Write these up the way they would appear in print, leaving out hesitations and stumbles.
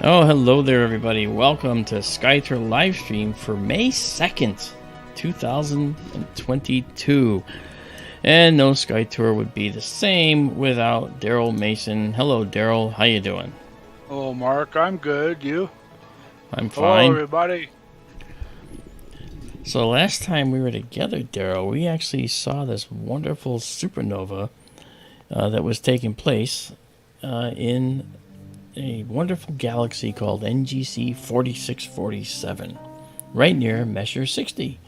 Oh, hello there, everybody. Welcome to SkyTour livestream for May 2nd, 2022. And no SkyTour would be the same without Darrell Mason. Hello, Darrell. How you doing? Oh, Mark, I'm good. You? I'm fine. Hello, everybody. So last time we were together, Darrell, we actually saw this wonderful supernova that was taking place in a wonderful galaxy called NGC 4647, right near Messier 60.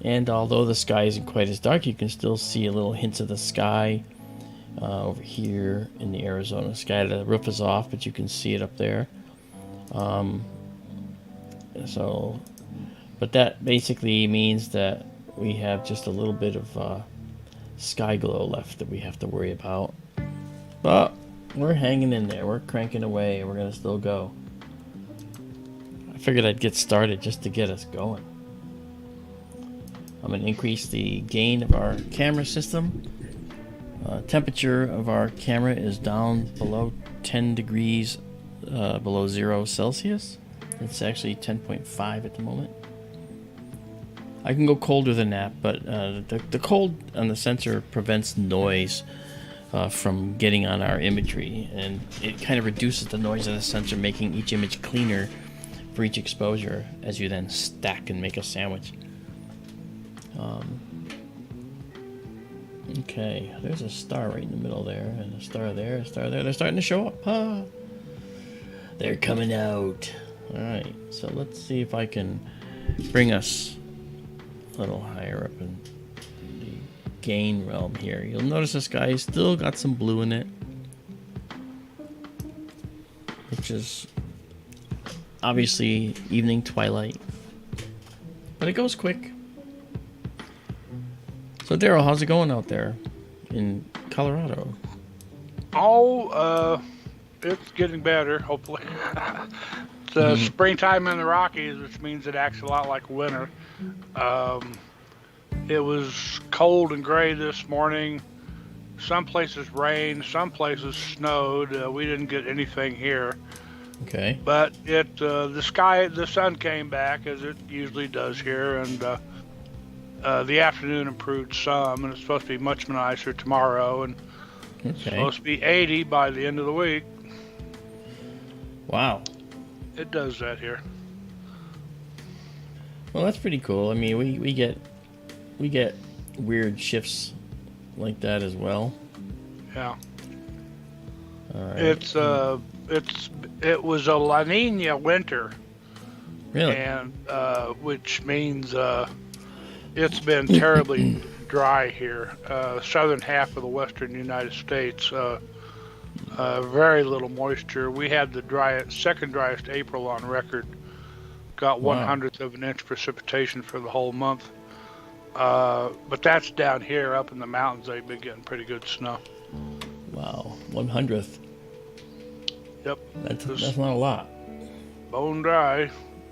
And although the sky isn't quite as dark, you can still see a little hints of the sky over here in the Arizona sky. The roof is off, but you can see it up there. But that basically means that we have just a little bit of sky glow left that we have to worry about. But we're hanging in there. We're cranking away. We're going to still go. I figured I'd get started just to get us going. I'm going to increase the gain of our camera system. Temperature of our camera is down below 10 degrees below 0 Celsius. It's actually 10.5 at the moment. I can go colder than that, but the cold on the sensor prevents noise from getting on our imagery, and it kind of reduces the noise of the sensor, making each image cleaner for each exposure as you then stack and make a sandwich. Okay, there's a star right in the middle there, and a star there, a star there. They're starting to show up. Ah, they're coming out. Alright, so let's see if I can bring us a little higher up in the gain realm here. You'll notice the sky has still got some blue in it, which is obviously evening twilight, but it goes quick. So Darrell, how's it going out there in Colorado? Oh, it's getting better, hopefully. It's springtime in the Rockies, which means it acts a lot like winter. It was cold and gray this morning. Some places rained, some places snowed. We didn't get anything here. Okay. But the sun came back as it usually does here, and the afternoon improved some, and it's supposed to be much nicer tomorrow, and it's supposed to be 80 by the end of the week. Wow. It does that here. Well, that's pretty cool. I mean, we get weird shifts like that as well. Yeah. All right. It was a La Nina winter. Really? And which means it's been terribly dry here. Southern half of the western United States, very little moisture. We had the second driest April on record. Got 1/100th of an inch precipitation for the whole month. But that's down here. Up in the mountains, they've been getting pretty good snow. Wow, 1/100th. Yep. That's not a lot. Bone dry.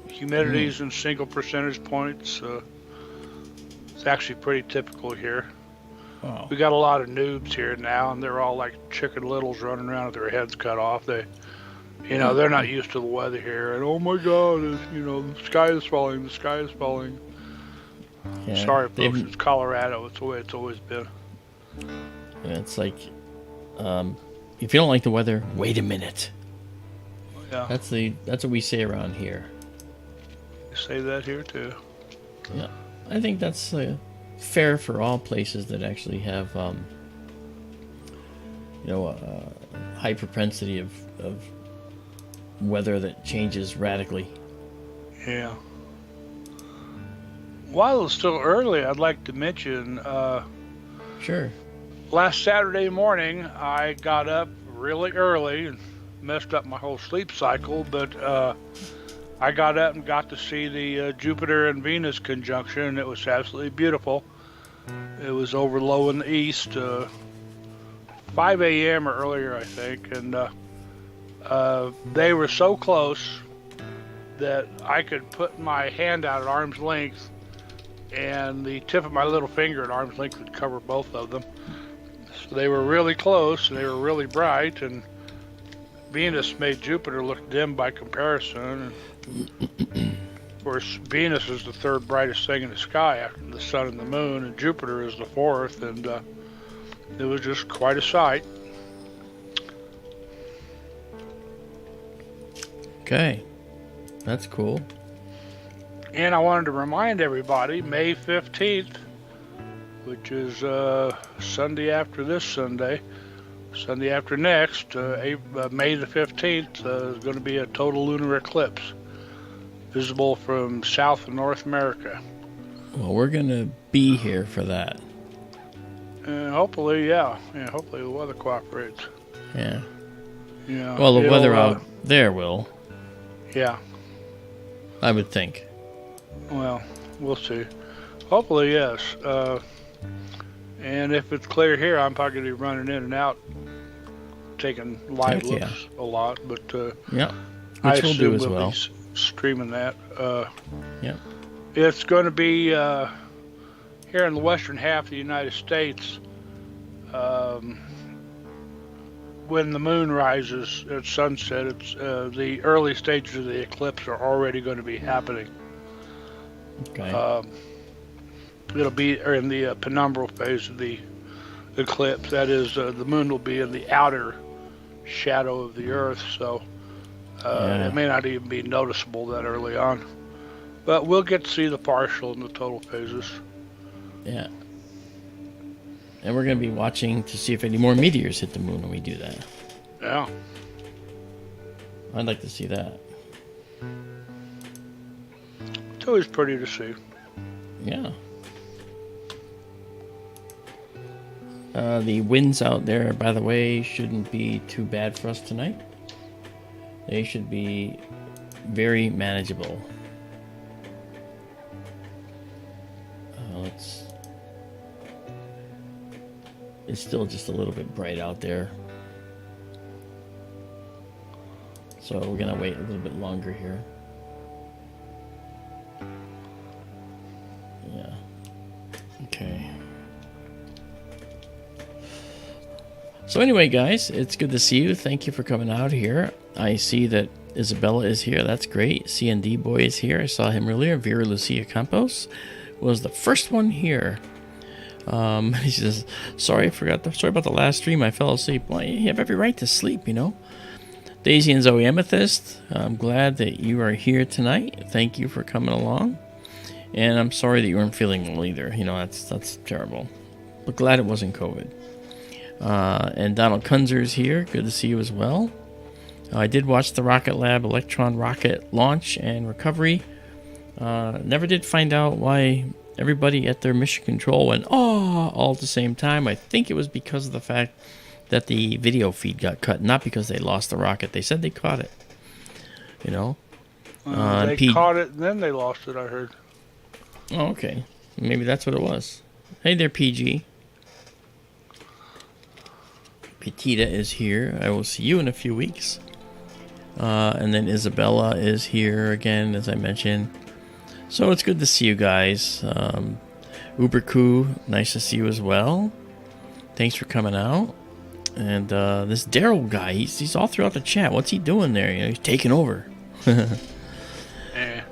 Humidity's in single percentage points. It's actually pretty typical here. Wow. We got a lot of noobs here now, and they're all like chicken littles running around with their heads cut off. They're not used to the weather here, and oh my God, the sky is falling. The sky is falling. Yeah, sorry, folks. It's Colorado. It's the way it's always been. Yeah, it's like, if you don't like the weather, wait a minute. Yeah. That's what we say around here. You say that here too. Yeah, I think that's fair for all places that actually have, high propensity of weather that changes radically. Yeah. While it's still early, I'd like to mention. Sure. Last Saturday morning, I got up really early and messed up my whole sleep cycle, but I got up and got to see the Jupiter and Venus conjunction. It was absolutely beautiful. It was over low in the east, 5 a.m. or earlier, I think, and they were so close that I could put my hand out at arm's length, and the tip of my little finger at arm's length would cover both of them. So they were really close, and they were really bright, and Venus made Jupiter look dim by comparison. Of course, Venus is the third brightest thing in the sky after the sun and the moon, and Jupiter is the fourth, and it was just quite a sight. Okay, that's cool. And I wanted to remind everybody, May 15th, which is Sunday after this Sunday, Sunday after next, May the 15th, is going to be a total lunar eclipse, visible from South and North America. Well, we're going to be here for that. And hopefully, hopefully the weather cooperates. Yeah. Yeah. Well, the weather out there will. Yeah. I would think. Well, we'll see. Hopefully, yes. And if it's clear here, I'm probably going to be running in and out, taking live looks a lot. But yeah, I which we'll do as we'll well. Be streaming that. Yeah. It's going to be here in the western half of the United States. When the moon rises at sunset, it's the early stages of the eclipse are already going to be happening. Okay. It'll be in the penumbral phase of the eclipse. That is, the moon will be in the outer shadow of the Earth, so it may not even be noticeable that early on. But we'll get to see the partial and the total phases. Yeah. And we're going to be watching to see if any more meteors hit the moon when we do that. Yeah. I'd like to see that. It's always pretty to see. Yeah. The winds out there, by the way, shouldn't be too bad for us tonight. They should be very manageable. It's still just a little bit bright out there. So we're going to wait a little bit longer here. Yeah. Okay. So anyway, guys, it's good to see you. Thank you for coming out here. I see that Izabela is here. That's great. CND Boy is here. I saw him earlier. Vera Lucia Campos was the first one here. He says, sorry about the last stream. I fell asleep. Well, you have every right to sleep, you know. Daisy and Zoe Amethyst, I'm glad that you are here tonight. Thank you for coming along. And I'm sorry that you weren't feeling well either. You know, that's terrible. But glad it wasn't COVID. And Donald Kunzer's here. Good to see you as well. I did watch the Rocket Lab Electron rocket launch and recovery. Never did find out why everybody at their mission control went, oh, all at the same time. I think it was because of the fact that the video feed got cut, not because they lost the rocket. They said they caught it. You know? They caught it and then they lost it, I heard. Oh, okay. Maybe that's what it was. Hey there, PG. Petita is here. I will see you in a few weeks. And then Izabela is here again, as I mentioned. So it's good to see you guys. Uberku, nice to see you as well. Thanks for coming out. And this Darrell guy, he's all throughout the chat. What's he doing there? You know, he's taking over.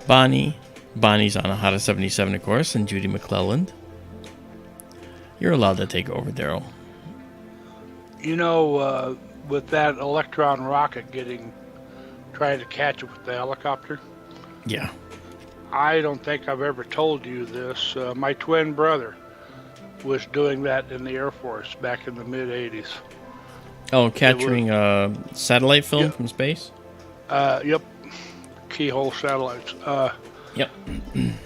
Bonnie's on a Hot 77, of course, and Judy McClelland. You're allowed to take over, Darrell. You know, with that Electron rocket trying to catch it with the helicopter. Yeah. I don't think I've ever told you this. My twin brother was doing that in the Air Force back in the mid-'80s. Oh, capturing satellite film from space? Yep. Keyhole satellites. Yep.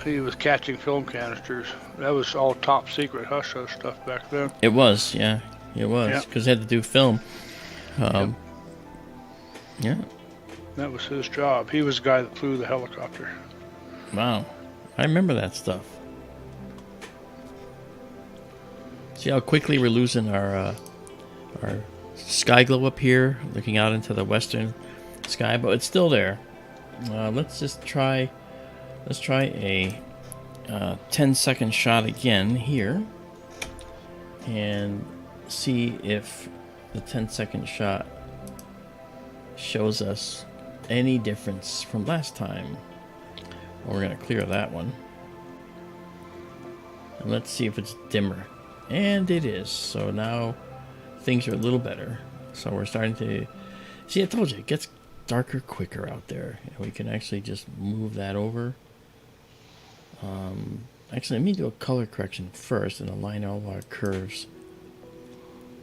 He was catching film canisters. That was all top secret hush-hush stuff back then. It was, yeah. It was, because they had to do film. Yeah. That was his job. He was the guy that flew the helicopter. Wow. I remember that stuff. See how quickly we're losing our sky glow up here, looking out into the western sky, but it's still there. Let's try a 10-second shot again here and see if the 10-second shot shows us any difference from last time. Well, we're going to clear that one. And let's see if it's dimmer. And it is. So now things are a little better. So we're starting to... See, I told you, it gets darker quicker out there. And we can actually just move that over. Actually, let me do a color correction first and align all our curves.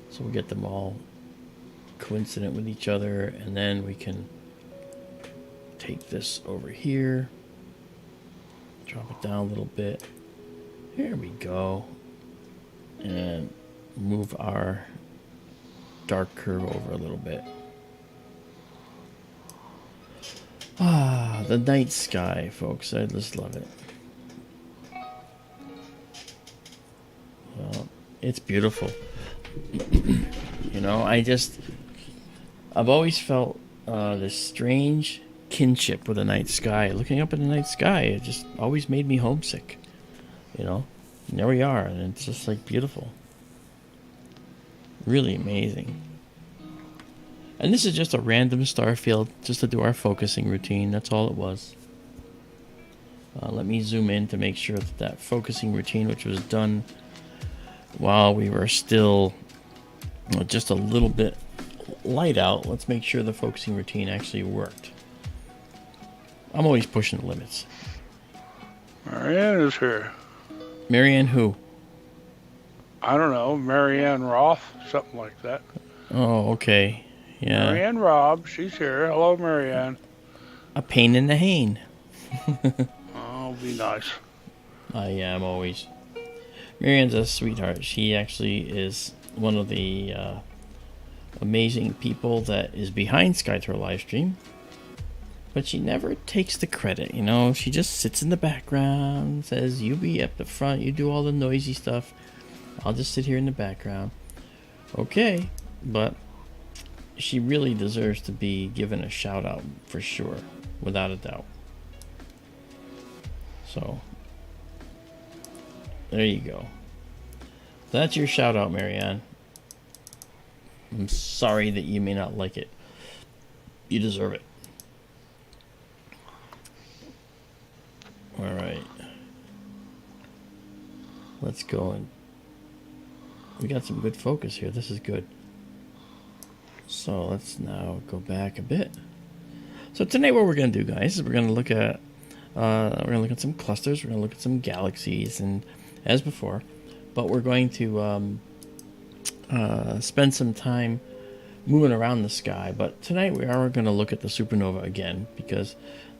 So we'll get them all coincident with each other. And then we can take this over here. Drop it down a little bit. Here we go. And move our dark curve over a little bit. Ah, the night sky, folks. I just love it. Well, it's beautiful. You know, I've always felt this strange kinship with the night sky. Looking up at the night sky, it just always made me homesick. You know, and there we are, and it's just like beautiful. Really amazing. And this is just a random starfield, just to do our focusing routine. That's all it was. Let me zoom in to make sure that that focusing routine, which was done while we were still just a little bit light out, let's make sure the focusing routine actually worked. I'm always pushing the limits. Marianne is here. Marianne who? I don't know, Marianne Robb, something like that. Oh, okay. Yeah. Marianne Robb, she's here. Hello, Marianne. A pain in the hane. Oh, be nice. I am always. Marianne's a sweetheart. She actually is one of the amazing people that is behind SkyTour livestream. But she never takes the credit, you know. She just sits in the background, says, you be up the front, you do all the noisy stuff. I'll just sit here in the background. Okay, but she really deserves to be given a shout out for sure, without a doubt. So, there you go. That's your shout out, Marianne. I'm sorry that you may not like it. You deserve it. Alright. Let's go and... We got some good focus here. This is good. So let's now go back a bit. So tonight what we're going to do, guys, is we're going to look at some clusters. We're going to look at some galaxies, and as before, but we're going to spend some time moving around the sky. But tonight we are going to look at the supernova again,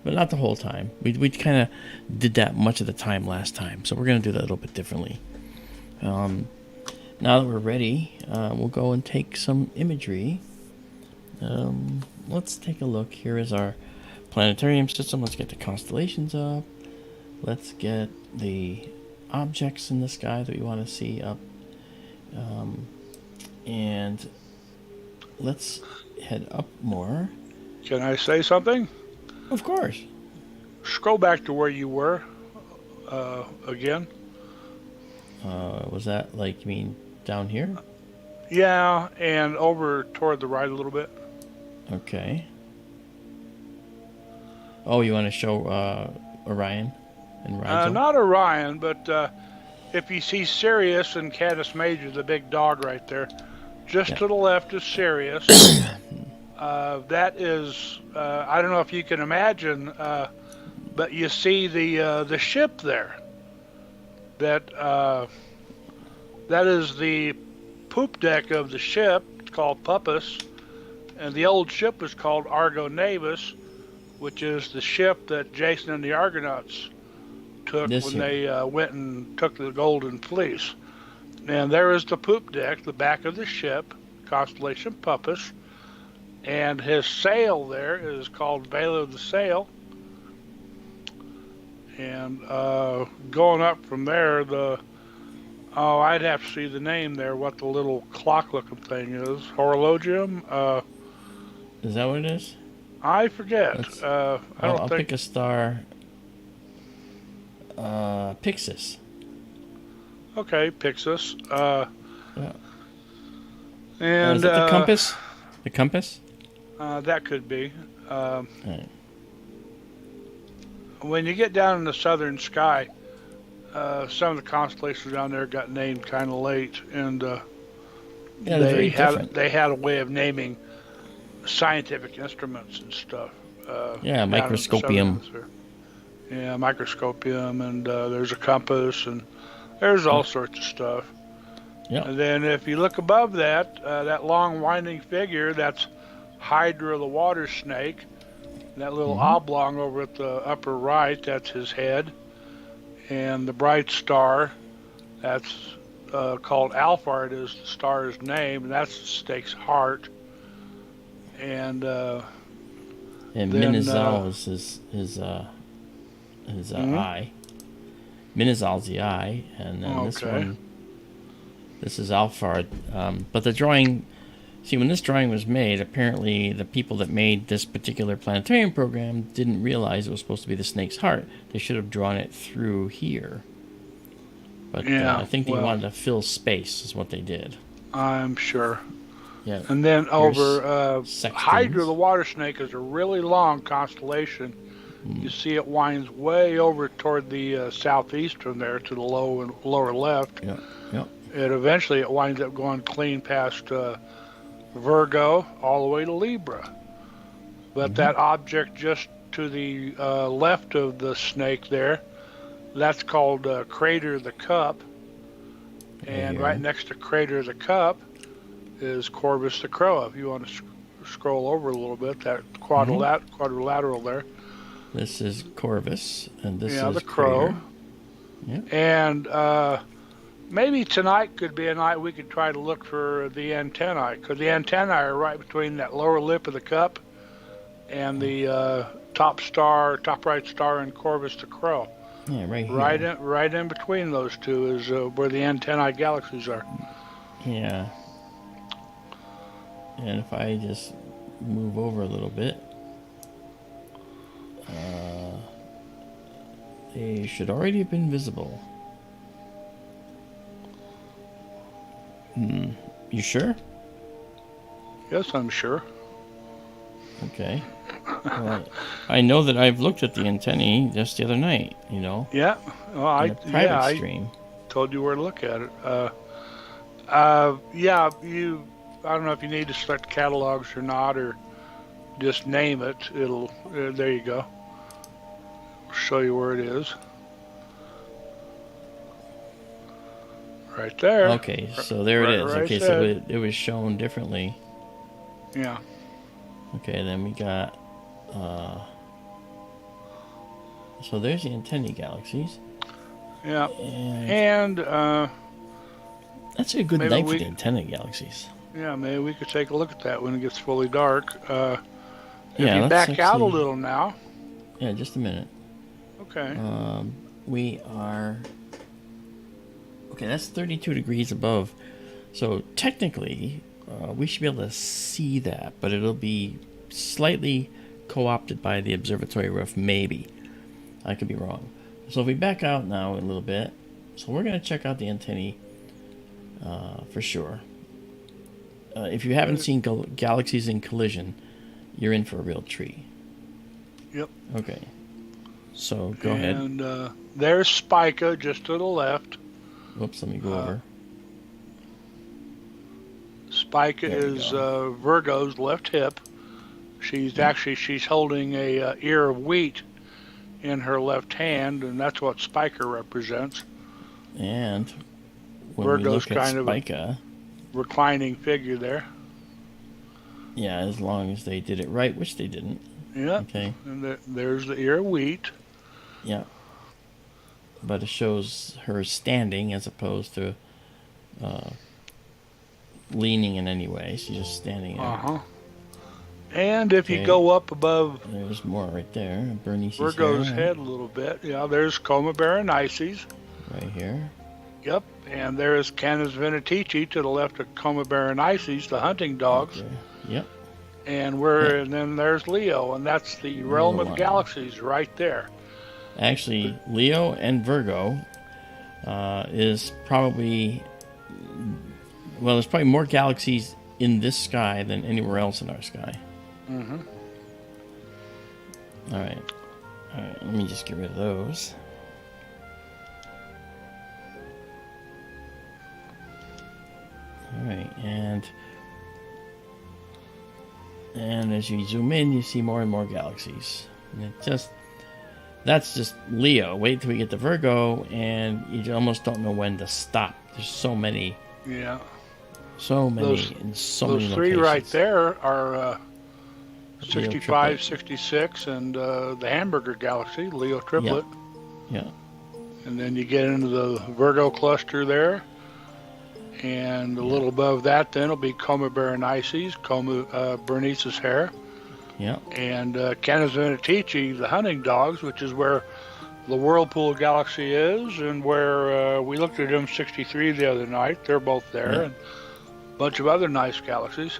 but not the whole time. We kind of did that much of the time last time, so we're going to do that a little bit differently. Now that we're ready, we'll go and take some imagery. Let's take a look. Here is our planetarium system. Let's get the constellations up. Let's get the objects in the sky that we want to see up. And let's head up more. Can I say something? Of course. Scroll back to where you were again. Was that like, you mean down here? Yeah, and over toward the right a little bit. Okay. Oh, you want to show Orion and Rigel? Not Orion, but if you see Sirius and Canis Major, the big dog right there, just to the left is Sirius. That is, I don't know if you can imagine, but you see the ship there. That is the poop deck of the ship. It's called Puppis, and the old ship was called Argo Navis, which is the ship that Jason and the Argonauts took when they went and took the Golden Fleece. And there is the poop deck, the back of the ship, constellation Puppis, and his sail there is called Veil of the Sail. And going up from there, I'd have to see the name there, what the little clock-looking thing is. Horologium? Is that what it is? I forget. I'll pick a star. Pixis. Okay, Pixis. Yeah. And is it the compass? The compass? That could be. Right. When you get down in the southern sky, some of the constellations down there got named kind of late, and Yeah, they're very different. they had a way of naming scientific instruments and stuff. Yeah, Down in the southern microscopium. hemisphere. Yeah, microscopium, and there's a compass, and there's all sorts of stuff. Yeah. And then if you look above that, that long winding figure, that's Hydra the water snake. That little oblong over at the upper right, that's his head. And the bright star, that's called Alphard, is the star's name, and that's the snake's heart. And Minizal is his eye. Minizal's the eye, and then this is Alphard. But the drawing, see, when this drawing was made, apparently the people that made this particular planetarium program didn't realize it was supposed to be the snake's heart. They should have drawn it through here. But I think they wanted to fill space, is what they did. I'm sure. Yeah. And then over Hydra the water snake is a really long constellation. You see it winds way over toward the southeast from there to the lower left. Yeah. Yeah. Eventually it winds up going clean past Virgo all the way to Libra. But that object just to the left of the snake there, that's called Crater the Cup. And right next to Crater the Cup is Corvus the Crow. If you want to scroll over a little bit, that quadrilateral there. This is Corvus, and this is the Crow. Yeah. And maybe tonight could be a night we could try to look for the antennae, because the antennae are right between that lower lip of the cup and the top right star, and Corvus the Crow. Yeah, right here. Right in between those two is where the Antennae Galaxies are. Yeah. And if I just move over a little bit, they should already have been visible. You sure? Yes, I'm sure. Okay. Well, I know that I've looked at the antennae just the other night, you know. Yeah. Well, in a private stream. Told you where to look at it. I don't know if you need to select catalogs or not, or just name it. It'll there you go. Show you where it is. Right there. Okay, so there it is. Okay, so it was shown differently. Yeah. Okay, then we got so there's the Antennae Galaxies. Yeah. And that's a good night for the Antennae Galaxies. Yeah, maybe we could take a look at that when it gets fully dark. If yeah, you back out a little now. Yeah, just a minute. Okay. We are... Okay, that's 32 degrees above. So technically, we should be able to see that, but it'll be slightly co-opted by the observatory roof, maybe. I could be wrong. So if we back out now a little bit, so we're going to check out the antennae for sure. If you haven't seen galaxies in collision, you're in for a real treat. Yep. Okay. So go ahead. And there's Spica just to the left. Whoops, let me go over. Spica is Virgo's left hip. She's holding a ear of wheat in her left hand, and that's what Spica represents. And when Virgo's we look at kind Spica, of a reclining figure there. Yeah, as long as they did it right, which they didn't. Yeah. Okay. And there's the ear of wheat. Yeah. But it shows her standing as opposed to leaning in any way. She's just standing there. And if you go up above... There's more right there. Bernice's Virgo's head a little bit. Yeah, there's Coma Berenices. Right here. Yep. And there's Canis Venatici to the left of Coma Berenices, the hunting dogs. Okay. Yep. And and then there's Leo, and that's the realm of galaxies right there. Actually, Leo and Virgo is probably... Well, there's probably more galaxies in this sky than anywhere else in our sky. Mm-hmm. All right. All right. Let me just get rid of those. All right, and as you zoom in, you see more and more galaxies. And that's just Leo. Wait till we get to Virgo, and you almost don't know when to stop. There's so many. Yeah. So many, Those, in so those many three locations. right there are Leo 65, Triplet. 66, and the Hamburger Galaxy, Leo Triplet. Yeah. And then you get into the Virgo cluster there. And a little above that, then, will be Coma Berenices, Berenice's hair. Yeah. And Canis Venatici, the hunting dogs, which is where the Whirlpool Galaxy is, and where we looked at M63 the other night. They're both there, Yeah. and a bunch of other nice galaxies.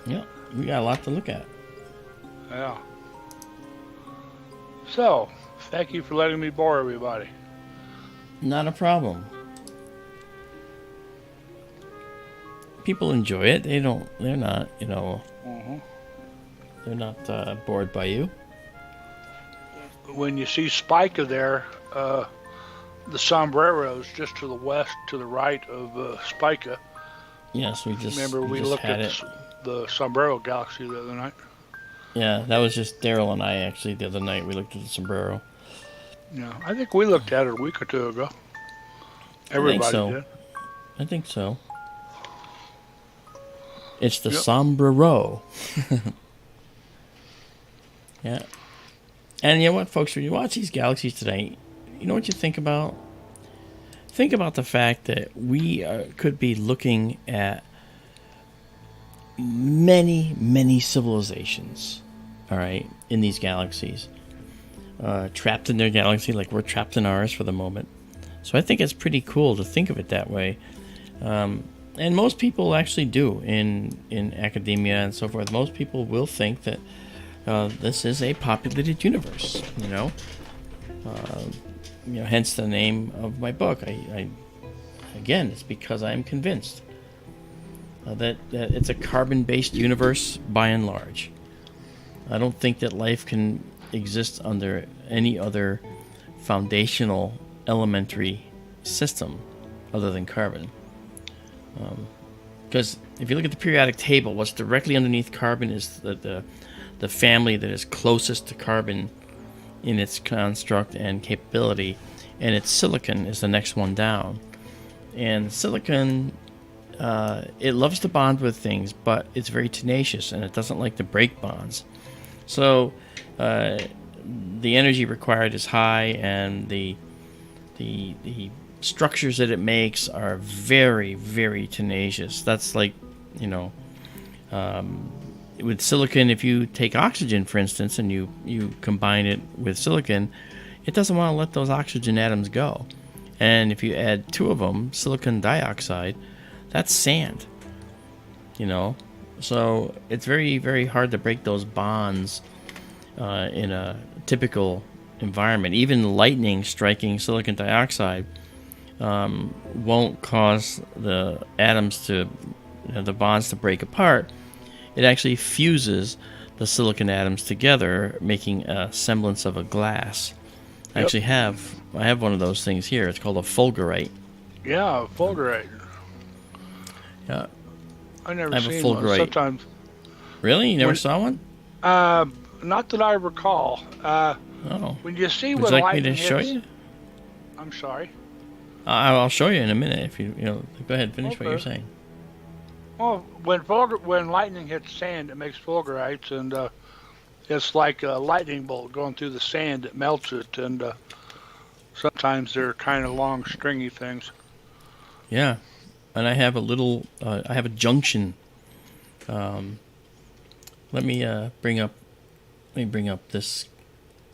Yeah. We got a lot to look at. Yeah. So, thank you for letting me bore everybody. Not a problem. People enjoy it. They're not, Mm-hmm. they're not bored by you. When you see Spica there, the sombreros just to the west, to the right of Spica. Yes, we just Remember, we just looked had at it. the sombrero galaxy the other night. Yeah, that was just Darrell and I actually the other night. We looked at the sombrero. Yeah, I think we looked at it a week or two ago. Everybody so. did. I think so. It's the Yep. sombrero. Yeah. And you know what, folks? When you watch these galaxies tonight, you know what you think about? Think about the fact that we could be looking at many, many civilizations, all right, in these galaxies. Trapped in their galaxy like we're trapped in ours for the moment. So I think it's pretty cool to think of it that way. And most people actually do in academia and so forth. Most people will think that this is a populated universe, hence the name of my book. Again, it's because I am convinced that it's a carbon-based universe by and large. I don't think that life can exist under any other foundational elementary system other than carbon. Because if you look at the periodic table, what's directly underneath carbon is the family that is closest to carbon in its construct and capability, and its silicon is the next one down. And silicon, it loves to bond with things, but it's very tenacious and it doesn't like to break bonds. So the energy required is high, and the structures that it makes are very, very tenacious. That's like, with silicon, if you take oxygen, for instance, and you combine it with silicon, it doesn't want to let those oxygen atoms go. And if you add two of them, silicon dioxide, that's sand. So it's very, very hard to break those bonds in a typical environment. Even lightning striking silicon dioxide won't cause the atoms to, the bonds to break apart. It actually fuses the silicon atoms together, making a semblance of a glass. Yep. I have one of those things here. It's called a fulgurite. Yeah, Fulgurite. Yeah. I never I have a seen one. Fulgurite. Sometimes, Really? You never saw one? not that I recall. Oh. When you see Would when you like me lightning to show hits, you? I'm sorry. I'll show you in a minute. If you go ahead, finish what Okay. you're saying. Well, when lightning hits sand, it makes fulgurites, and it's like a lightning bolt going through the sand that melts it, and sometimes they're kind of long, stringy things. Yeah, and I have I have a junction. Let me bring up this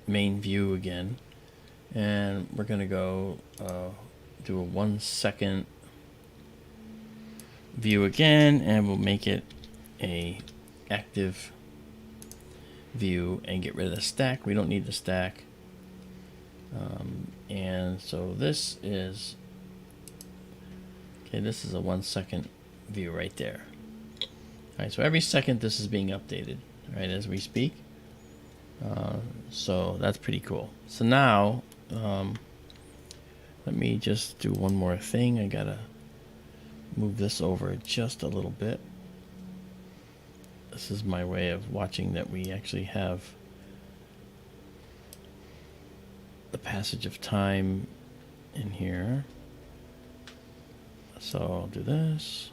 main view again, and we're gonna go do a 1 second view again, and we'll make it a active view and get rid of the stack. We don't need the stack. And so this is a 1 second view right there. All right, so every second this is being updated. right as we speak. So that's pretty cool. So now, let me just do one more thing. I gotta move this over just a little bit. This is my way of watching that we actually have the passage of time in here. So I'll do this.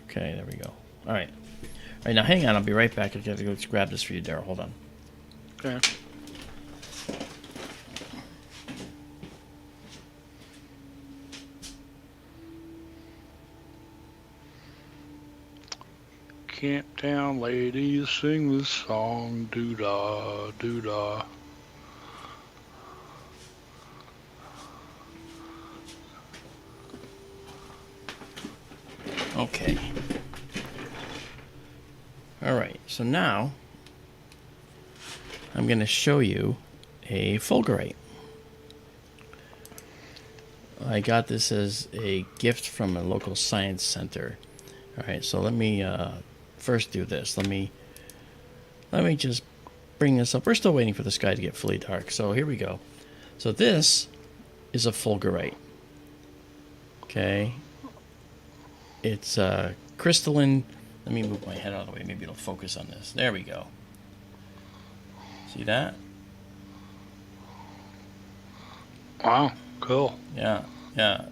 Okay, there we go. All right. All right, now hang on. I'll be right back. I gotta go grab this for you, Darrell. Hold on. Okay. Camp Town ladies sing this song, doo-dah, doo-dah. Okay. All right, so now I'm going to show you a Fulgurite. I got this as a gift from a local science center. All right, so let me first do this. Let me just bring this up. We're still waiting for the sky to get fully dark. So here we go. So this is a Fulgurite. Okay. It's crystalline. Let me move my head out of the way. Maybe it'll focus on this. There we go. See that? Wow, cool. Yeah, yeah.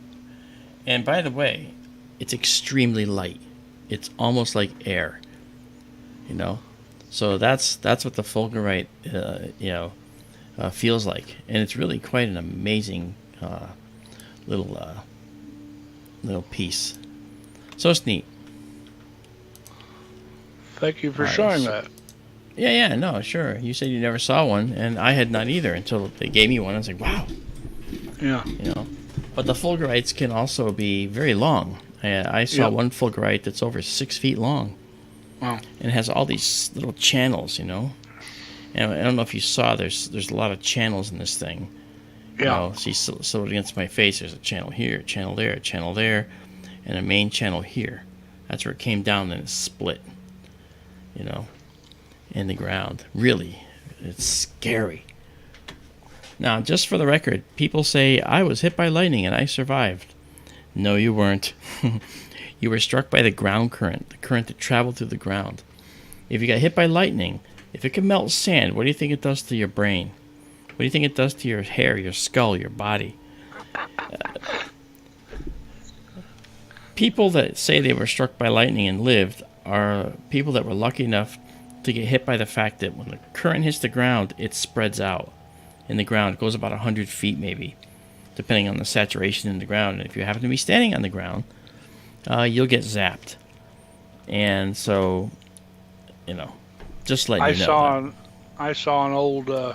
And by the way, it's extremely light. It's almost like air. You know? So that's what the Fulgurite, feels like. And it's really quite an amazing little piece. So it's neat. Thank you for showing that. Yeah, no, sure. You said you never saw one, and I had not either until they gave me one. I was like, wow. Yeah. You know, but the Fulgurites can also be very long. I saw one Fulgurite that's over 6 feet long. Wow. And it has all these little channels, you know. And I don't know if you saw, there's a lot of channels in this thing. Yeah. You know, see, so against my face, there's a channel here, a channel there, and a main channel here. That's where it came down and it split, you know, in the ground. Really, it's scary. Now, just for the record, people say, I was hit by lightning and I survived. No, you weren't. You were struck by the ground current, the current that traveled through the ground. If you got hit by lightning, if it can melt sand, what do you think it does to your brain? What do you think it does to your hair, your skull, your body? People that say they were struck by lightning and lived are people that were lucky enough to get hit by the fact that when the current hits the ground, it spreads out in the ground. It goes about 100 feet maybe, depending on the saturation in the ground. And if you happen to be standing on the ground, you'll get zapped. And so, you know, just letting you know. I saw an old, I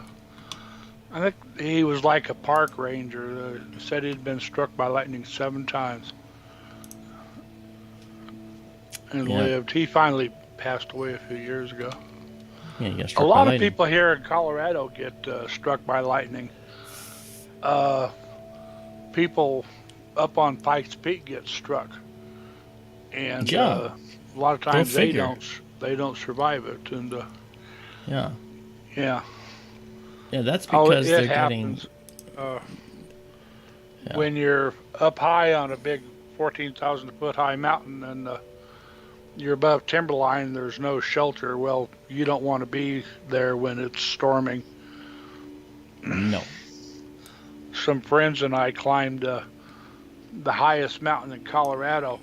think he was like a park ranger, said he'd been struck by lightning 7 times. And lived. He finally passed away a few years ago. Yeah, a lot of people here in Colorado get struck by lightning. People up on Pikes Peak get struck, and a lot of times they don't survive it. And yeah, that's because they're happens. When you're up high on a big 14,000 foot high mountain and you're above timberline, there's no shelter. Well, you don't want to be there when it's storming. No. Some friends and I climbed the highest mountain in Colorado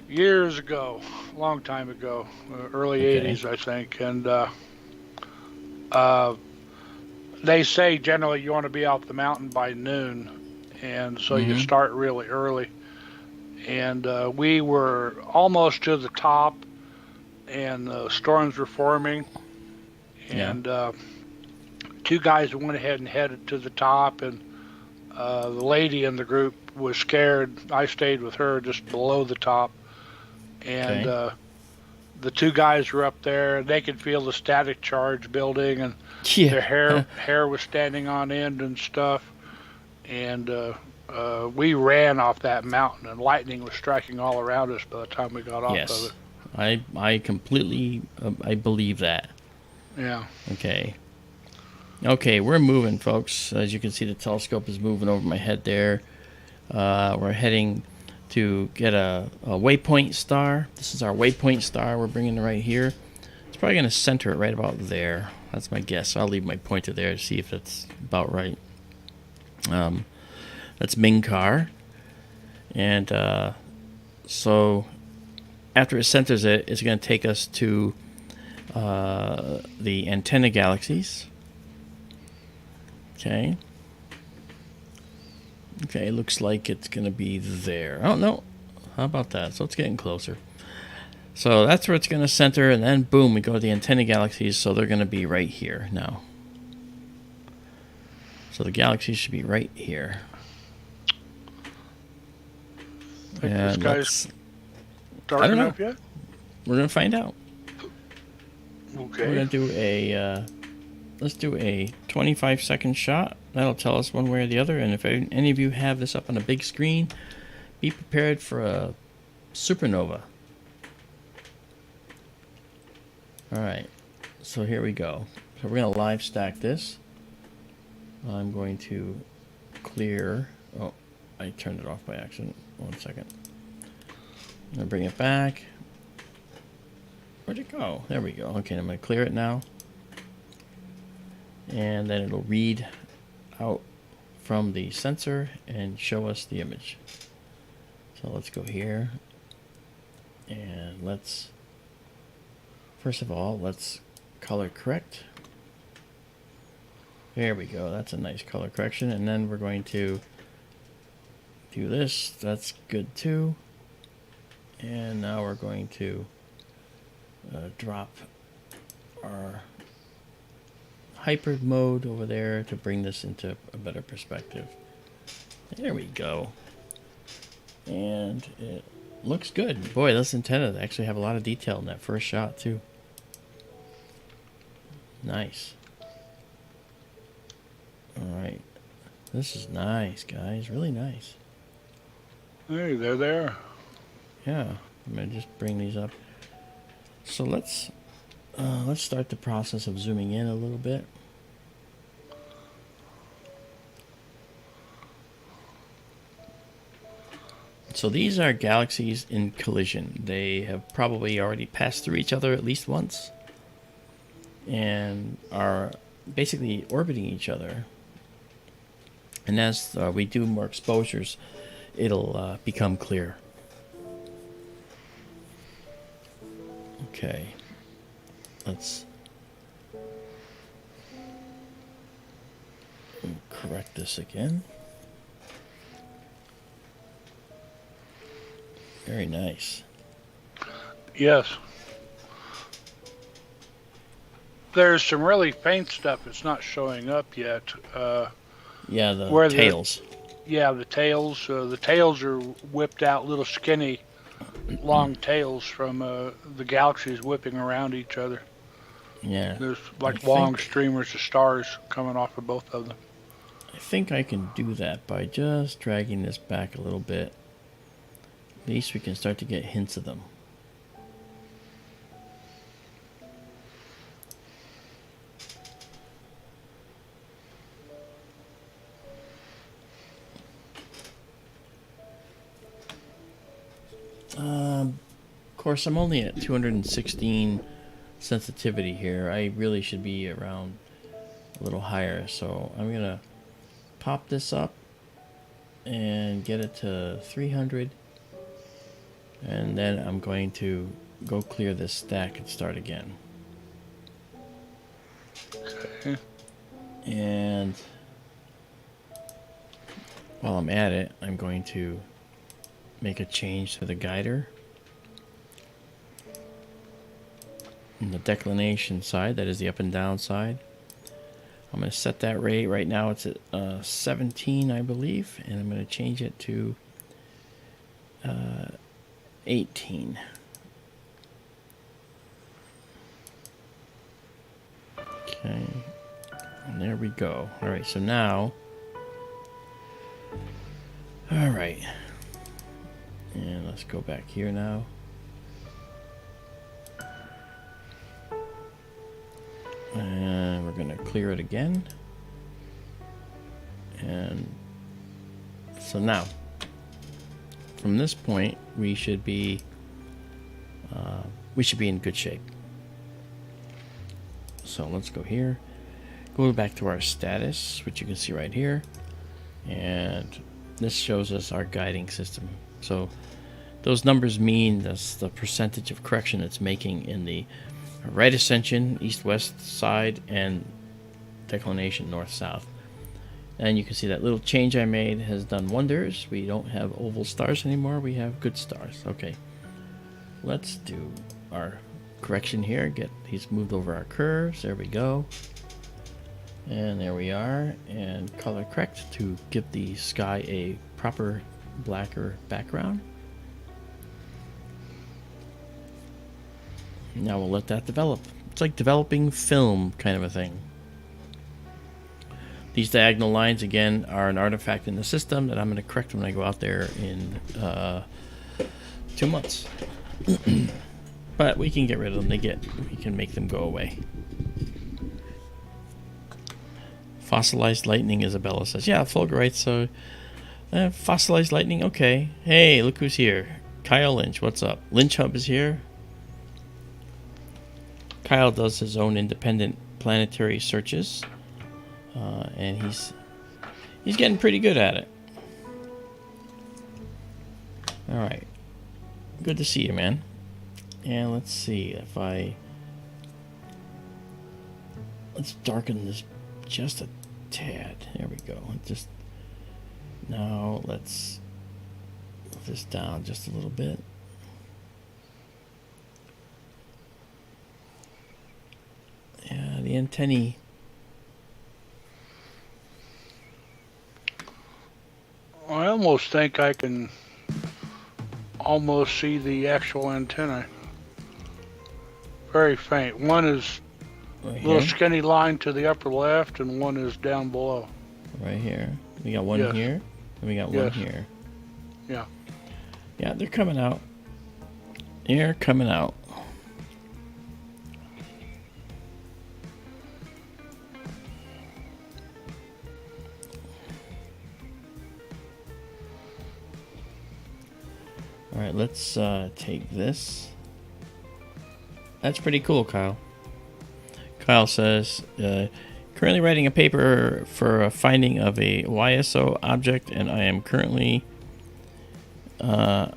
years ago, a long time ago, early 80s, I think. And they say generally you want to be off the mountain by noon, and so you start really early. And we were almost to the top, and the storms were forming. And 2 guys went ahead and headed to the top, and the lady in the group was scared. I stayed with her just below the top. And the 2 guys were up there, and they could feel the static charge building, and their hair was standing on end and stuff. And we ran off that mountain, and lightning was striking all around us by the time we got off of it. I completely I believe that. Yeah. Okay. Okay, we're moving, folks. As you can see, the telescope is moving over my head there. We're heading to get a waypoint star. This is our waypoint star. We're bringing it right here. It's probably going to center it right about there. That's my guess. I'll leave my pointer there to see if that's about right. That's Mincar. And so after it centers it, it's going to take us to the Antennae Galaxies. Okay. Okay, looks like it's going to be there. Oh, no. How about that? So it's getting closer. So that's where it's going to center, and then boom, we go to the Antennae Galaxies, so they're going to be right here now. So the galaxies should be right here. Think And this guy's dark I don't know. enough yet? We're going to find out. Okay. We're going to do a... let's do a 25-second shot. That'll tell us one way or the other. And if any of you have this up on a big screen, be prepared for a supernova. Alright, so here we go. So we're going to live stack this. I'm going to clear... Oh, I turned it off by accident. 1 second. I'm going to bring it back. Where'd it go? There we go. Okay, I'm going to clear it now. And then it'll read out from the sensor and show us the image. So let's go here. And let's... First of all, let's color correct. There we go. That's a nice color correction. And then we're going to do this. That's good too. And now we're going to drop our hyper mode over there to bring this into a better perspective. There we go. And it looks good. Boy, those antennas actually have a lot of detail in that first shot too. Nice. Alright. This is nice, guys. Really nice. Hey, they're there. Yeah. I'm going to just bring these up. So let's start the process of zooming in a little bit. So these are galaxies in collision. They have probably already passed through each other at least once and are basically orbiting each other. And as we do more exposures, it'll become clear. Okay. Let's correct this again. Very nice. Yes. There's some really faint stuff that's not showing up yet. Yeah, the tails. The tails. The tails are whipped out, little skinny, long tails from the galaxies whipping around each other. Yeah. There's like long streamers of stars coming off of both of them. I think I can do that by just dragging this back a little bit. At least we can start to get hints of them. Of course, I'm only at 216 sensitivity here. I really should be around a little higher. So I'm going to pop this up and get it to 300. And then I'm going to go clear this stack and start again. Okay. And while I'm at it, I'm going to make a change to the guider. On the declination side, that is the up and down side. I'm going to set that rate. Right now it's at 17, I believe. And I'm going to change it to 18. Okay. And there we go. Alright, so now... Alright. And let's go back here now. clear it again. And so now, from this point, we should be in good shape. So let's go here. Go back to our status, which you can see right here. And this shows us our guiding system. So those numbers mean that's the percentage of correction it's making in the right ascension, east-west side, and declination, north-south. And you can see that little change I made has done wonders. We don't have oval stars anymore. We have good stars. Okay. Let's do our correction here. Get these moved over our curves. There we go. And there we are. And color correct to give the sky a proper blacker background. Now we'll let that develop. It's like developing film kind of a thing. These diagonal lines, again, are an artifact in the system that I'm going to correct when I go out there in 2 months. But we can get rid of them. We can make them go away. Fossilized lightning, Izabela says. Yeah, Fulgurite, so fossilized lightning, okay. Hey, look who's here. Kyle Lynch, what's up? Lynch Hub is here. Kyle does his own independent planetary searches. And he's getting pretty good at it. Alright. Good to see you, man. And let's see if let's darken this just a tad. There we go. Just now let's move this down just a little bit. Yeah, the antennae. I almost think I can almost see the actual antennae. Very faint. One is Right a little here. skinny line to the upper left, and one is down below. Right here. We got one Yes. here, and we got one Yes. here. Yeah. Yeah, they're coming out. They're coming out. Alright, let's take this. That's pretty cool, Kyle. Kyle says, currently writing a paper for a finding of a YSO object, and I am currently, okay.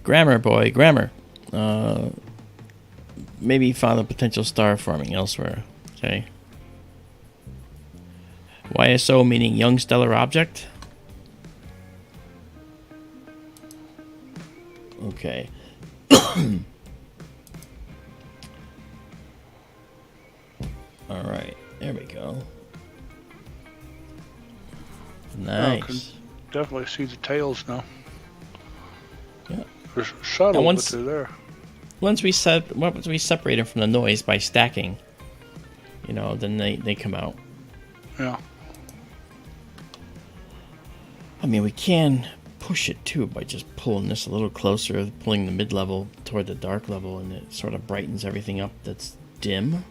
Grammar, boy, grammar. Maybe found a potential star forming elsewhere. Okay. YSO meaning young stellar object. Okay. All right, there we go. I can Nice. definitely see the tails now. Yeah. They're subtle, And once- but they're there. Once we separate them from the noise by stacking, then they come out. Yeah. I mean, we can push it too by just pulling this a little closer, pulling the mid-level toward the dark level, and it sort of brightens everything up that's dim.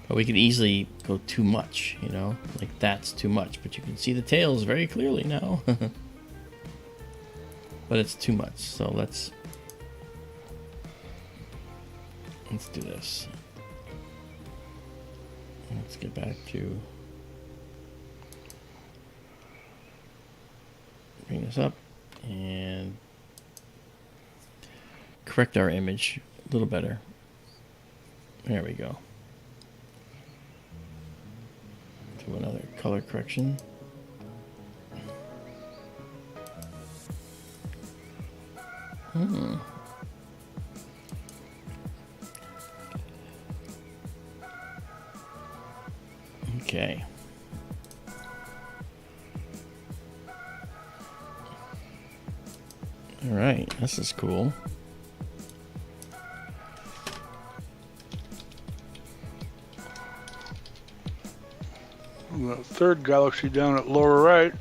But we could easily go too much, like that's too much. But you can see the tails very clearly now. But it's too much, so let's do this. Let's get back to bring this up and correct our image a little better. There we go. Do another color correction. Okay. All right, this is cool. The third galaxy down at lower right.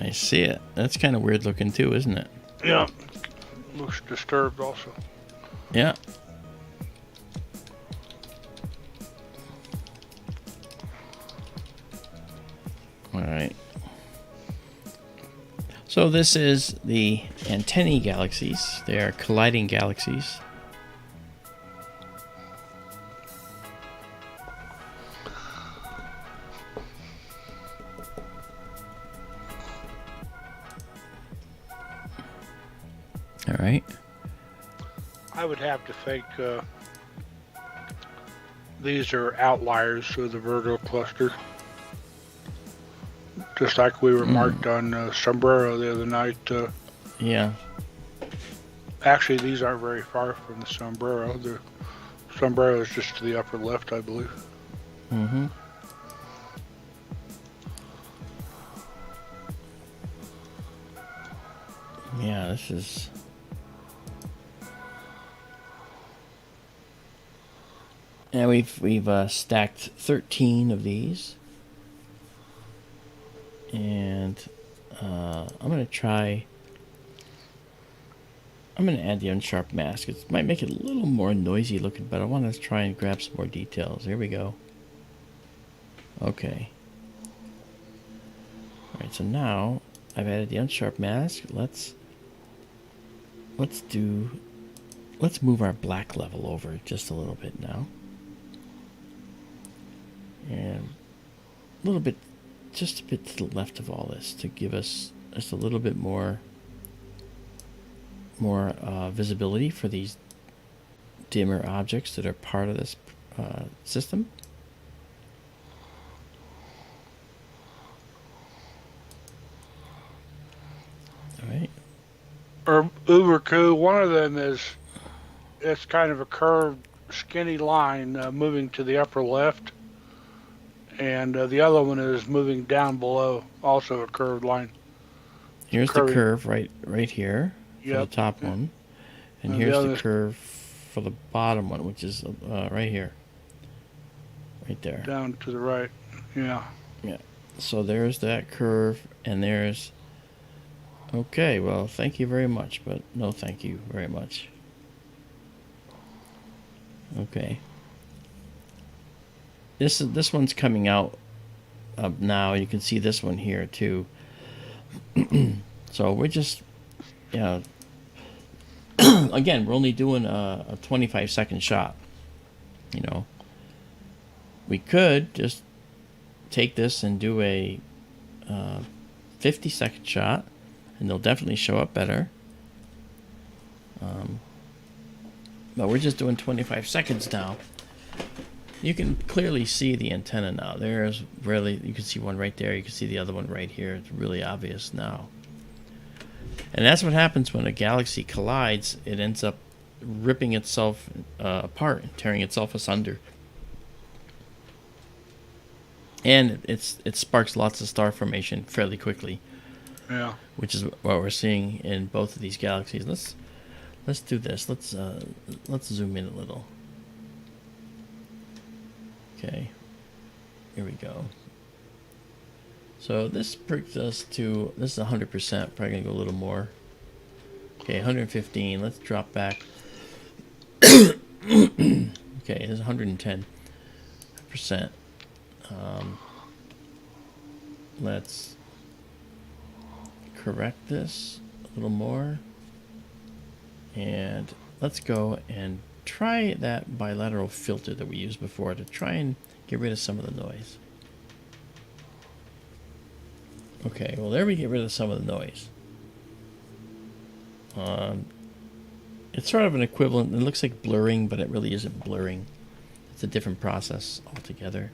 I see it. That's kind of weird looking too, isn't it? Yeah. Looks disturbed also. Yeah. So this is the Antennae Galaxies. They are colliding galaxies. All right. I would have to think these are outliers of the Virgo cluster. Just like we remarked on Sombrero the other night. Yeah. Actually, these aren't very far from the Sombrero. The Sombrero is just to the upper left, I believe. Mm-hmm. Yeah, this is... Yeah, we've stacked 13 of these. And I'm going to add the unsharp mask. It might make it a little more noisy looking, but I want to try and grab some more details. Here we go. Okay. Alright, so now I've added the unsharp mask. Let's move our black level over just a little bit now. And a little bit, just a bit to the left of all this to give us just a little bit more visibility for these dimmer objects that are part of this system. All right. Or Uberku, one of them it's kind of a curved, skinny line moving to the upper left. And the other one is moving down below, also a curved line. Here's the curve right here for Yep. the top one. And here's the curve for the bottom one, which is right here. Right there. Down to the right, yeah. Yeah. So there's that curve, and there's... Okay, well, thank you very much, but no thank you very much. Okay. This one's coming out now. You can see this one here too. So we're just, again, we're only doing a 25-second shot. You know, we could just take this and do a 50-second shot, and they'll definitely show up better. But we're just doing 25 seconds now. You can clearly see the antenna now. There's really, you can see one right there. You can see the other one right here. It's really obvious now. And that's what happens when a galaxy collides. It ends up ripping itself apart and tearing itself asunder. And it sparks lots of star formation fairly quickly. Yeah. Which is what we're seeing in both of these galaxies. Let's do this. Let's zoom in a little. Okay, here we go. So this brings us to, this is 100%, probably gonna go a little more. Okay, 115, let's drop back. Okay, this is 110%. Let's correct this a little more. And let's go and try that bilateral filter that we used before to try and get rid of some of the noise. Okay, well there we get rid of some of the noise. It's sort of an equivalent, it looks like blurring, but it really isn't blurring. It's a different process altogether.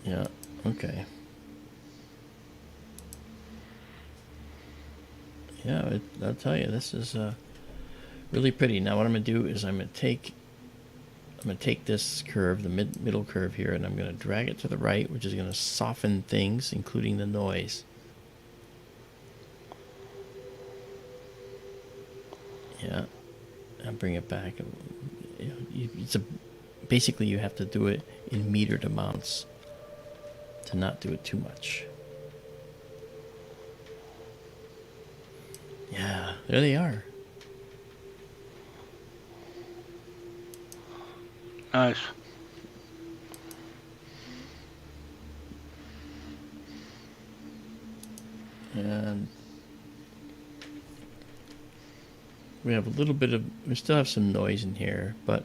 Yeah, okay. Yeah, I'll tell you, this is really pretty. Now what I'm going to do is I'm going to take this curve, the middle curve here, and I'm going to drag it to the right, which is going to soften things, including the noise. Yeah, and bring it back. Basically you have to do it in metered amounts to not do it too much. Yeah, there they are. Nice. And we have a little bit of, we still have some noise in here, but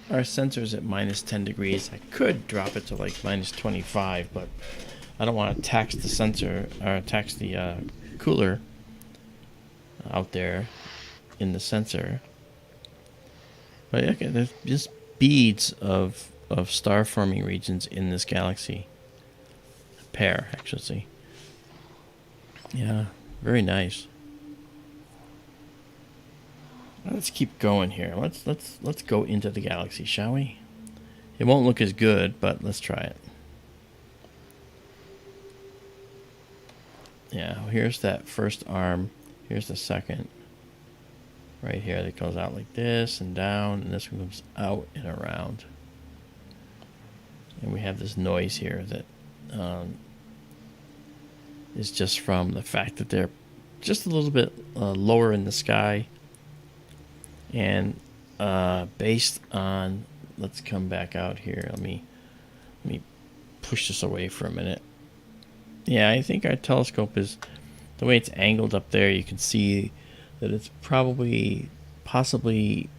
our sensor's at minus 10 degrees. I could drop it to like minus 25, but I don't want to tax the sensor, or tax the cooler out there in the sensor. But okay, there's just beads of star forming regions in this galaxy. A pair, actually. Yeah, very nice. Let's keep going here. Let's go into the galaxy, shall we? It won't look as good, but let's try it. Yeah, here's that first arm. Here's the second. Right here that goes out like this and down, and this one comes out and around. And we have this noise here that is just from the fact that they're just a little bit lower in the sky. And based on, let's come back out here. Let me push this away for a minute. Yeah, I think our telescope is, the way it's angled up there, you can see that it's possibly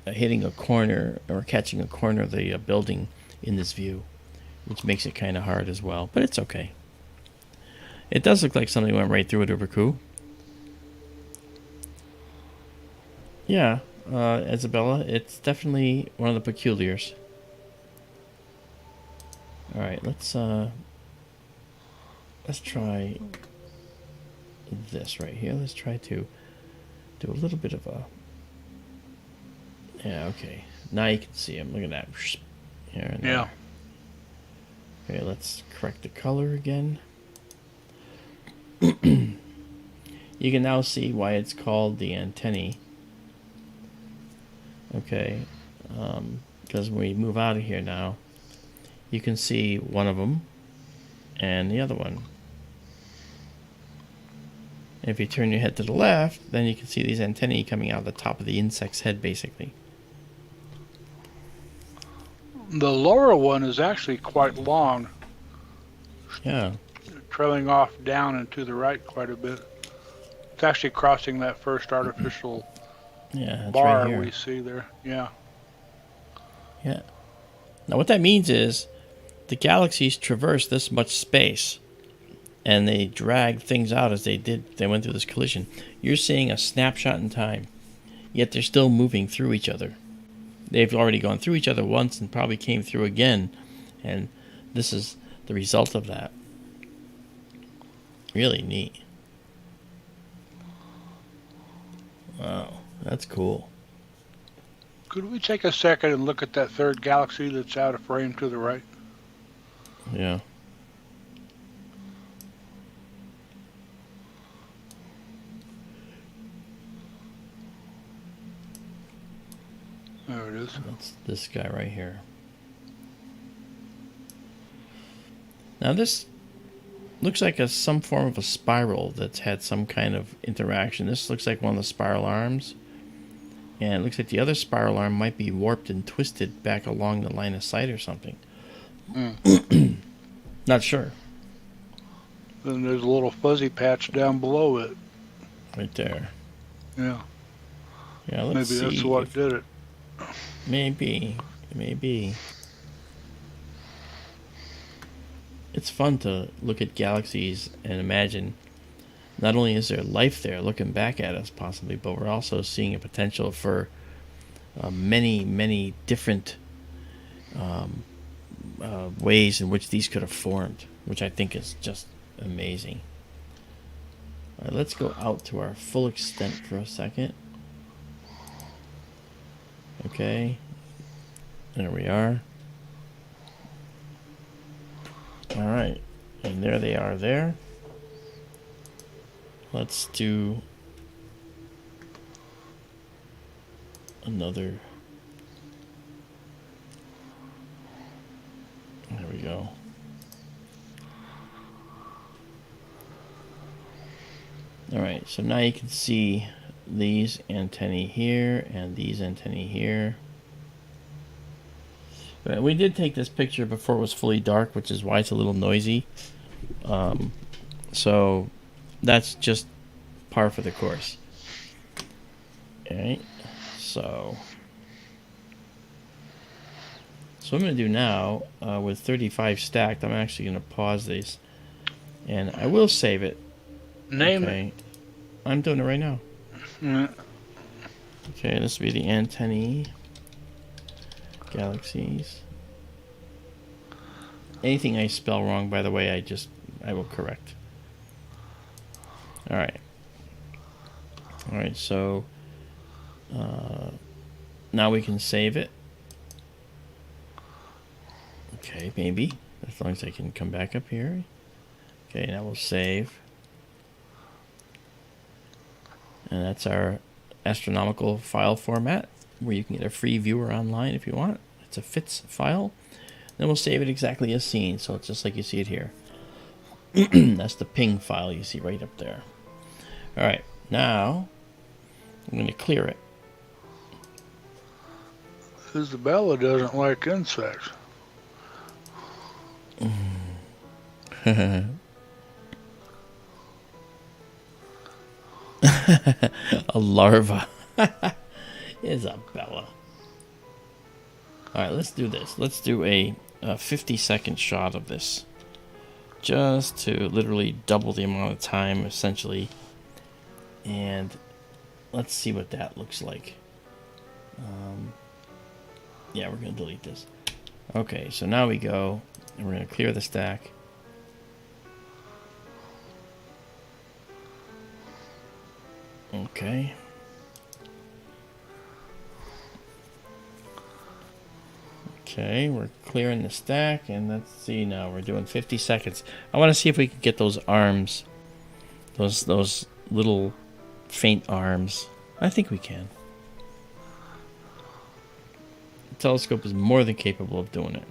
hitting a corner or catching a corner of the building in this view, which makes it kind of hard as well, but it's okay. It does look like something went right through it, uber cool. Yeah, Izabela, it's definitely one of the peculiars. All right, let's try this right here. Let's try to do a little bit of a, yeah, okay. Now you can see him. Look at that. Here and Yeah. there. Okay, let's correct the color again. You can now see why it's called the antennae. Okay, because when we move out of here now, you can see one of them and the other one. And if you turn your head to the left, then you can see these antennae coming out of the top of the insect's head, basically. The lower one is actually quite long. Yeah. Trailing off down and to the right quite a bit. It's actually crossing that first artificial bar right we see there. Yeah. Yeah. Now what that means is the galaxies traverse this much space and they drag things out as they went through this collision. You're seeing a snapshot in time, yet they're still moving through each other. They've already gone through each other once and probably came through again, and this is the result of that. Really neat. Wow, that's cool. Could we take a second and look at that third galaxy that's out of frame to the right? Yeah. There it is. That's this guy right here. Now this looks like some form of a spiral that's had some kind of interaction. This looks like one of the spiral arms. And it looks like the other spiral arm might be warped and twisted back along the line of sight or something. Not sure. Then there's a little fuzzy patch down below it. Right there. Yeah. Yeah, let's see. Maybe that's what did it. Maybe. It's fun to look at galaxies and imagine not only is there life there looking back at us possibly, but we're also seeing a potential for many different ways in which these could have formed, which I think is just amazing. All right, let's go out to our full extent for a second. Okay, there we are. All right, and there they are there. Let's do another. There we go. All right, so now you can see these antennae here and these antennae here. But we did take this picture before it was fully dark, which is why it's a little noisy. So that's just par for the course. Alright, so what I'm going to do now, with 35 stacked, I'm actually going to pause these. And I will save it. Name it. I'm doing it right now. Mm. Okay, this will be the Antennae Galaxies. Anything I spell wrong, by the way, I will correct. Alright. Alright, so now we can save it. Okay, maybe. As long as I can come back up here. Okay, now we'll save. And that's our astronomical file format, where you can get a free viewer online if you want. It's a FITS file. Then we'll save it exactly as seen, so it's just like you see it here. That's the ping file you see right up there. Alright, now I'm going to clear it. Izabela doesn't like insects. A larva. Izabela. Alright, let's do this. Let's do a 50-second shot of this. Just to literally double the amount of time, essentially. And let's see what that looks like. Yeah, we're going to delete this. Okay, so now we go, and we're going to clear the stack. Okay. Okay, we're clearing the stack, and let's see now. We're doing 50 seconds. I want to see if we can get those arms, those little faint arms. I think we can. The telescope is more than capable of doing it.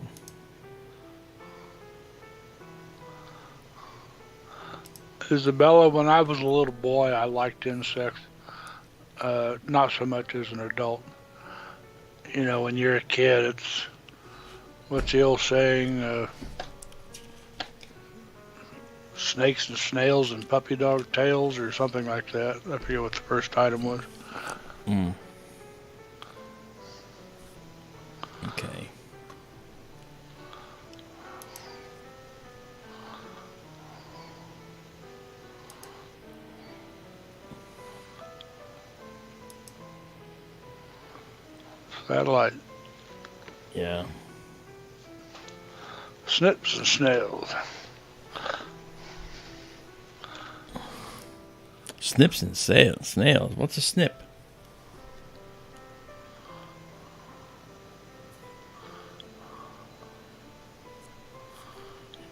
Izabela, when I was a little boy, I liked insects. Not so much as an adult. You know, when you're a kid, it's, what's the old saying? Snakes and snails and puppy dog tails or something like that. I forget what the first item was. Okay. Satellite. Yeah. Snips and snails. Snips and snails. What's a snip?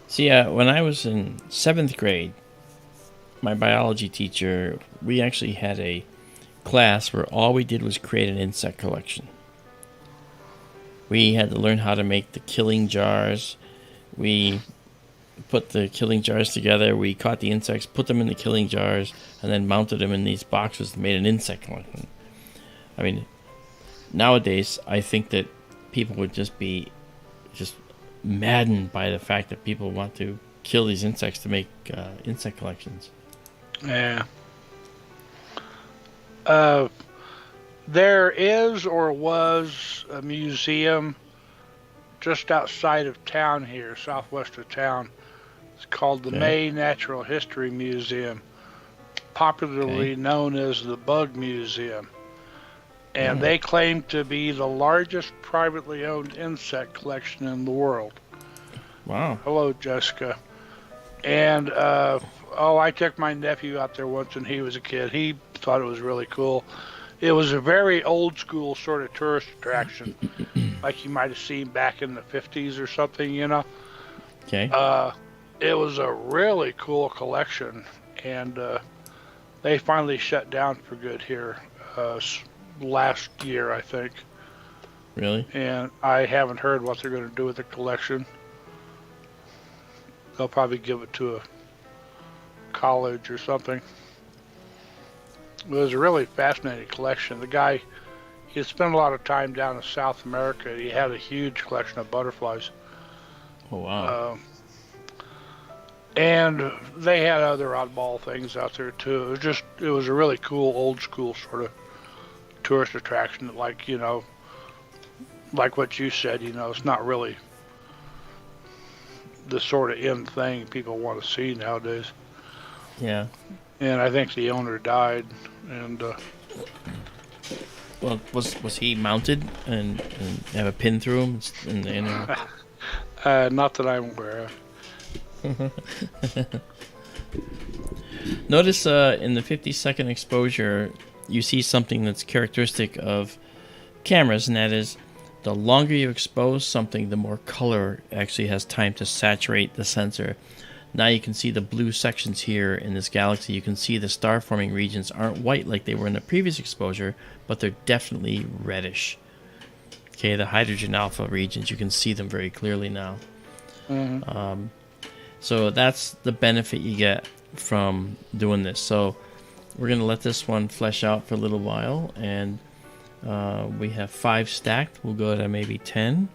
See, when I was in 7th grade, my biology teacher, we actually had a class where all we did was create an insect collection. We had to learn how to make the killing jars. We put the killing jars together. We caught the insects, put them in the killing jars, and then mounted them in these boxes and made an insect collection. I mean, nowadays, I think that people would just be maddened by the fact that people want to kill these insects to make insect collections. Yeah. There is or was a museum just outside of town here, southwest of town. It's called the May Natural History Museum, popularly known as the Bug Museum. And they claim to be the largest privately owned insect collection in the world. Wow. Hello, Jessica. And, I took my nephew out there once when he was a kid. He thought it was really cool. It was a very old school sort of tourist attraction, like you might have seen back in the 50s or something, you know? Okay. It was a really cool collection, and they finally shut down for good here last year, I think. Really? And I haven't heard what they're going to do with the collection. They'll probably give it to a college or something. It was a really fascinating collection. The guy, he had spent a lot of time down in South America. He had a huge collection of butterflies. Oh, wow. And they had other oddball things out there too. It was a really cool old school sort of tourist attraction. Like like what you said, it's not really the sort of end thing people want to see nowadays. Yeah. And I think the owner died, and Well, was he mounted and have a pin through him? not that I'm aware of. Notice in the 50-second exposure, you see something that's characteristic of cameras, and that is the longer you expose something, the more color actually has time to saturate the sensor. Now you can see the blue sections here in this galaxy. You can see the star-forming regions aren't white like they were in the previous exposure, but they're definitely reddish. Okay, the hydrogen alpha regions, you can see them very clearly now. Mm-hmm. So that's the benefit you get from doing this. So we're going to let this one flesh out for a little while, and we have 5 stacked. We'll go to maybe 10,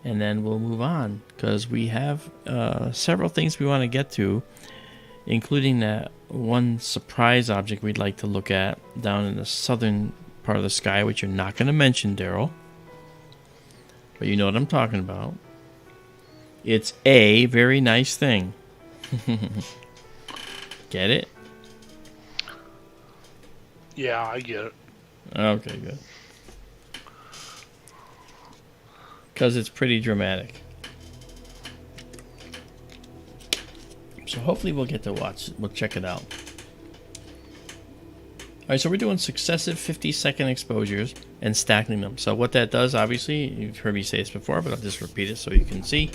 and then we'll move on, because we have several things we want to get to, including that one surprise object we'd like to look at down in the southern part of the sky, which you're not going to mention, Darrell, but you know what I'm talking about. It's a very nice thing. Get it? Yeah, I get it. Okay, good. Because it's pretty dramatic. So hopefully we'll get to we'll check it out. Alright, so we're doing successive 50-second exposures and stacking them. So what that does, obviously, you've heard me say this before, but I'll just repeat it so you can see.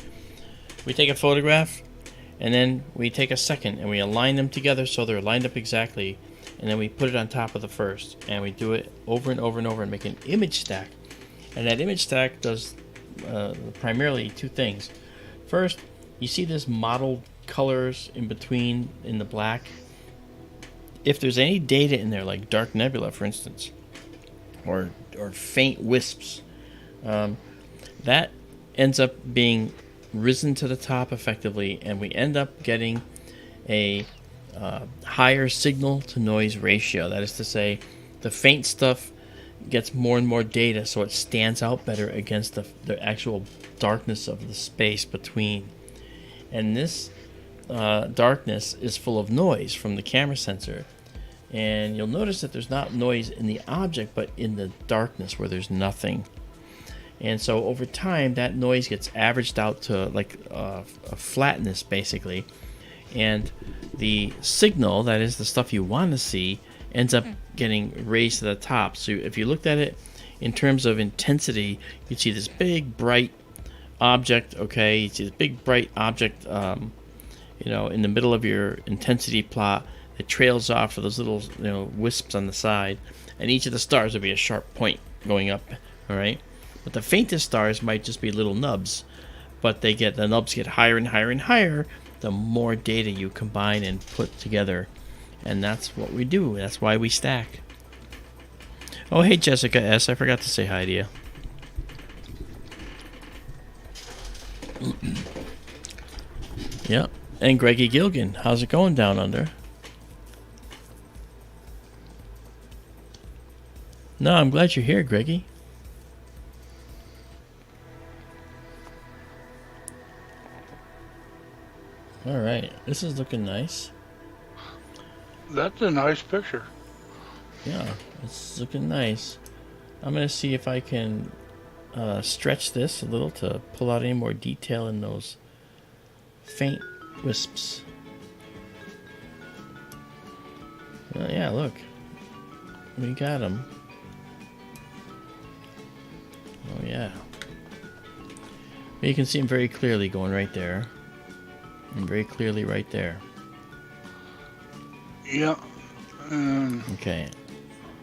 We take a photograph, and then we take a second, and we align them together so they're lined up exactly, and then we put it on top of the first, and we do it over and over and over and make an image stack. And that image stack does primarily 2 things. First, you see this mottled colors in between in the black. If there's any data in there, like dark nebula, for instance, or faint wisps, that ends up being risen to the top effectively, and we end up getting a higher signal to noise ratio. That is to say, the faint stuff gets more and more data, so it stands out better against the actual darkness of the space between. And this darkness is full of noise from the camera sensor, and you'll notice that there's not noise in the object but in the darkness where there's nothing. And so over time, that noise gets averaged out to like a flatness, basically. And the signal, that is the stuff you want to see, ends up getting raised to the top. So if you looked at it in terms of intensity, you'd see this big, bright object, okay? You see this big, bright object, in the middle of your intensity plot. It trails off for those little, wisps on the side. And each of the stars will be a sharp point going up, all right? But the faintest stars might just be little nubs, but the nubs get higher and higher and higher the more data you combine and put together. And that's what we do. That's why we stack. Oh, hey, Jessica S. I forgot to say hi to you. Yep. And Greggy Gilgan. How's it going down under? No, I'm glad you're here, Greggy. All right, this is looking nice. That's a nice picture. Yeah, it's looking nice. I'm going to see if I can stretch this a little to pull out any more detail in those faint wisps. Yeah, look. We got them. Oh, yeah. You can see them very clearly going right there. And very clearly right there. Yeah. Okay.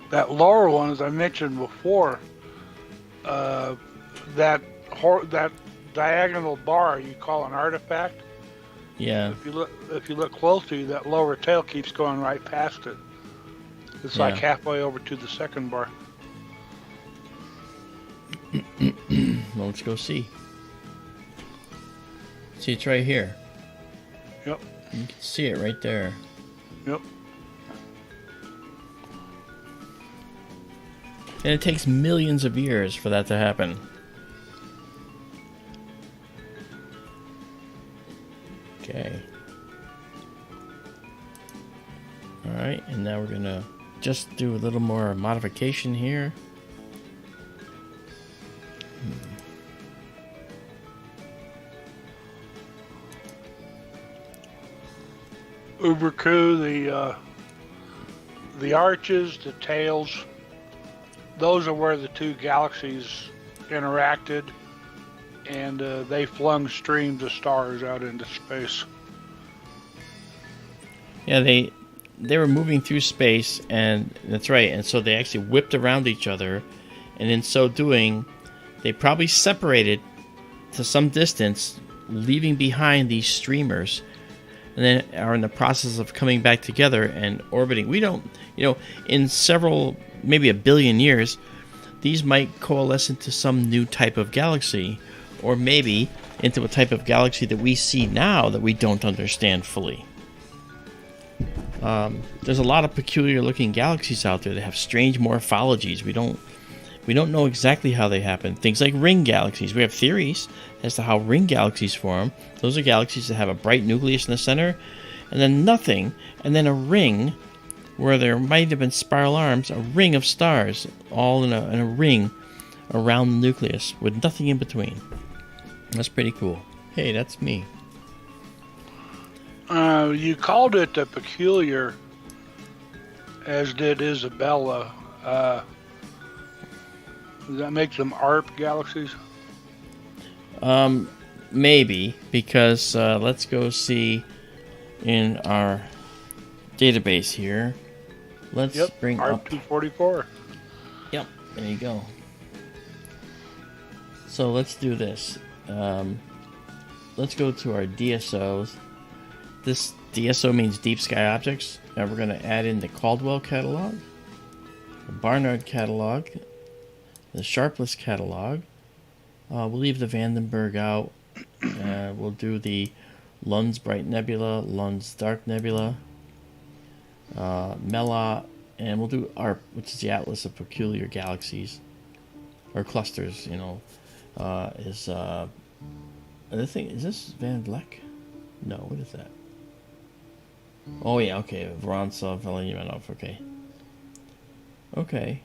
That lower one, as I mentioned before, that diagonal bar you call an artifact. Yeah. If you look closely, that lower tail keeps going right past it. It's like halfway over to the second bar. Well, let's go see. See, it's right here. Yep. You can see it right there. Yep. And it takes millions of years for that to happen. Okay. Alright, and now we're gonna just do a little more modification here. Uberku, the arches, the tails, those are where the two galaxies interacted, and they flung streams of stars out into space. Yeah, they were moving through space, and that's right, and so they actually whipped around each other, and in so doing, they probably separated to some distance, leaving behind these streamers, and then are in the process of coming back together and orbiting. We don't, in several, maybe 1 billion years, these might coalesce into some new type of galaxy, or maybe into a type of galaxy that we see now that we don't understand fully. There's a lot of peculiar looking galaxies out there that have strange morphologies. We don't know exactly how they happen. Things like ring galaxies. We have theories as to how ring galaxies form. Those are galaxies that have a bright nucleus in the center, and then nothing, and then a ring where there might have been spiral arms, a ring of stars, all in a ring around the nucleus with nothing in between. That's pretty cool. Hey, that's me. You called it a peculiar, as did Izabela. Does that make them ARP galaxies? Maybe, because let's go see in our database here. Let's bring ARP up 244. Yep, there you go. So let's do this. Let's go to our DSOs. This DSO means deep sky objects. Now we're going to add in the Caldwell catalog, the Barnard catalog, the Sharpless catalog. We'll leave the Vandenberg out. We'll do the Lund's Bright Nebula, Lund's Dark Nebula, Mela, and we'll do ARP, which is the Atlas of Peculiar Galaxies, or clusters, is the thing, is this Van Vleck? No, what is that? Oh yeah, okay, Vorontsov, Velenimanov, okay. Okay.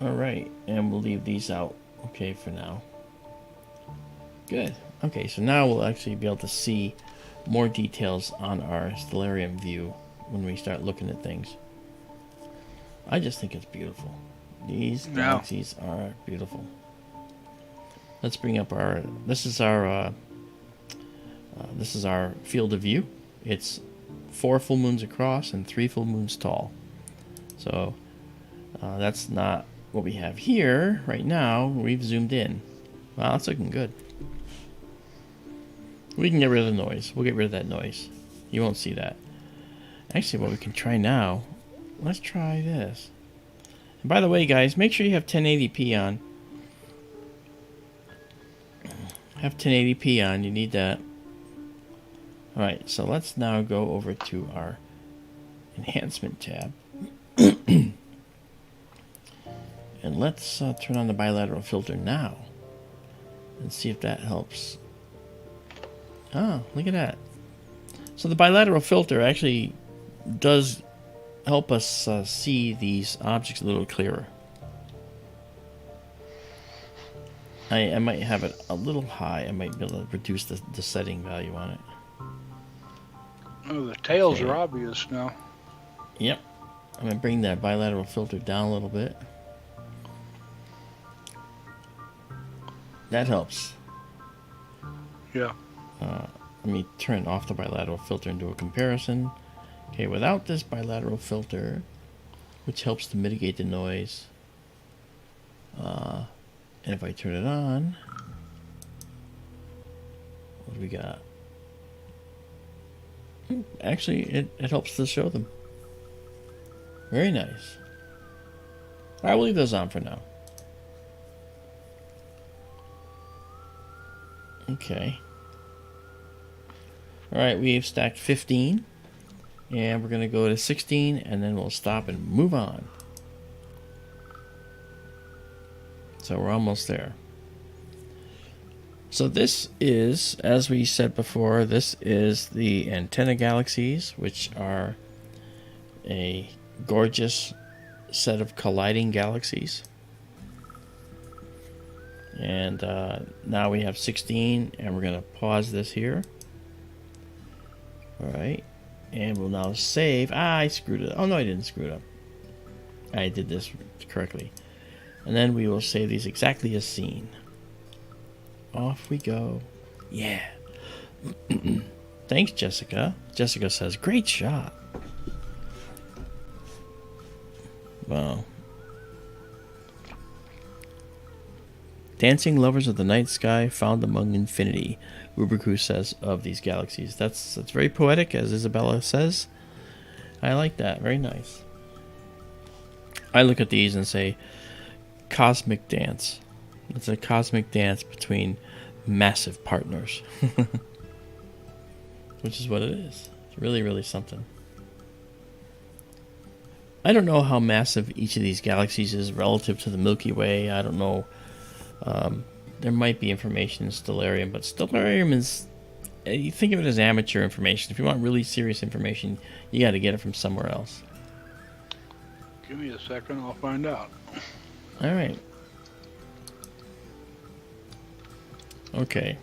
Alright, and we'll leave these out, okay, for now. Good. Okay, so now we'll actually be able to see more details on our stellarium view when we start looking at things. I just think it's beautiful. These galaxies are beautiful. Let's bring up our... This is our field of view. It's 4 full moons across and 3 full moons tall. So that's not what we have here right now. We've zoomed in. Wow, that's looking good. We can get rid of the noise. We'll get rid of that noise. You won't see that. Actually, what we can try now, let's try this. And by the way, guys, make sure you have 1080p on. Have 1080p on. You need that. Alright, so let's now go over to our enhancement tab. And let's turn on the bilateral filter now. And see if that helps. Oh, look at that. So the bilateral filter actually does help us see these objects a little clearer. I might have it a little high. I might be able to reduce the setting value on it. Oh, the tails are obvious now. Yep. I'm going to bring that bilateral filter down a little bit. That helps. Yeah. Let me turn off the bilateral filter and do a comparison. Okay, without this bilateral filter, which helps to mitigate the noise, and if I turn it on, what do we got? Actually, it helps to show them. Very nice. I will leave those on for now. Okay. Alright, we've stacked 15. And we're going to go to 16, and then we'll stop and move on. So we're almost there. So this is, as we said before, this is the Antennae Galaxies, which are a gorgeous set of colliding galaxies. And now we have 16, and we're going to pause this here. Alright. And we'll now save. I screwed it up. Oh, no, I didn't screw it up. I did this correctly. And then we will save these exactly as seen. Off we go. Yeah. Thanks, Jessica. Jessica says, great shot. Wow. Dancing lovers of the night sky found among infinity, Rubriku says of these galaxies. That's very poetic, as Izabela says. I like that. Very nice. I look at these and say, cosmic dance. It's a cosmic dance between massive partners. Which is what it is. It's really, really something. I don't know how massive each of these galaxies is relative to the Milky Way. I don't know. There might be information in Stellarium, but Stellarium is, you think of it as amateur information. If you want really serious information, you got to get it from somewhere else. Give me a second, I'll find out. All right. Okay.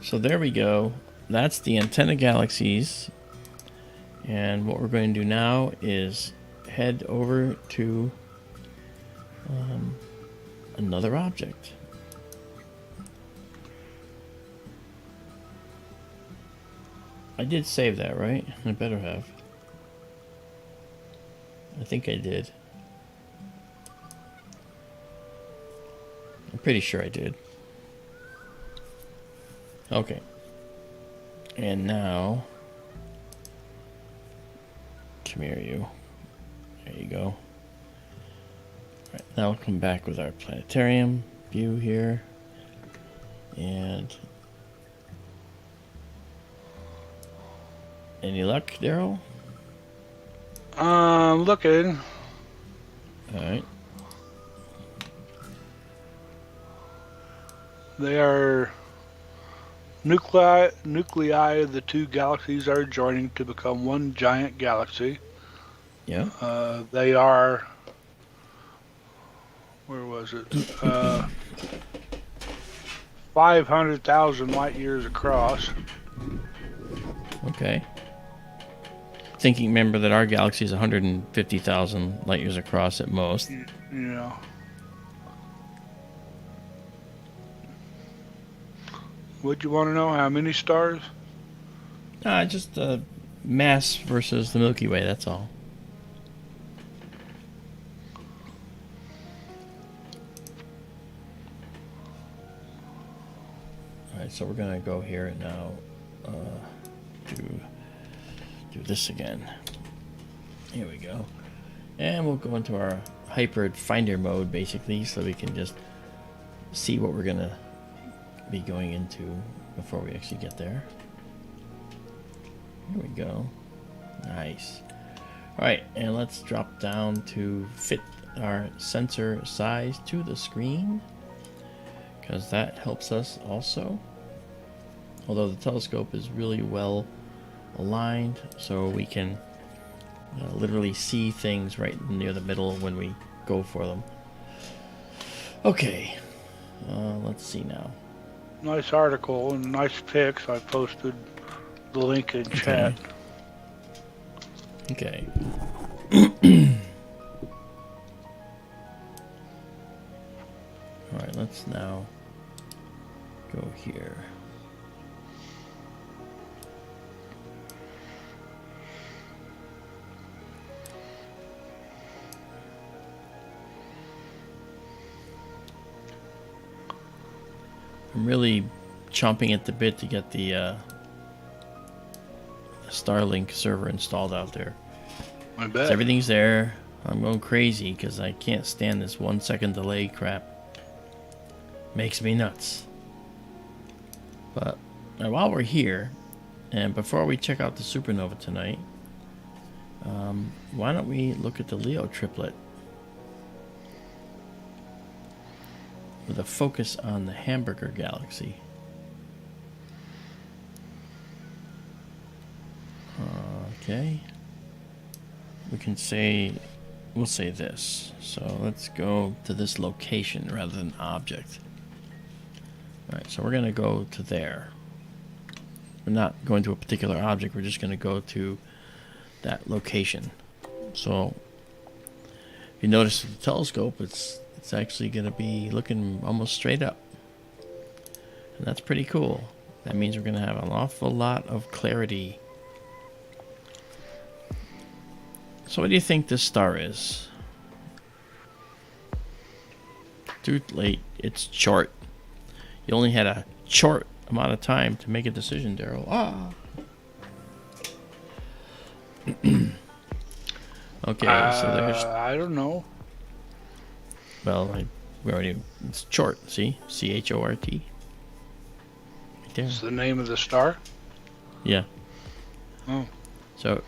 So there we go. That's the Antennae Galaxies. And what we're going to do now is head over to another object. I did save that, right? I better have. I think I did. I'm pretty sure I did. Okay. And now, come here, you. There you go. Alright, now we'll come back with our planetarium view here. And any luck, Darrell? Looking. Alright. They are nuclei of the two galaxies are joining to become one giant galaxy. Yeah. They are, where was it? 500,000 light years across. Okay. Thinking, remember that our galaxy is 150,000 light years across at most. Yeah. Would you want to know how many stars? Just mass versus the Milky Way, that's all. Alright, so we're going to go here and now do this again. Here we go. And we'll go into our hyper finder mode, basically, so we can just see what we're going to be going into before we actually get there. Here we go. Nice. Alright, and let's drop down to fit our sensor size to the screen, because that helps us also. Although the telescope is really well aligned, so we can literally see things right near the middle when we go for them. Okay, let's see now. Nice article and nice pics. I posted the link in chat. Okay. Alright, let's now go here. I'm really chomping at the bit to get the Starlink server installed out there. I bet. Everything's there. I'm going crazy because I can't stand this 1 second delay crap. Makes me nuts. But Now, while we're here, and before we check out the supernova tonight, why don't we look at the Leo Triplet with a focus on the Hamburger galaxy. Okay. We'll say this. So let's go to this location rather than object. Alright, so we're going to go to there. We're not going to a particular object, we're just going to go to that location. So if you notice with the telescope, it's actually going to be looking almost straight up. And that's pretty cool. That means we're going to have an awful lot of clarity. So what do you think this star is? Too late. It's Chort. You only had a short amount of time to make a decision, Darrell. Okay, so there's... I don't know. Well, it's Chort, see? C-H-O-R-T. Right there. It's the name of the star? Yeah. Oh. So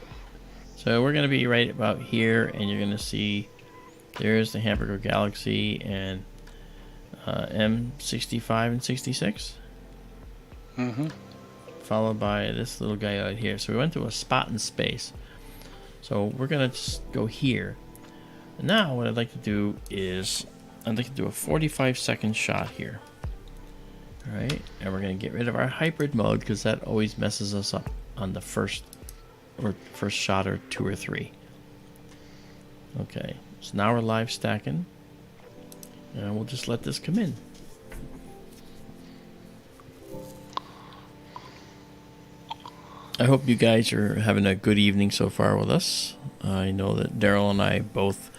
we're going to be right about here, and you're going to see there's the Hamburger Galaxy and M65 and 66. Mm-hmm. Followed by this little guy out here. So we went to a spot in space. So we're going to just go here. And now what I'd like to do is I'd like to do a 45-second shot here. Alright, and we're going to get rid of our hybrid mode because that always messes us up on the first shot or 2 or 3. Okay, so now we're live stacking. And we'll just let this come in. I hope you guys are having a good evening so far with us. I know that Darrell and I both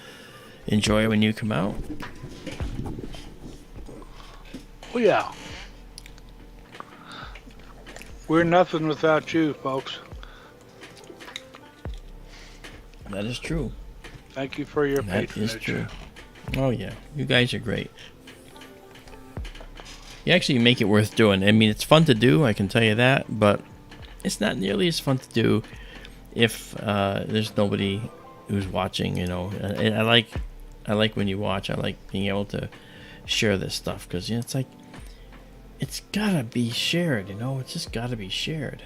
enjoy when you come out. Oh, yeah. We're nothing without you, folks. That is true. Thank you for your patronage. That is true. Oh, yeah. You guys are great. You actually make it worth doing. I mean, it's fun to do, I can tell you that, but it's not nearly as fun to do if there's nobody who's watching, you know. And I like when you watch. I like being able to share this stuff because, you know, it's like, it's gotta be shared, you know. It's just gotta be shared.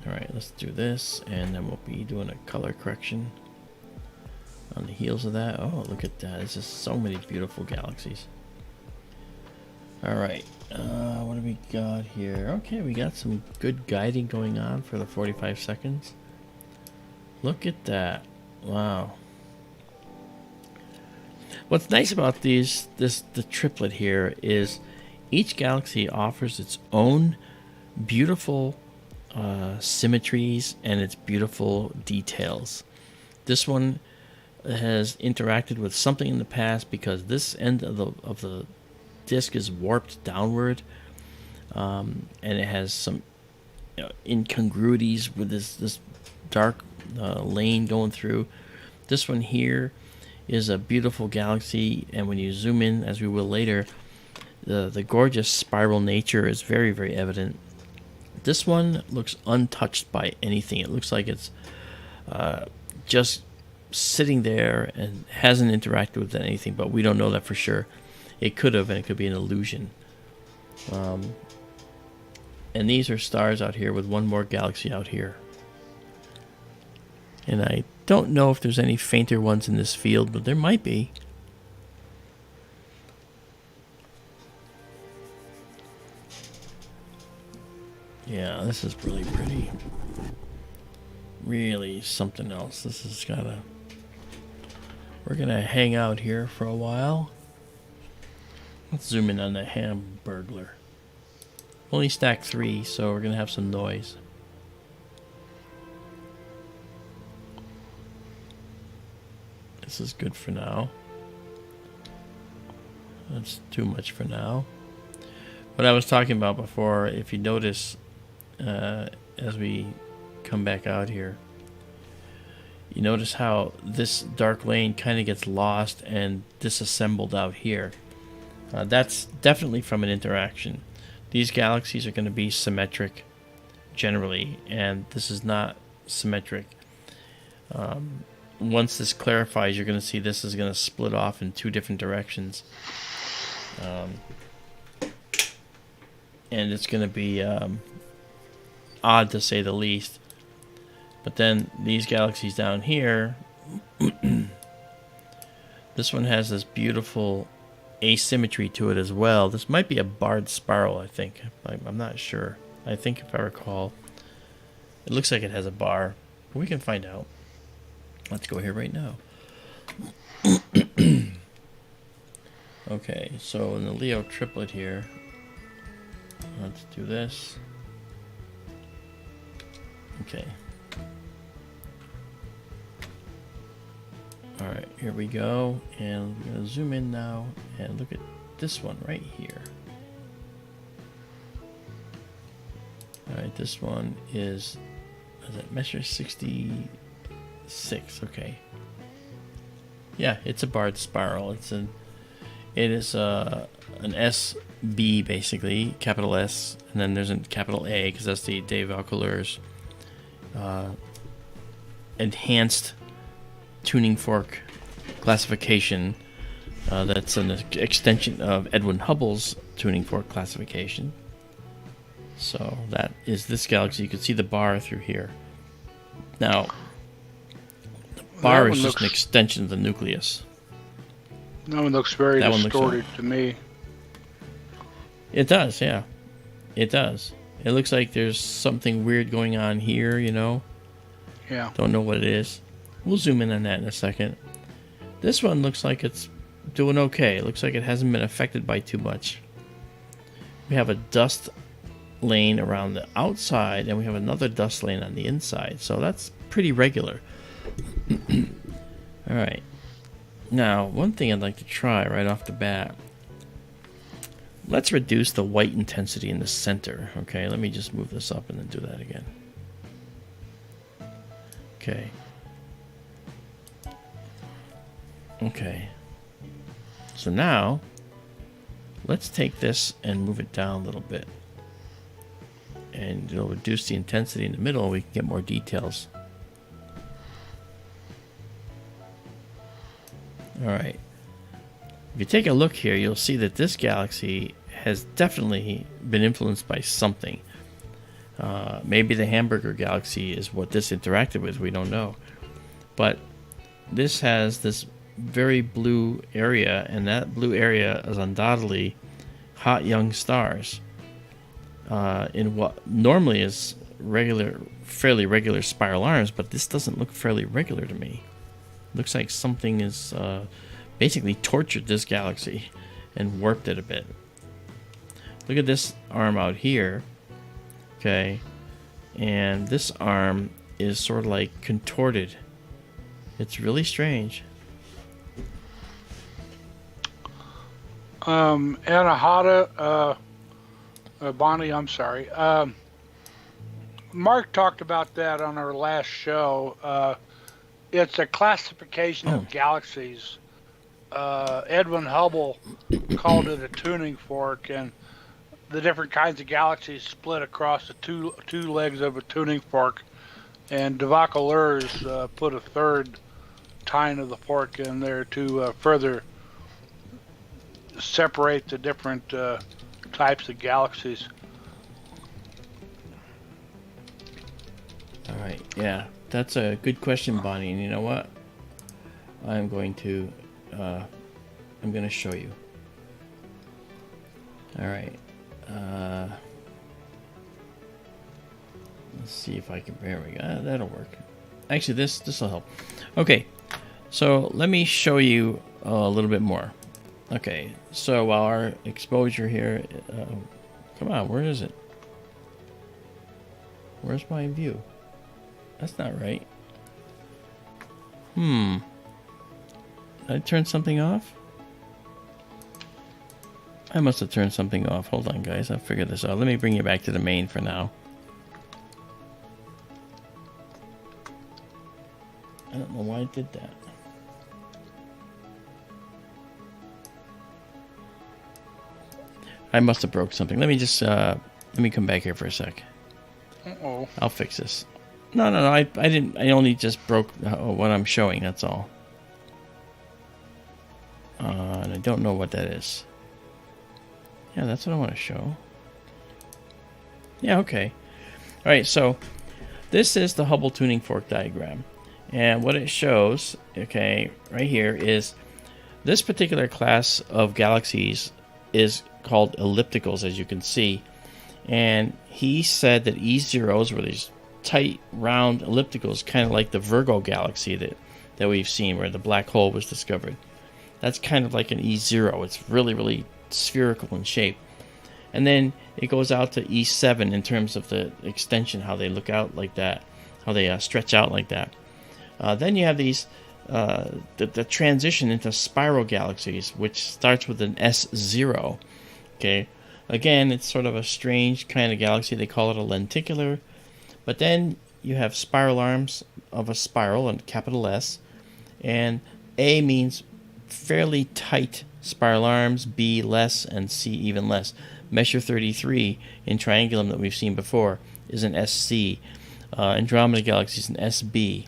Alright, let's do this, and then we'll be doing a color correction on the heels of that. Oh, look at that. There's just so many beautiful galaxies. Alright, what do we got here? Okay, we got some good guiding going on for the 45 seconds. Look at that. Wow. What's nice about the triplet here is each galaxy offers its own beautiful symmetries and its beautiful details. This one has interacted with something in the past because this end of the disk is warped downward, and it has some, you know, incongruities with this dark lane going through. This one here is a beautiful galaxy, and when you zoom in, as we will later, the gorgeous spiral nature is very, very evident. This one looks untouched by anything. It looks like it's just sitting there and hasn't interacted with anything, but we don't know that for sure. It could have, and it could be an illusion. And these are stars out here with one more galaxy out here. And I don't know if there's any fainter ones in this field, but there might be. Yeah, this is really pretty. Really something else. This has gotta... We're gonna hang out here for a while. Let's zoom in on the Hamburger. Only stacked 3, so we're gonna have some noise. This is good for now. That's too much for now. What I was talking about before, if you notice, as we come back out here, you notice how this dark lane kind of gets lost and disassembled out here. That's definitely from an interaction. these galaxies are going to be symmetric generally, and this is not symmetric. Once this clarifies, you're going to see this is going to split off in two different directions. And it's going to be odd to say the least. But then these galaxies down here, this one has this beautiful asymmetry to it as well. This might be a barred spiral, I think. I'm not sure. I think if I recall, it looks like it has a bar. We can find out. Let's go here right now. Okay, so in the Leo Triplet here, let's do this. Okay. Alright, here we go. And we're going to zoom in now and look at this one right here. Alright, this one is it measure 66? Okay. Yeah, it's a barred spiral. It is an SB basically, capital S, and then there's a capital A because that's the de Vaucouleurs enhanced tuning fork classification. That's an extension of Edwin Hubble's tuning fork classification. So that is this galaxy. You can see the bar through here. Now, the bar is just an extension of the nucleus. That one looks very distorted to me. It does, yeah. It does. It looks like there's something weird going on here, you know? Yeah. Don't know what it is. We'll zoom in on that in a second. This one looks like it's doing okay. It looks like it hasn't been affected by too much. We have a dust lane around the outside, and we have another dust lane on the inside. So that's pretty regular. Alright. Now, one thing I'd like to try right off the bat. Let's reduce the white intensity in the center. Okay, let me just move this up and then do that again. Okay. Okay. So now, let's take this and move it down a little bit. And it'll reduce the intensity in the middle, and we can get more details. Alright. If you take a look here, you'll see that this galaxy has definitely been influenced by something. Maybe the Hamburger galaxy is what this interacted with, we don't know. But this has this very blue area, and that blue area is undoubtedly hot young stars in what normally is fairly regular spiral arms, but this doesn't look fairly regular to me. Looks like something is basically tortured this galaxy and warped it a bit. Look at this arm out here, okay, and this arm is sort of like contorted. It's really strange. Anahata, Bonnie, I'm sorry. Mark talked about that on our last show. It's a classification of galaxies. Edwin Hubble called it a tuning fork, and the different kinds of galaxies split across the two legs of a tuning fork. And de Vaucouleurs put a third tine of the fork in there to further separate the different types of galaxies. All right, yeah, that's a good question, Bonnie. And you know what? I'm going to show you. All right. Let's see if I can. There we go. That'll work. Actually, this will help. Okay, so let me show you a little bit more. Okay, so our exposure here. Come on, where is it? Where's my view? That's not right. Did I turn something off? I must have turned something off. Hold on, guys. I'll figure this out. Let me bring you back to the main for now. I don't know why I did that. I must have broke something. Let me just let me come back here for a sec. Uh-oh. I'll fix this. No. I didn't. I only just broke what I'm showing. That's all. And I don't know what that is. Yeah, that's what I want to show. Yeah, okay. All right, so this is the Hubble tuning fork diagram. And what it shows, okay, right here is this particular class of galaxies is called ellipticals, as you can see. And he said that E0s were these tight, round ellipticals, kind of like the Virgo galaxy that we've seen, where the black hole was discovered. That's kind of like an E0. It's really, really spherical in shape. And then it goes out to E7 in terms of the extension, how they look out like that, how they stretch out like that. Then you have these, the transition into spiral galaxies, which starts with an S0. Okay, again, it's sort of a strange kind of galaxy. They call it a lenticular. But then you have spiral arms of a spiral, and capital S. And A means fairly tight spiral arms, B less, and C even less. Measure 33 in triangulum that we've seen before is an SC. Andromeda galaxy is an SB.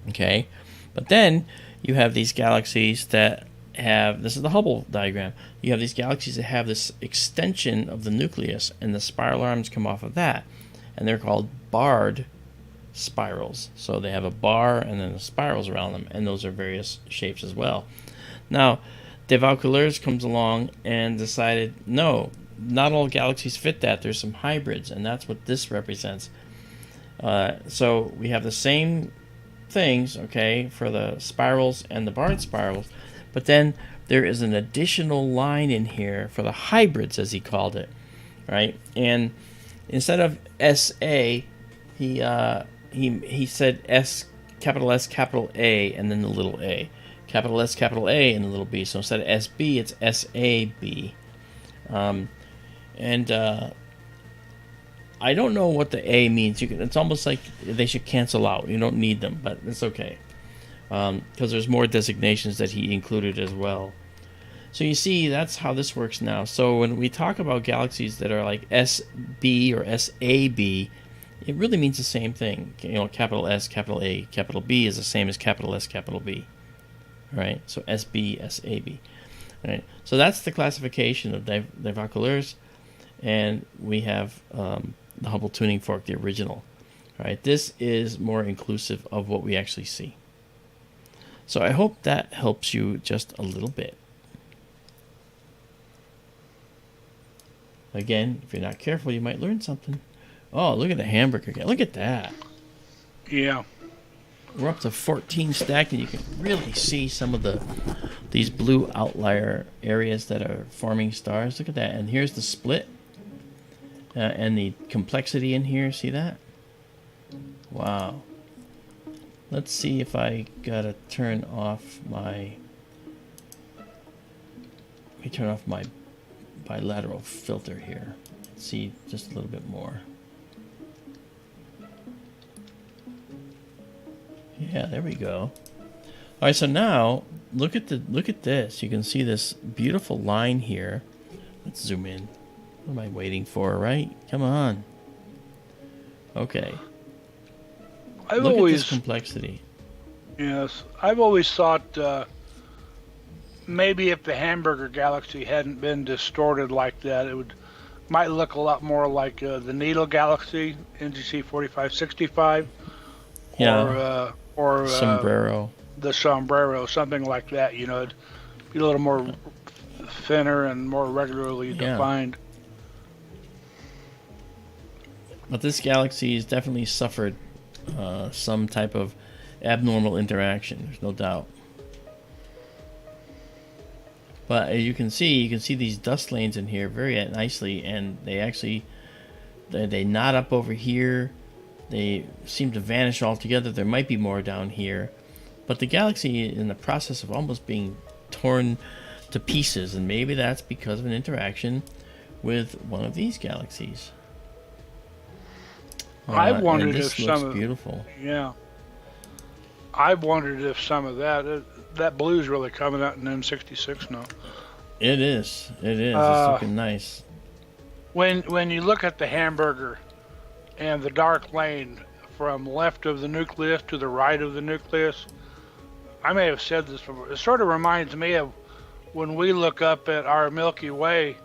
Okay, but then you have these galaxies that have, this is the Hubble diagram, you have these galaxies that have this extension of the nucleus, and the spiral arms come off of that, and they're called barred spirals. So they have a bar and then the spirals around them, and those are various shapes as well. Now, De Vaucouleurs comes along and decided, no, not all galaxies fit that. There's some hybrids, and that's what this represents. So we have the same things, okay, for the spirals and the barred spirals, but then there is an additional line in here for the hybrids, as he called it, right? And instead of SA, he said S, capital A, and then the little a. Capital S, capital A, and the little b. So instead of SB, it's SAB. I don't know what the A means. It's almost like they should cancel out. You don't need them, but it's okay. Because there's more designations that he included as well. So you see, that's how this works now. So when we talk about galaxies that are like SB or SAB, it really means the same thing. You know, capital S, capital A, capital B is the same as capital S, capital B. Right? So SB, SAB. Right? So that's the classification of De Vaucouleurs. And we have the Hubble tuning fork, the original. Right? This is more inclusive of what we actually see. So I hope that helps you just a little bit. Again, if you're not careful, you might learn something. Oh, look at the Hamburger again. Look at that. Yeah. We're up to 14 stacked, and you can really see some of these blue outlier areas that are forming stars. Look at that. And here's the split and the complexity in here. See that? Wow. Let's see if I gotta turn off my... Let me turn off my bilateral filter here. Let's see just a little bit more. Yeah, there we go. All right, so now look at this. You can see this beautiful line here. Let's zoom in. What am I waiting for, right? Come on. Okay. Look at this complexity. Yes, I've always thought maybe if the Hamburger galaxy hadn't been distorted like that, it might look a lot more like the Needle galaxy, NGC 4565. Yeah. Or Sombrero. The Sombrero, something like that. You know, it'd be a little more thinner and more regularly defined. But this galaxy has definitely suffered some type of abnormal interaction. There's no doubt. But as you can see these dust lanes in here very nicely, and they actually they knot up over here. They seem to vanish altogether. There might be more down here. But the galaxy is in the process of almost being torn to pieces, and maybe that's because of an interaction with one of these galaxies. I wondered if some of beautiful. Yeah. I wondered if some of that blue is really coming out in M66 now. It is. It is. It's Uh, looking nice. when you look at the Hamburger and the dark lane from left of the nucleus to the right of the nucleus, I may have said this before. It sort of reminds me of when we look up at our Milky Way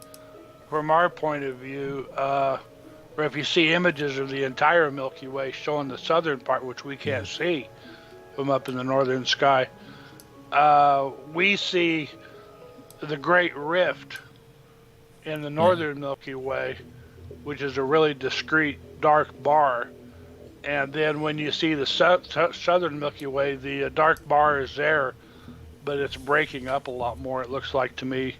from our point of view, or if you see images of the entire Milky Way showing the southern part, which we can't see from up in the northern sky, we see the Great Rift in the Yeah. northern Milky Way, which is a really discrete dark bar. And then when you see the southern Milky Way, the dark bar is there, but it's breaking up a lot more, it looks like to me,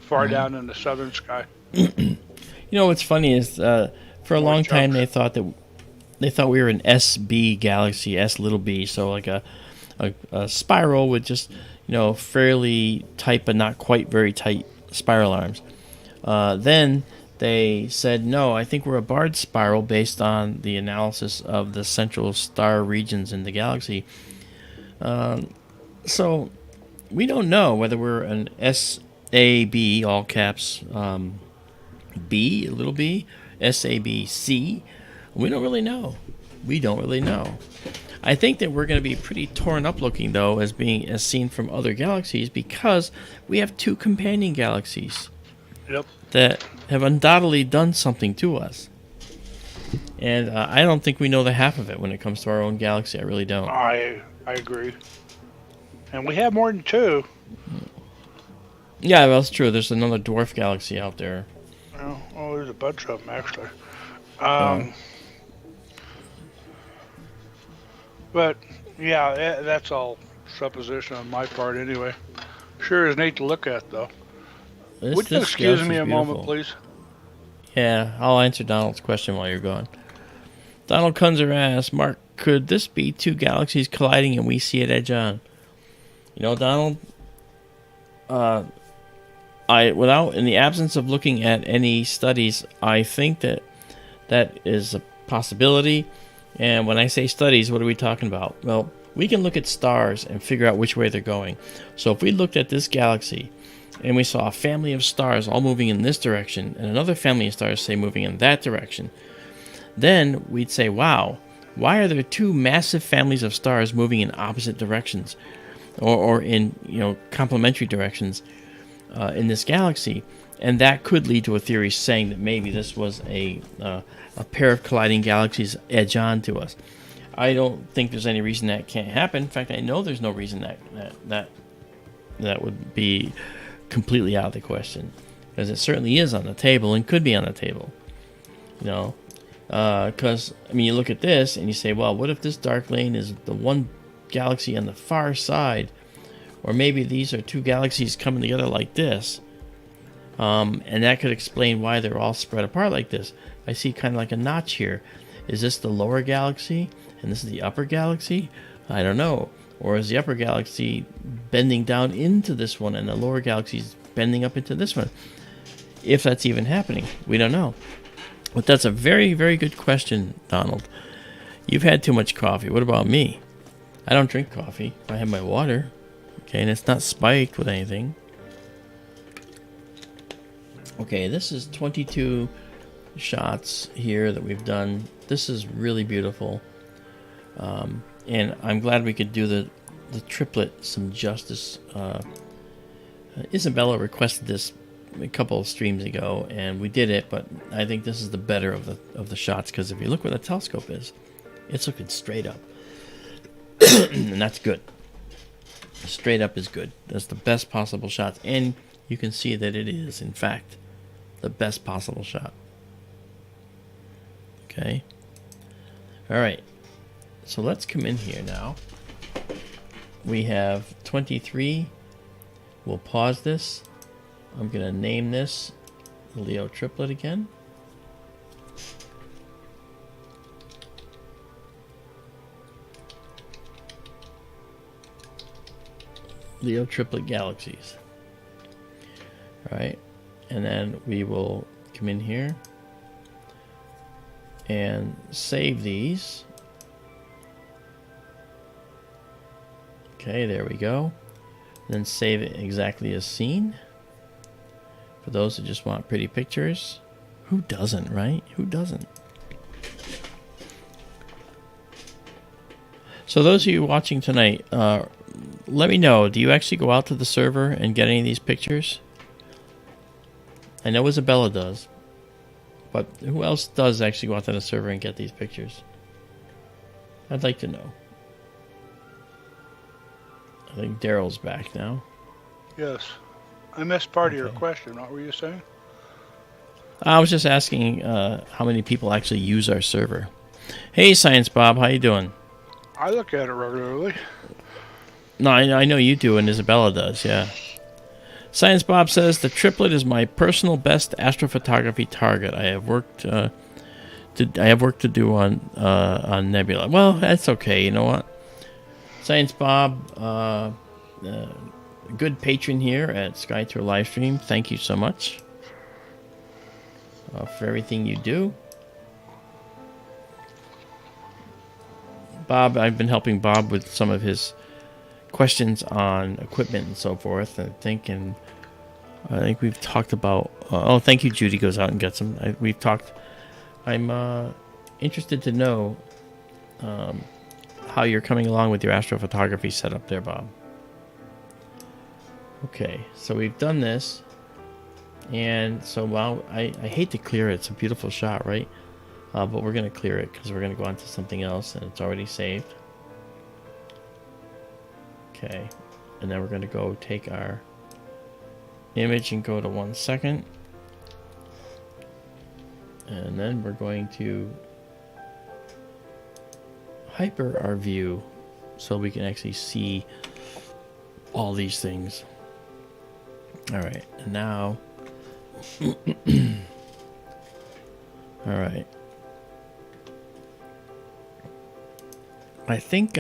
far Mhm. down in the southern sky. You know what's funny is for a More long time chunks. they thought we were an SB galaxy, S little b, so like a spiral with just fairly tight but not quite very tight spiral arms. Then they said no, I think we're a barred spiral based on the analysis of the central star regions in the galaxy. So we don't know whether we're an SAB, all caps, B, little b, SABC. We don't really know. We don't really know. I think that we're going to be pretty torn up looking, though, as seen from other galaxies, because we have two companion galaxies Yep. that have undoubtedly done something to us. And I don't think we know the half of it when it comes to our own galaxy. I really don't. I agree. And we have more than two. Yeah, well, that's true. There's another dwarf galaxy out there. Oh, there's a bunch of them actually. Uh, But yeah, that's all supposition on my part anyway. Sure is neat to look at though. Would you this excuse galaxy's me a moment, beautiful. please? Yeah, I'll answer Donald's question while you're gone. Donald Kunzer asks, Mark, could this be two galaxies colliding and we see it edge on? You know, Donald, in the absence of looking at any studies, I think that is a possibility. And when I say studies, what are we talking about? Well, we can look at stars and figure out which way they're going. So if we looked at this galaxy and we saw a family of stars all moving in this direction and another family of stars, say, moving in that direction, then we'd say, wow, why are there two massive families of stars moving in opposite directions or in complementary directions in this galaxy? And that could lead to a theory saying that maybe this was a pair of colliding galaxies edge on to us. I don't think there's any reason that can't happen. In fact, I know there's no reason that would be completely out of the question, because it certainly is on the table and could be on the table. Because you look at this and you say, well, what if this dark lane is the one galaxy on the far side, or maybe these are two galaxies coming together like this, and that could explain why they're all spread apart like this. I see kind of like a notch here. Is this the lower galaxy and this is the upper galaxy? I don't know. Or is the upper galaxy bending down into this one and the lower galaxy is bending up into this one? If that's even happening, we don't know. But that's a very, very good question, Donald. You've had too much coffee. What about me? I don't drink coffee. I have my water. Okay, and it's not spiked with anything. Okay, this is 22 shots here that we've done. This is really beautiful. And I'm glad we could do the triplet some justice. Izabela requested this a couple of streams ago, and we did it, but I think this is the better of the shots, because if you look where the telescope is, it's looking straight up. And that's good. Straight up is good. That's the best possible shot, and you can see that it is, in fact, the best possible shot. Okay. All right. So let's come in here now. We have 23. We'll pause this. I'm going to name this Leo Triplet again. Leo Triplet Galaxies. All right. And then we will come in here and save these. Okay, there we go. Then save it exactly as seen. For those who just want pretty pictures. Who doesn't, right? Who doesn't? So those of you watching tonight, let me know. Do you actually go out to the server and get any of these pictures? I know Izabela does. But who else does actually go out to the server and get these pictures? I'd like to know. I think Darrell's back now. Yes. I missed part of your question. What were you saying? I was just asking how many people actually use our server. Hey, Science Bob, how you doing? I look at it regularly. No, I know you do, and Izabela does, yeah. Science Bob says, the triplet is my personal best astrophotography target. I have work to do on Nebula. Well, that's okay, you know what? Science Bob, good patron here at Sky Tour Livestream. Thank you so much for everything you do. Bob, I've been helping Bob with some of his questions on equipment and so forth. I think we've talked about. Oh, thank you, Judy goes out and gets them. We've talked. I'm interested to know how you're coming along with your astrophotography setup there, Bob. Okay, so we've done this, and so while I hate to clear it, it's a beautiful shot, right? But we're going to clear it because we're going to go on to something else, and it's already saved. Okay, and then we're going to go take our image and go to 1 second. And then we're going to hyper our view so we can actually see all these things. Alright, and now... Alright. I think,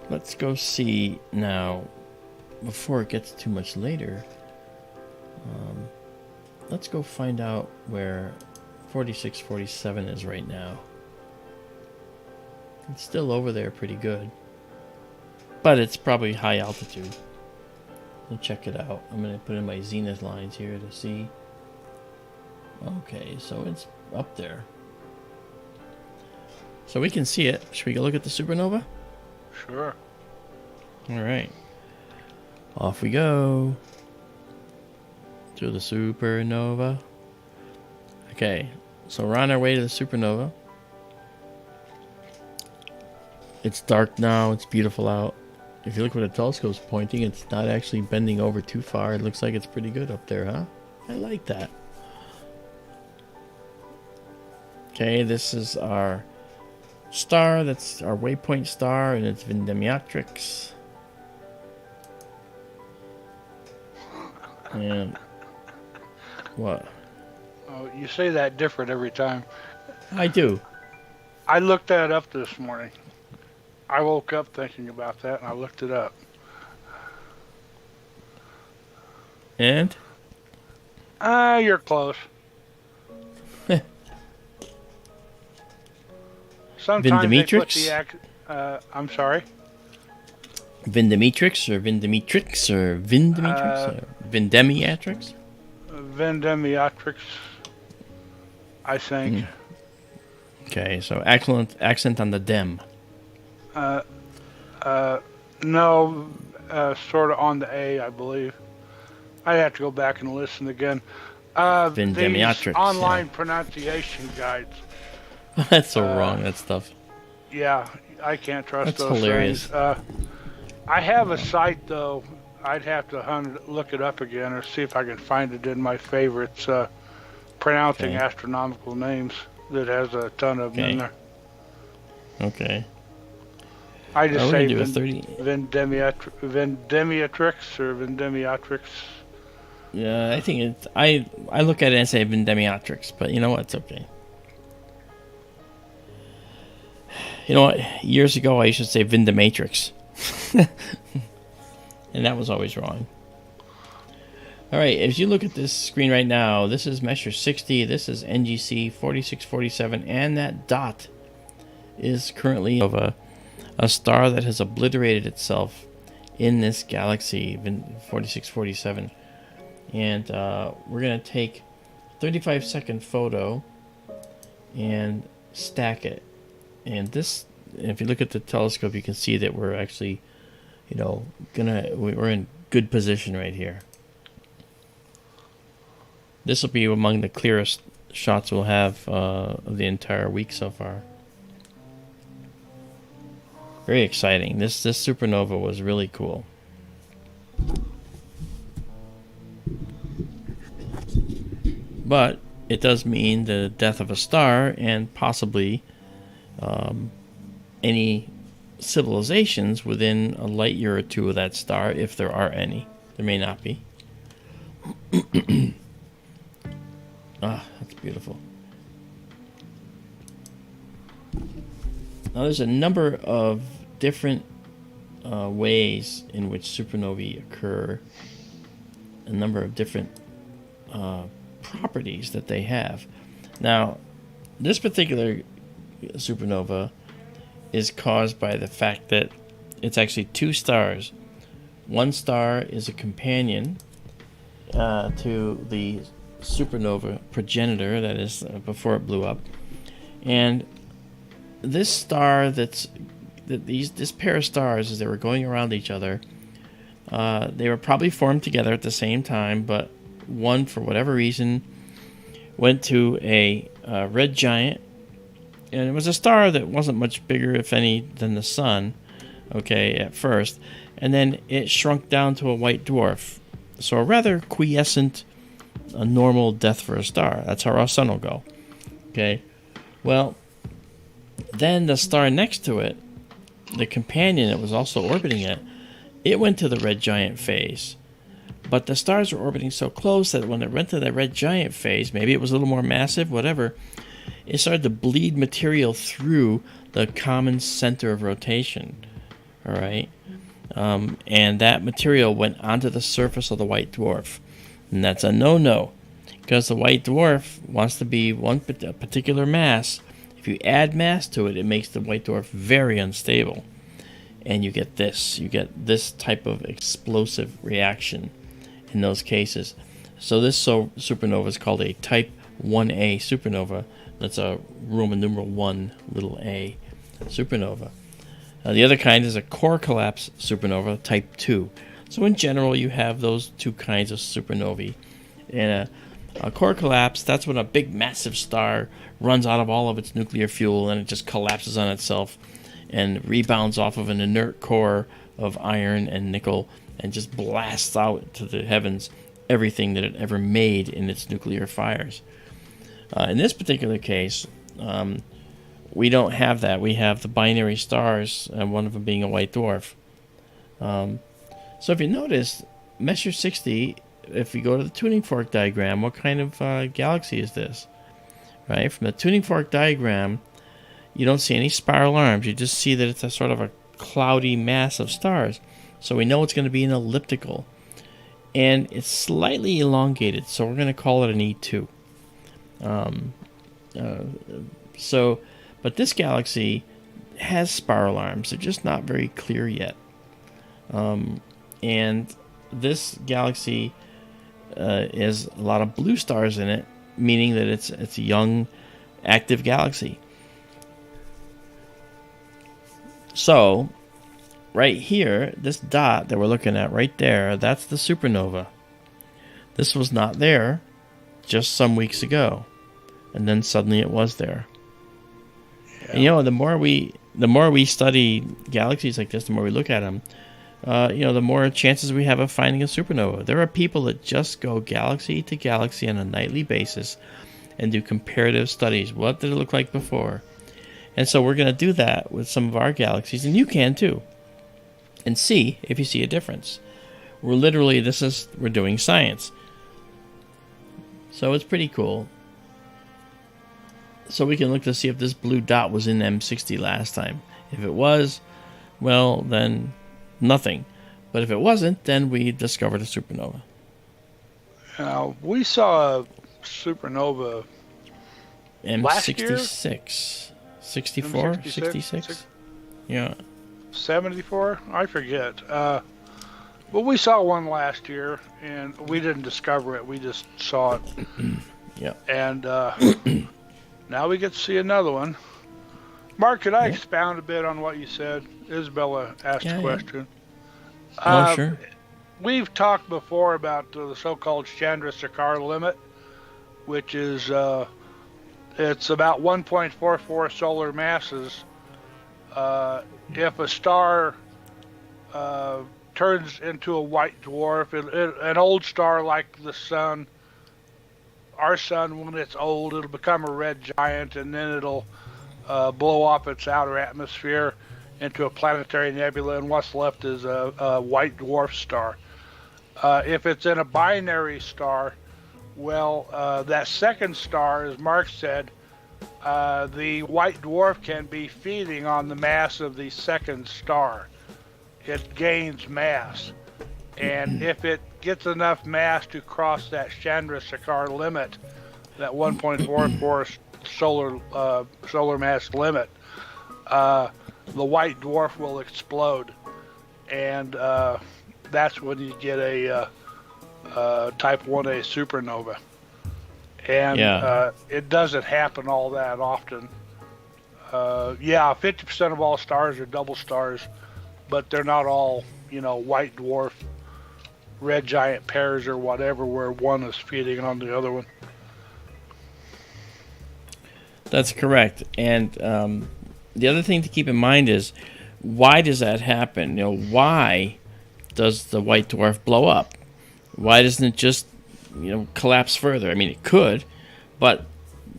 let's go see now, before it gets too much later, let's go find out where 4647 is right now. It's still over there pretty good, but it's probably high altitude. We'll check it out. I'm going to put in my zenith lines here to see. Okay, so it's up there. So we can see it. Should we go look at the supernova? Sure. Alright. Off we go. To the supernova. Okay, so we're on our way to the supernova. It's dark now. It's beautiful out. If you look where the telescope's pointing, it's not actually bending over too far. It looks like it's pretty good up there, huh? I like that. Okay, this is our star. That's our waypoint star, and it's Vindemiatrix. And what? Oh, you say that different every time. I do. I looked that up this morning. I woke up thinking about that, and I looked it up. And? You're close. Sometimes they put the I'm sorry? Vindemiatrix or Vindemiatrix or Vindemiatrix or Vindemiatrix? Vindemiatrix, I think. Okay, so accent on the dem. No, sort of on the A, I believe. I'd have to go back and listen again. Vindemiatrix. These online pronunciation guides. That's so wrong, that stuff. Yeah, I can't trust That's those hilarious. things. I have a site, though. I'd have to look it up again or see if I can find it in my favorites. Pronouncing astronomical names that has a ton of them in there. Okay. I just say Vindemiatrix or Vindemiatrix. Yeah, I think it's... I look at it and say Vindemiatrix, but you know what? It's okay. You know what? Years ago, I used to say Vindematrix. And that was always wrong. Alright, as you look at this screen right now, this is Measure 60, this is NGC 4647, and that dot is currently of a star that has obliterated itself in this galaxy, 4647. And we're going to take 35-second photo and stack it. And this, if you look at the telescope, you can see that we're actually, we're in good position right here. This will be among the clearest shots we'll have of the entire week so far. Very exciting. This supernova was really cool. But it does mean the death of a star and possibly any civilizations within a light year or two of that star, if there are any. There may not be. Ah, that's beautiful. Now there's a number of different ways in which supernovae occur, a number of different properties that they have. Now, this particular supernova is caused by the fact that it's actually two stars. One star is a companion to the supernova progenitor, that is before it blew up, and this star this pair of stars, as they were going around each other, they were probably formed together at the same time, but one, for whatever reason, went to a red giant, and it was a star that wasn't much bigger, if any, than the sun, okay, at first, and then it shrunk down to a white dwarf. So a rather quiescent, a normal death for a star. That's how our sun will go. Okay, well, then the star next to it, the companion that was also orbiting it, it went to the red giant phase. But the stars were orbiting so close that when it went to the red giant phase, maybe it was a little more massive, whatever, it started to bleed material through the common center of rotation. All right? And that material went onto the surface of the white dwarf. And that's a no-no, because the white dwarf wants to be one particular mass. If you add mass to it, it makes the white dwarf very unstable. And you get this type of explosive reaction in those cases. So this supernova is called a type 1A supernova. That's a Roman numeral 1 little a supernova. The other kind is a core collapse supernova, type 2. So in general, you have those two kinds of supernovae. And a core collapse, that's when a big massive star runs out of all of its nuclear fuel and it just collapses on itself and rebounds off of an inert core of iron and nickel and just blasts out to the heavens everything that it ever made in its nuclear fires. In this particular case, we don't have that. We have the binary stars, one of them being a white dwarf. So if you notice, Messier 60, if we go to the tuning fork diagram, what kind of galaxy is this? Right? From the tuning fork diagram, you don't see any spiral arms. You just see that it's a sort of a cloudy mass of stars. So we know it's going to be an elliptical. And it's slightly elongated, so we're going to call it an E2. But this galaxy has spiral arms. They're just not very clear yet. And this galaxy has a lot of blue stars in it, meaning that it's a young, active galaxy. So, right here, this dot that we're looking at right there, that's the supernova. This was not there just some weeks ago, and then suddenly it was there. Yeah. And the more we study galaxies like this, the more we look at them, the more chances we have of finding a supernova. There are people that just go galaxy to galaxy on a nightly basis and do comparative studies. What did it look like before? And so we're going to do that with some of our galaxies, and you can too, and see if you see a difference. We're doing science. So it's pretty cool. So we can look to see if this blue dot was in M60 last time. If it was, well, then nothing. But if it wasn't, then we discovered a supernova. Now, we saw a supernova M66. 64? M66? 66? Yeah. 74? I forget. Well, we saw one last year, and we didn't discover it. We just saw it. Yeah. And now we get to see another one. Mark, could I Yeah. expound a bit on what you said? Isabella asked a Yeah. question. Oh, sure. We've talked before about the so-called Chandrasekhar limit, which is it's about 1.44 solar masses. If a star turns into a white dwarf, an old star like the sun, our sun, when it's old, it'll become a red giant, and then it'll blow off its outer atmosphere into a planetary nebula, and what's left is a white dwarf star. If it's in a binary star, well, that second star, as Mark said, the white dwarf can be feeding on the mass of the second star. It gains mass. And if it gets enough mass to cross that Chandrasekhar limit, that 1.44 solar mass limit, the white dwarf will explode. And that's when you get a type 1A supernova. And it doesn't happen all that often. 50% of all stars are double stars, but they're not all, white dwarf, red giant pairs or whatever, where one is feeding on the other one. That's correct. And the other thing to keep in mind is, why does that happen? Why does the white dwarf blow up? Why doesn't it just, collapse further? I mean, it could, but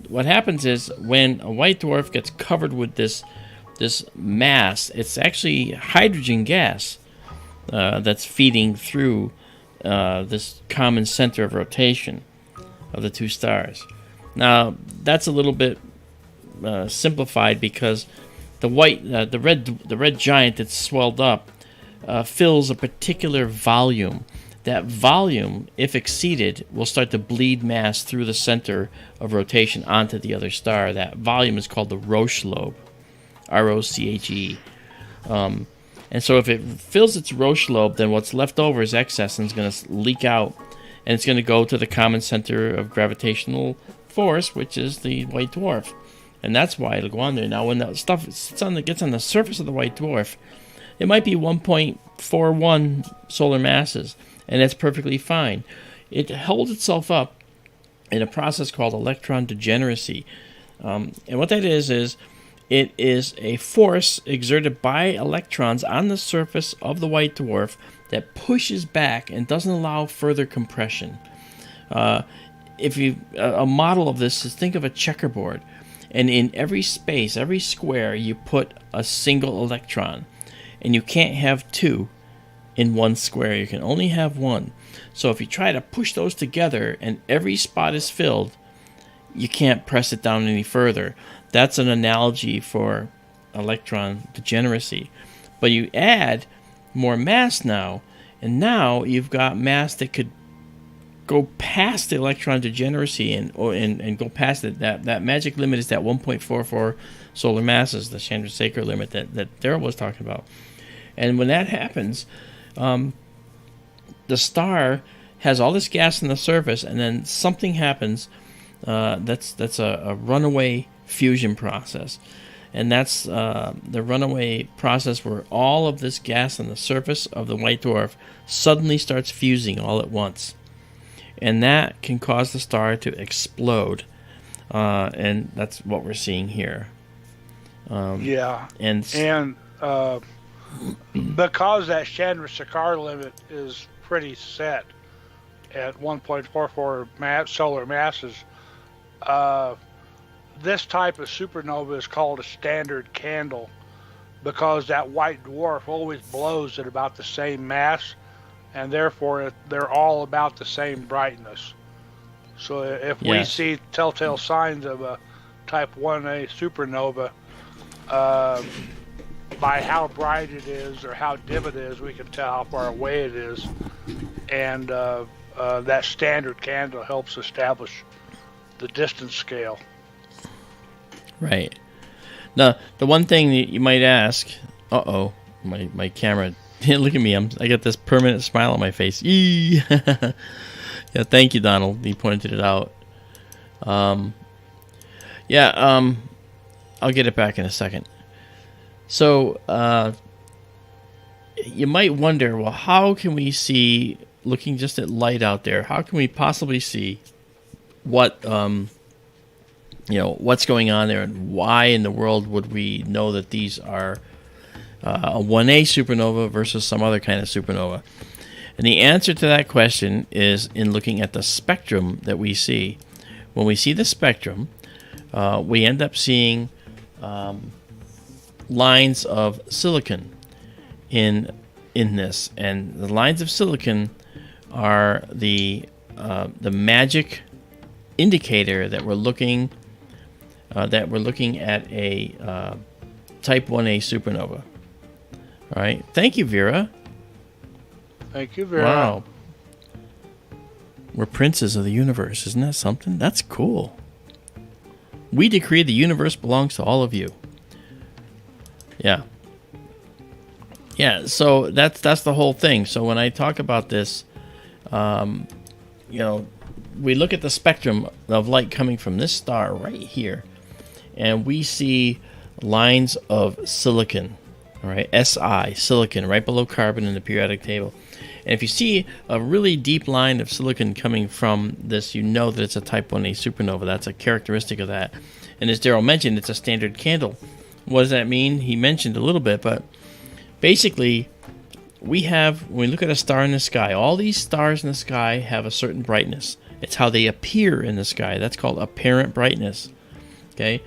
what happens is when a white dwarf gets covered with this mass, it's actually hydrogen gas that's feeding through this common center of rotation of the two stars. Now, that's a little bit simplified because the red giant that's swelled up fills a particular volume. That volume, if exceeded, will start to bleed mass through the center of rotation onto the other star. That volume is called the Roche lobe, Roche. And so if it fills its Roche lobe, then what's left over is excess, and it's going to leak out, and it's going to go to the common center of gravitational force, which is the white dwarf. And that's why it'll go on there. Now, when that stuff gets on the surface of the white dwarf, it might be 1.41 solar masses, and that's perfectly fine. It holds itself up in a process called electron degeneracy. And what that is it is a force exerted by electrons on the surface of the white dwarf that pushes back and doesn't allow further compression. A model of this is, think of a checkerboard, and in every space, every square, you put a single electron, and you can't have two in one square. You can only have one. So if you try to push those together and every spot is filled, you can't press it down any further. That's an analogy for electron degeneracy. But you add more mass now, and now you've got mass that could go past the electron degeneracy and go past it. That magic limit is that 1.44 solar masses, the Chandrasekhar limit that Darrell was talking about. And when that happens, the star has all this gas on the surface, and then something happens. That's a runaway fusion process, and that's the runaway process where all of this gas on the surface of the white dwarf suddenly starts fusing all at once, and that can cause the star to explode, and that's what we're seeing here. And because that Chandrasekhar limit is pretty set at 1.44 solar masses, this type of supernova is called a standard candle, because that white dwarf always blows at about the same mass, and therefore they're all about the same brightness. So if we see telltale signs of a type 1A supernova, by how bright it is or how dim it is, we can tell how far away it is, and that standard candle helps establish the distance scale. Right. Now, the one thing that you might ask, my camera Look at me. I got this permanent smile on my face. Yee! Yeah, thank you, Donald. You pointed it out. I'll get it back in a second. So, you might wonder, well, how can we see, looking just at light out there, how can we possibly see what, what's going on there, and why in the world would we know that these are a 1A supernova versus some other kind of supernova? And the answer to that question is in looking at the spectrum that we see. When we see the spectrum, we end up seeing lines of silicon in this, and the lines of silicon are the magic indicator that we're looking at a Type 1A supernova. All right, thank you, Vera. Thank you, Vera. Wow, we're princes of the universe, isn't that something? That's cool. We decree the universe belongs to all of you. Yeah. Yeah, so that's the whole thing. So when I talk about this, we look at the spectrum of light coming from this star right here, and we see lines of silicon, all right, Si, silicon, right below carbon in the periodic table. And if you see a really deep line of silicon coming from this, you know that it's a Type 1A supernova. That's a characteristic of that. And as Darrell mentioned, it's a standard candle. What does that mean? He mentioned a little bit, but basically, when we look at a star in the sky, all these stars in the sky have a certain brightness. It's how they appear in the sky. That's called apparent brightness. Okay?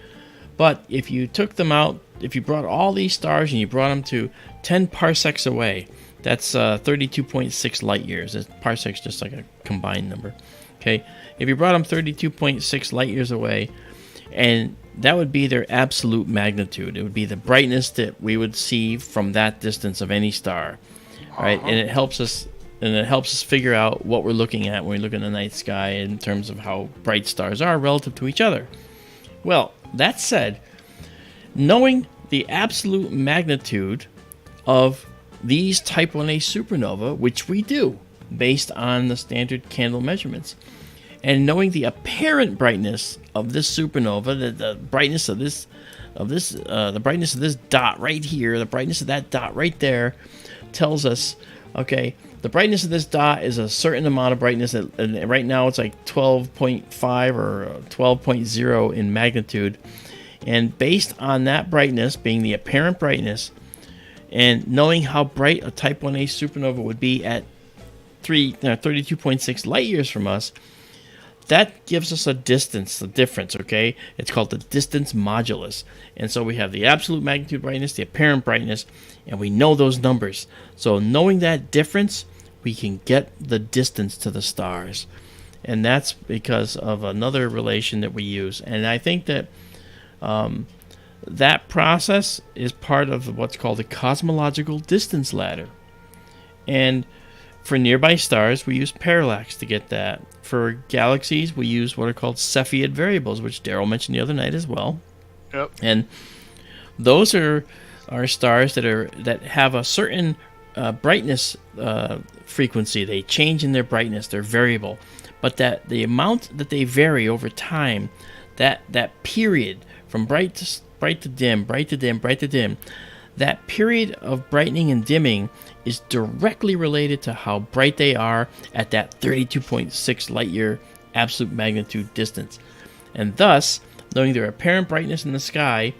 But if you took them out, if you brought all these stars and you brought them to 10 parsecs away, that's 32.6 light years. Parsec's just like a combined number. Okay? If you brought them 32.6 light years away, and that would be their absolute magnitude. It would be the brightness that we would see from that distance of any star, right? And it helps us figure out what we're looking at when we look in the night sky in terms of how bright stars are relative to each other. Well, that said, knowing the absolute magnitude of these Type 1A supernova, which we do based on the standard candle measurements, and knowing the apparent brightness of this supernova, the brightness of this dot right here, the brightness of that dot right there, tells us, okay, the brightness of this dot is a certain amount of brightness, and right now it's like 12.5 or 12.0 in magnitude, and based on that brightness being the apparent brightness, and knowing how bright a Type 1A supernova would be at 32.6 light years from us, that gives us a distance, a difference, okay? It's called the distance modulus. And so we have the absolute magnitude brightness, the apparent brightness, and we know those numbers. So knowing that difference, we can get the distance to the stars. And that's because of another relation that we use. And I think that that process is part of what's called the Cosmological Distance Ladder. And for nearby stars, we use parallax to get that. For galaxies, we use what are called Cepheid variables, which Darrell mentioned the other night as well. Yep. And those are stars that have a certain brightness frequency. They change in their brightness. They're variable. But that the amount that they vary over time, that period from bright to dim, bright to dim, bright to dim, that period of brightening and dimming is directly related to how bright they are at that 32.6 light year absolute magnitude distance. And thus, knowing their apparent brightness in the sky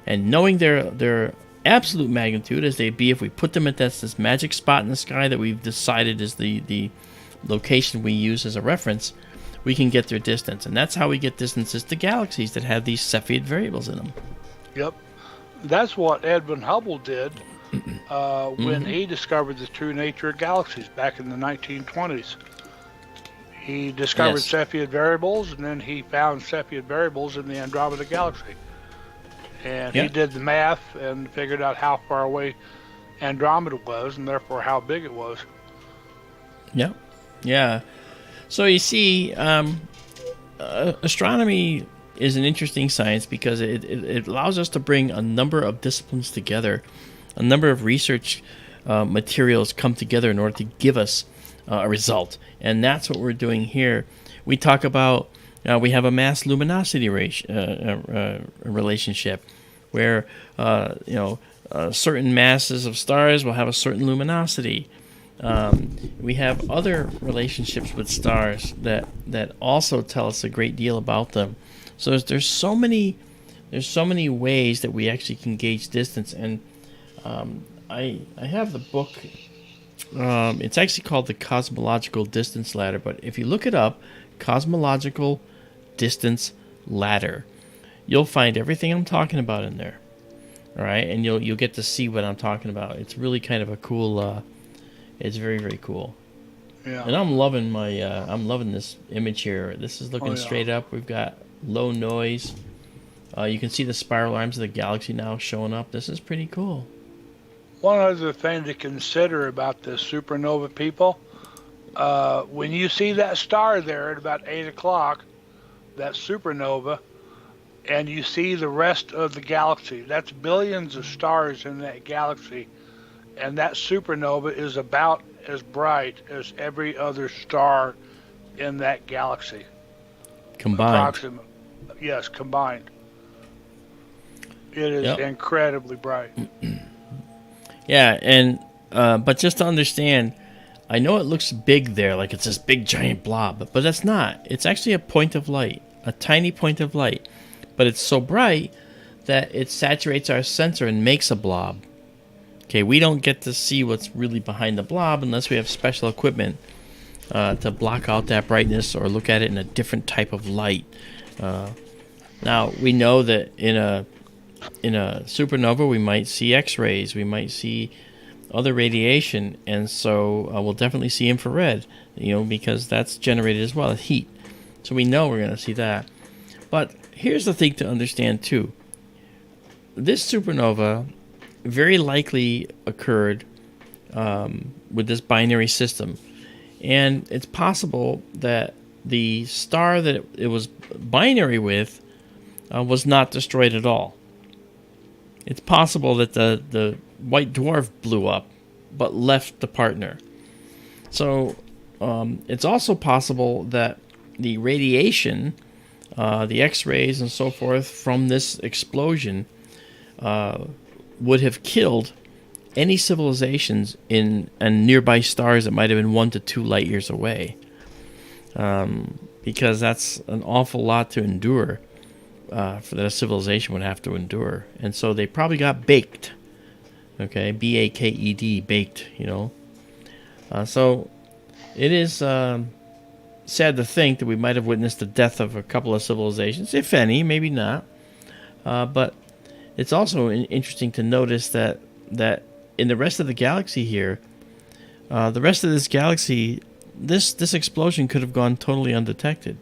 and knowing their absolute magnitude as they'd be if we put them at this magic spot in the sky that we've decided is the location we use as a reference, we can get their distance. And that's how we get distances to galaxies that have these Cepheid variables in them. Yep. That's what Edwin Hubble did when he discovered the true nature of galaxies back in the 1920s. He discovered Cepheid variables, and then he found Cepheid variables in the Andromeda Galaxy. And he did the math and figured out how far away Andromeda was, and therefore how big it was. Yep. Yeah. So you see, astronomy is an interesting science because it allows us to bring a number of disciplines together, a number of research materials come together in order to give us a result. And that's what we're doing here. We talk about, we have a mass luminosity relationship where, certain masses of stars will have a certain luminosity. We have other relationships with stars that also tell us a great deal about them. So there's so many ways that we actually can gauge distance. And I have the book. It's actually called the Cosmological Distance Ladder, but if you look it up, Cosmological Distance Ladder, you'll find everything I'm talking about in there. All right, and you'll get to see what I'm talking about. It's really kind of a cool. It's very, very cool. Yeah. And I'm loving I'm loving this image here. This is looking straight up. We've got low noise. You can see the spiral arms of the galaxy now showing up. This is pretty cool. One other thing to consider about the supernova, people, when you see that star there at about 8 o'clock, that supernova, and you see the rest of the galaxy, that's billions of stars in that galaxy, and that supernova is about as bright as every other star in that galaxy. Combined. Yes, combined. It is incredibly bright. Yeah, and but just to understand, I know it looks big there, like it's this big giant blob, but it's not. It's actually a point of light, a tiny point of light, but it's so bright that it saturates our sensor and makes a blob. Okay, we don't get to see what's really behind the blob unless we have special equipment to block out that brightness or look at it in a different type of light. Now, we know that in a supernova, we might see X-rays, we might see other radiation, and so we'll definitely see infrared, because that's generated as well as heat. So we know we're going to see that. But here's the thing to understand too. This supernova very likely occurred with this binary system, and it's possible that the star that it was binary with was not destroyed at all. It's possible that the white dwarf blew up, but left the partner. So it's also possible that the radiation, the X-rays and so forth from this explosion would have killed any civilizations in nearby stars that might have been 1 to 2 light years away. Because that's an awful lot to endure. For that a civilization would have to endure. And so they probably got baked. Okay, B-A-K-E-D, baked, So it is sad to think that we might have witnessed the death of a couple of civilizations, if any, maybe not. But it's also interesting to notice that in the rest of the galaxy here, the rest of this galaxy, this explosion could have gone totally undetected.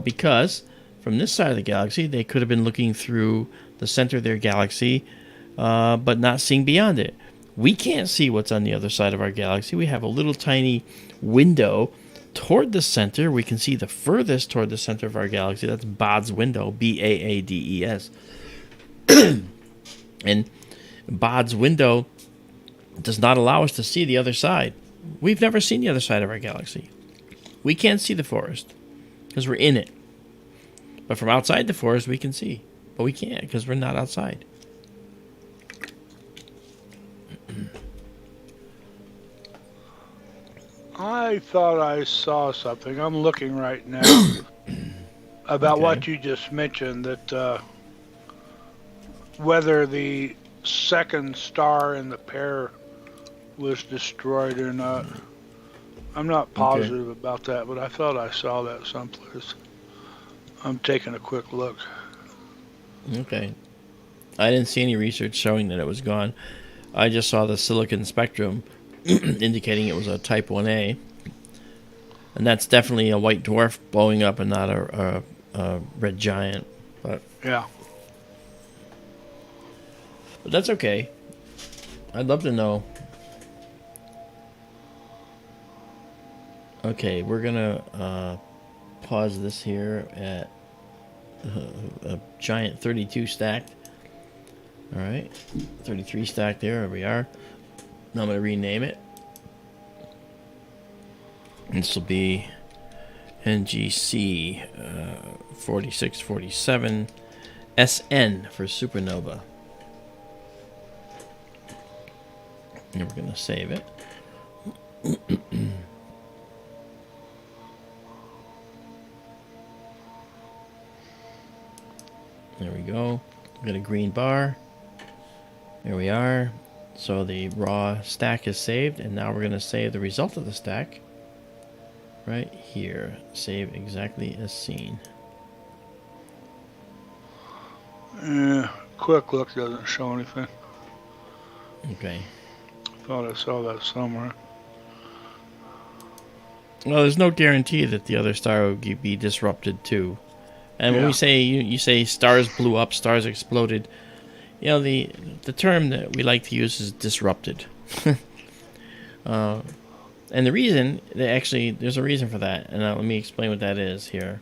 Because from this side of the galaxy, they could have been looking through the center of their galaxy, but not seeing beyond it. We can't see what's on the other side of our galaxy. We have a little tiny window toward the center. We can see the furthest toward the center of our galaxy. That's Baades window, B-A-A-D-E-S. And Baades window does not allow us to see the other side. We've never seen the other side of our galaxy. We can't see the forest because we're in it. But from outside the forest, we can see. But we can't because we're not outside. I thought I saw something. I'm looking right now about what you just mentioned, that whether the second star in the pair was destroyed or not. I'm not positive about that, but I thought I saw that someplace. I'm taking a quick look. Okay. I didn't see any research showing that it was gone. I just saw the silicon spectrum indicating it was a type 1A. And that's definitely a white dwarf blowing up and not a red giant. But that's okay. I'd love to know. Okay, we're going to pause this here at a giant 32 stacked. All right, 33 stacked there we are. Now I'm going to rename it. This will be NGC 4647 SN for Supernova. And we're going to save it. There we go. We got a green bar. There we are. So the raw stack is saved, and now we're going to save the result of the stack right here. Save exactly as seen. Yeah, quick look doesn't show anything. Okay. Thought I saw that somewhere. Well, there's no guarantee that the other star will be disrupted too. And when we say you say stars blew up, stars exploded, you know the term that we like to use is disrupted. And the reason, there's a reason for that, and let me explain what that is here.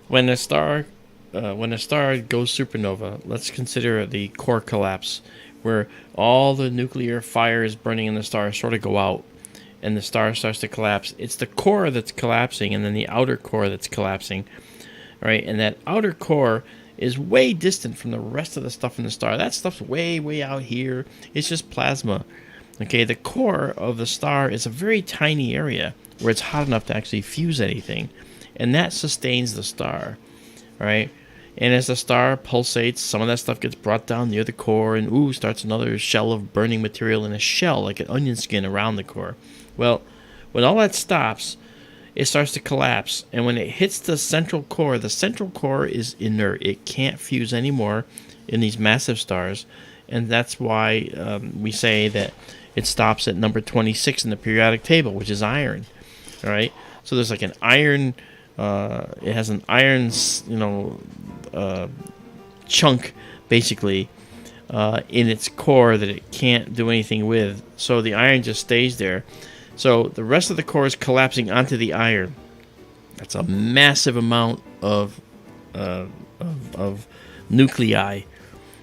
When a star goes supernova, let's consider the core collapse, where all the nuclear fires burning in the star sort of go out, and the star starts to collapse. It's the core that's collapsing, and then the outer core that's collapsing, right? And that outer core is way distant from the rest of the stuff in the star. That stuff's way, way out here. It's just plasma. Okay, the core of the star is a very tiny area where it's hot enough to actually fuse anything, and that sustains the star, right? And as the star pulsates, some of that stuff gets brought down near the core, and starts another shell of burning material in a shell, like an onion skin around the core. Well, when all that stops, it starts to collapse, and when it hits the central core is inert. It can't fuse anymore in these massive stars, and that's why we say that it stops at number 26 in the periodic table, which is iron. All right, so there's like an iron. It has an iron, chunk basically in its core that it can't do anything with. So the iron just stays there. So the rest of the core is collapsing onto the iron. That's a massive amount of nuclei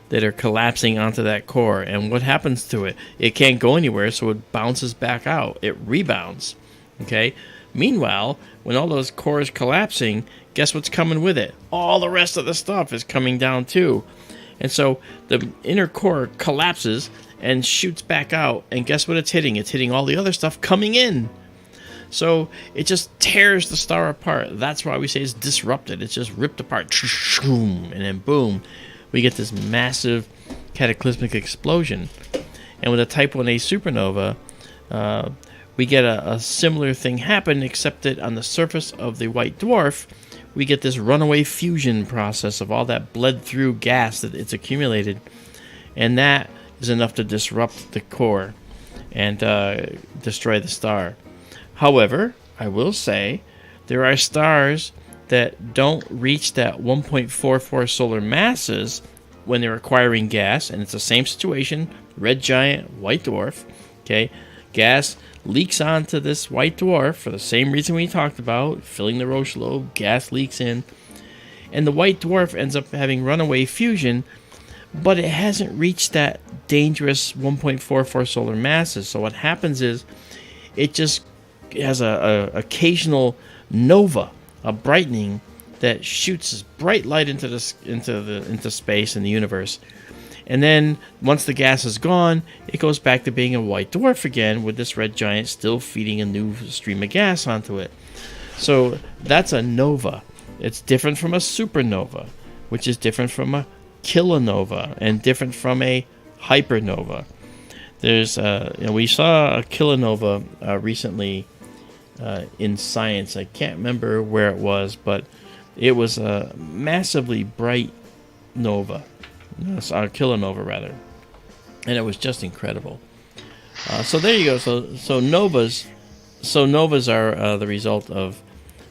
that are collapsing onto that core. And what happens to it? It can't go anywhere, so it bounces back out. It rebounds. Okay? Meanwhile, when all those cores collapsing, guess what's coming with it? All the rest of the stuff is coming down too. And so the inner core collapses and shoots back out, and guess what it's hitting? It's hitting all the other stuff coming in. So it just tears the star apart. That's why we say it's disrupted. It's just ripped apart. And then boom, we get this massive cataclysmic explosion. And with a Type 1a supernova, we get a similar thing happen, except that on the surface of the white dwarf, we get this runaway fusion process of all that bled through gas that it's accumulated. And that is enough to disrupt the core and destroy the star. However, I will say there are stars that don't reach that 1.44 solar masses when they're acquiring gas, and it's the same situation, red giant, white dwarf. Okay, gas leaks onto this white dwarf for the same reason we talked about, filling the Roche lobe, gas leaks in, and the white dwarf ends up having runaway fusion, but it hasn't reached that dangerous 1.44 solar masses. So what happens is it just has a occasional nova, a brightening that shoots this bright light into space and the universe. And then once the gas is gone, it goes back to being a white dwarf again, with this red giant still feeding a new stream of gas onto it. So that's a nova. It's different from a supernova, which is different from a kilonova and different from a hypernova. There's we saw a kilonova recently in Science. I can't remember where it was, but it was a massively bright nova, a kilonova rather, and it was just incredible. So there you go. So novas are the result of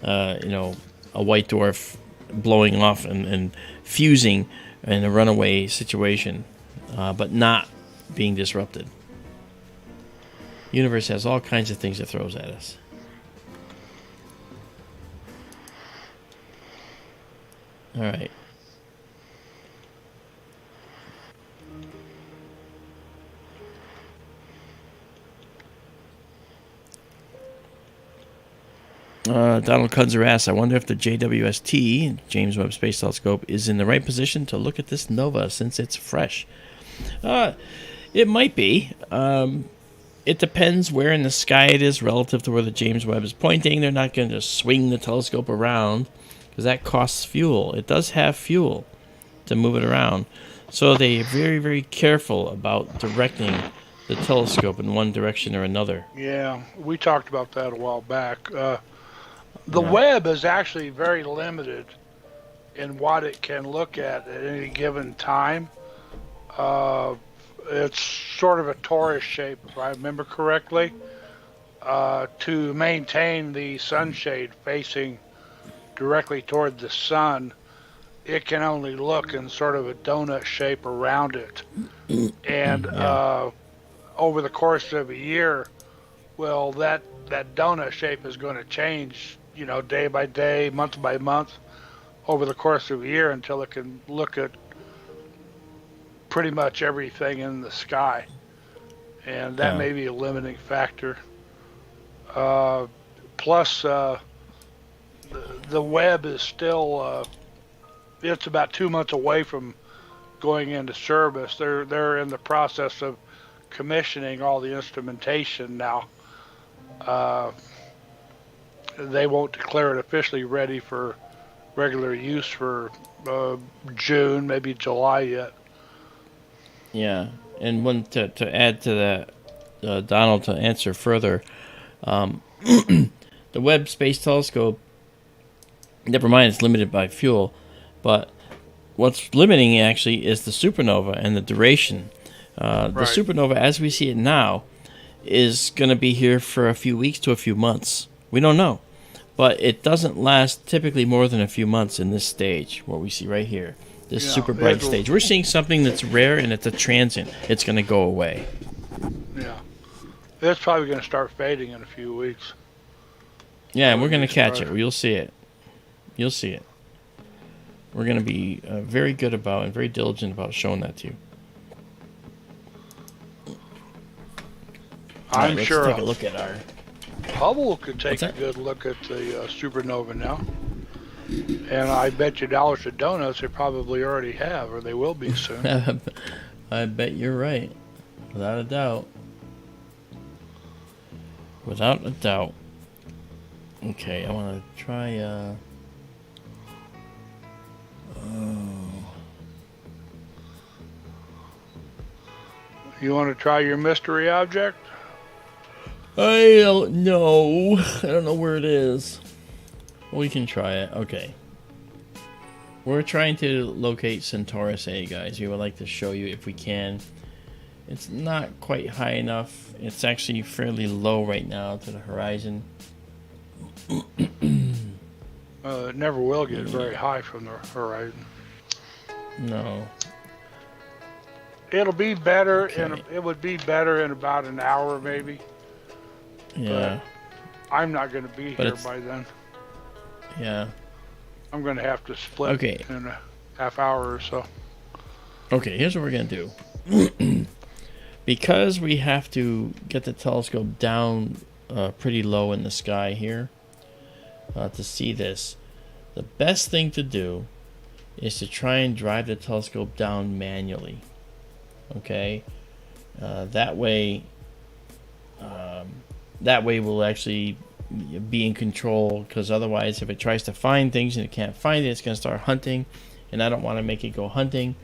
a white dwarf blowing off and fusing in a runaway situation, but not being disrupted. The universe has all kinds of things it throws at us. All right. Donald Kunzer asks, I wonder if the JWST, James Webb Space Telescope, is in the right position to look at this nova since it's fresh. It might be. It depends where in the sky it is relative to where the James Webb is pointing. They're not going to just swing the telescope around because that costs fuel. It does have fuel to move it around. So they're very, very careful about directing the telescope in one direction or another. Yeah, we talked about that a while back. The Webb is actually very limited in what it can look at any given time. It's sort of a torus shape, if I remember correctly, to maintain the sunshade facing directly toward the sun. It can only look in sort of a donut shape around it. And over the course of a year, well, that donut shape is going to change, day by day, month by month, over the course of a year until it can look at pretty much everything in the sky. And that may be a limiting factor. Plus, the Webb is still, it's about 2 months away from going into service. They're in the process of commissioning all the instrumentation now. They won't declare it officially ready for regular use for June, maybe July yet. Yeah, and one to add to that, Donald, to answer further, the Webb Space Telescope, never mind it's limited by fuel, but what's limiting actually is the supernova and the duration. The supernova, as we see it now, is going to be here for a few weeks to a few months. We don't know. But it doesn't last typically more than a few months in this stage, what we see right here. This super bright stage. We're seeing something that's rare and it's a transient. It's going to go away. Yeah. It's probably going to start fading in a few weeks. Yeah, and we're going to catch it. You'll see it. You'll see it. We're going to be very good about and very diligent about showing that to you. I'm let's sure. Take a look at our. Hubble could take a good look at the supernova now. And I bet you dollars to donuts they probably already have, or they will be soon. I bet you're right. Without a doubt. Without a doubt. Okay, I want to try, You want to try your mystery object? I don't know. I don't know where it is. We can try it. Okay. We're trying to locate Centaurus A, guys. We would like to show you if we can. It's not quite high enough. It's actually fairly low right now to the horizon. It never will get very high from the horizon. No. It'll be better, and it would be better in about an hour, maybe. Yeah. But I'm not going to be here by then. Yeah. I'm going to have to split in a half hour or so. Okay, here's what we're going to do. Because we have to get the telescope down pretty low in the sky here to see this, the best thing to do is to try and drive the telescope down manually. Okay? That way we'll actually be in control, because otherwise if it tries to find things and it can't find it, it's going to start hunting, and I don't want to make it go hunting,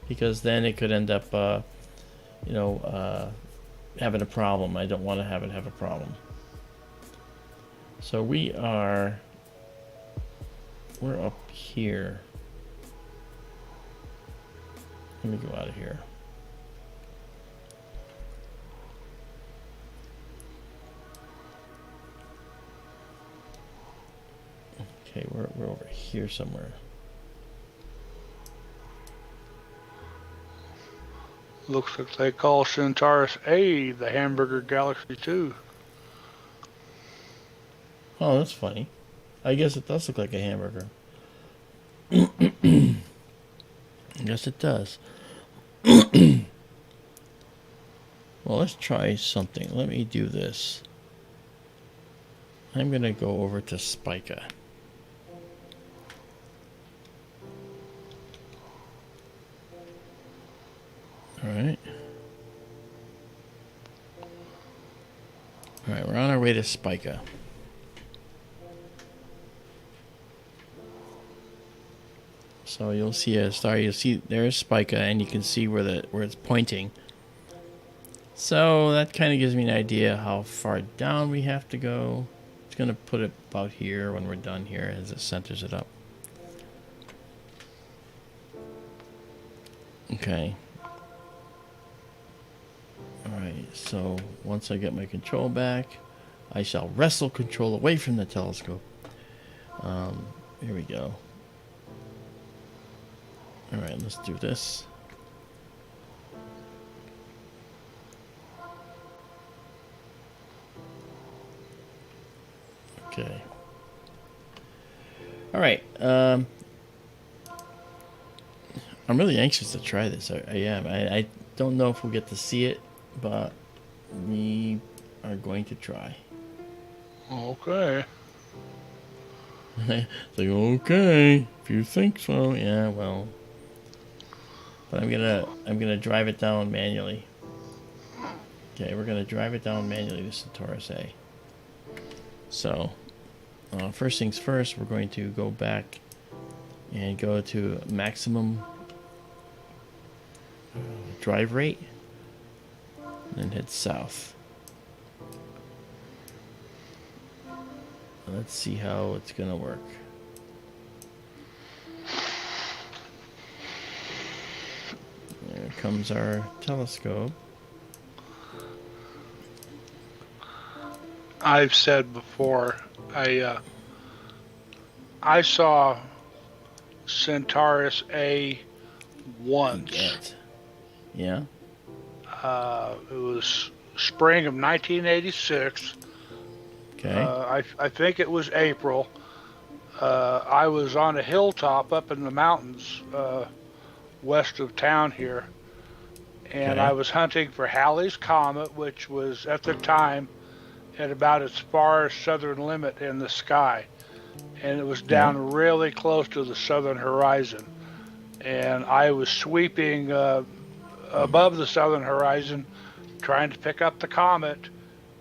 because then it could end up having a problem. I don't want to have it have a problem. So we're up here. Let me go out of here. Okay, we're over here somewhere. Looks like they call Centaurus A the Hamburger Galaxy too. Oh, that's funny. I guess it does look like a hamburger. Yes, it does. Well, let's try something. Let me do this. I'm going to go over to Spica. Alright. Alright, we're on our way to Spica. So you'll see a star, you'll see there's Spica, and you can see where it's pointing. So that kind of gives me an idea how far down we have to go. It's going to put it about here when we're done here as it centers it up. Okay. Alright, so once I get my control back, I shall wrestle control away from the telescope. Here we go. Alright, let's do this. Okay. Alright, I'm really anxious to try this. I am. I don't know if we'll get to see it, but we are going to try. Okay. It's like, okay, if you think so, yeah, well. But I'm gonna drive it down manually. Okay, we're gonna drive it down manually to Centaurus A. So, first things first, we're going to go back and go to maximum drive rate, and then head south. Let's see how it's gonna work. There comes our telescope. I've said before, I saw Centaurus A once. Yeah. It was spring of 1986. Okay. I think it was April. I was on a hilltop up in the mountains west of town here, and Okay. I was hunting for Halley's Comet, which was at the time at about its far southern limit in the sky, and it was down really close to the southern horizon, and I was sweeping above the southern horizon trying to pick up the comet,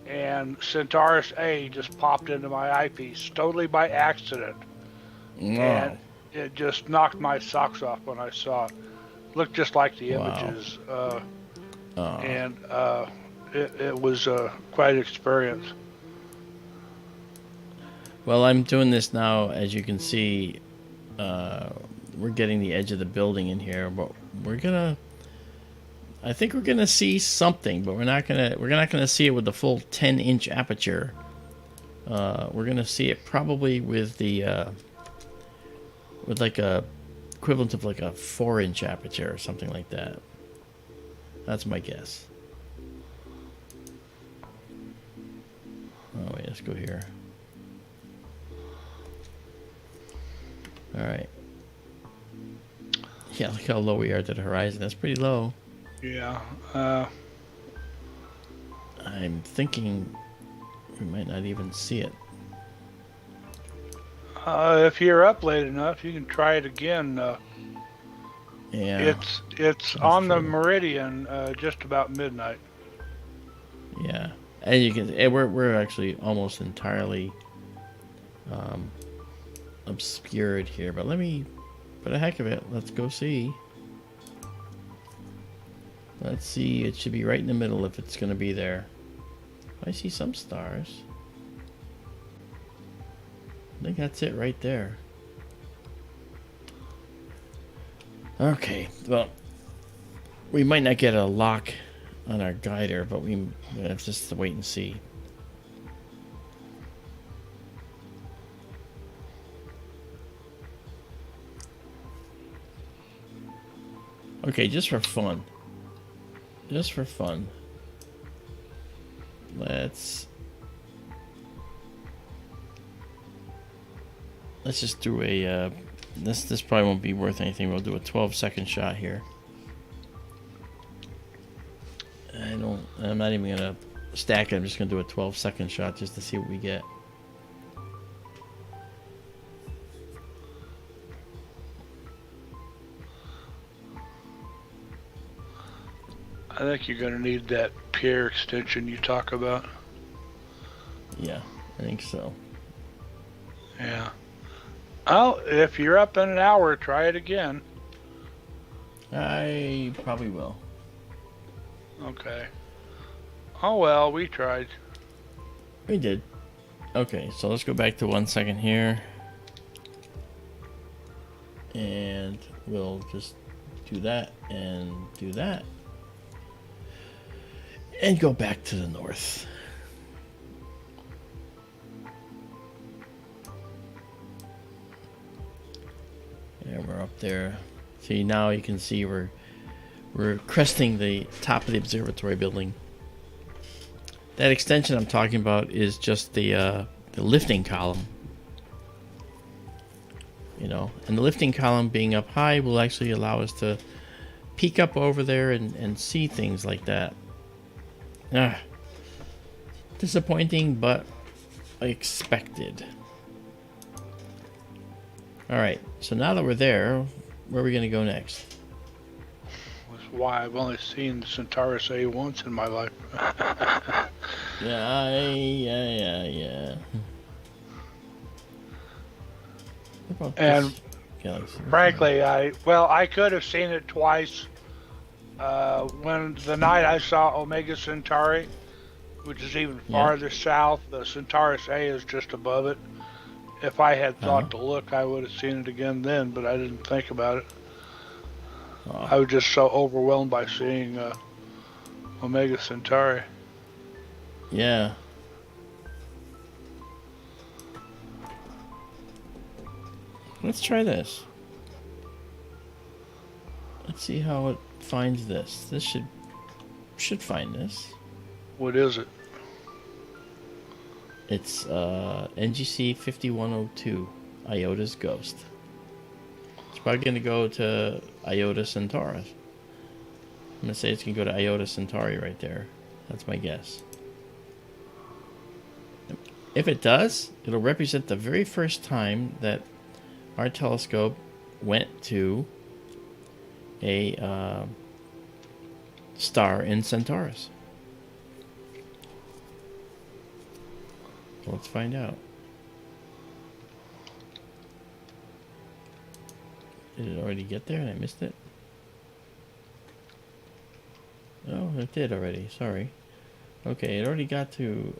and Centaurus A just popped into my eyepiece totally by accident. Wow. And it just knocked my socks off when I saw it. Looked just like the images. And it was quite an experience. Well, I'm doing this now. As you can see, we're getting the edge of the building in here, but I think we're gonna see something, but we're not gonna see it with the full 10-inch aperture. We're gonna see it probably with the with like a equivalent of like a 4-inch aperture or something like that. That's my guess. Oh wait, let's go here. All right. Yeah, look how low we are to the horizon. That's pretty low. Yeah. I'm thinking we might not even see it. If you're up late enough, you can try it again. Yeah. It's on the meridian, just about midnight. Yeah. And you can, we're actually almost entirely obscured here. But for the heck of it, let's go see. Let's see. It should be right in the middle if it's going to be there. I see some stars. I think that's it right there. Okay, well, we might not get a lock on our guider, but we have just to wait and see. Okay, just for fun. Just for fun. Let's just do a this probably won't be worth anything. We'll do a 12-second shot here. I'm not even gonna stack it. I'm just gonna do a 12-second shot just to see what we get. I think you're going to need that Pierre extension you talk about. Yeah, I think so. Yeah. Oh, if you're up in an hour, try it again. I probably will. Okay. Oh well, we tried. We did. Okay, so let's go back to 1 second here. And we'll just do that and do that. And go back to the north. And we're up there. See, now you can see we're cresting the top of the observatory building. That extension I'm talking about is just the lifting column. You know, and the lifting column being up high will actually allow us to peek up over there and see things like that. Disappointing, but expected. Alright, so now that we're there, where are we going to go next? That's why I've only seen Centaurus A once in my life. Yeah. And frankly, I could have seen it twice. When the night I saw Omega Centauri, which is even farther south, the Centaurus A is just above it. If I had thought to look, I would have seen it again then, but I didn't think about it. I was just so overwhelmed by seeing Omega Centauri. Yeah. Let's try this. Let's see how it finds this. This should find this. What is it? It's NGC 5102, Iota's Ghost. It's probably going to go to Iota Centaurus. I'm going to say it's going to go to Iota Centauri right there. That's my guess. If it does, it'll represent the very first time that our telescope went to a star in Centaurus. Let's find out. Did it already get there and I missed it? Oh, it did already. Sorry. Okay, it already got to...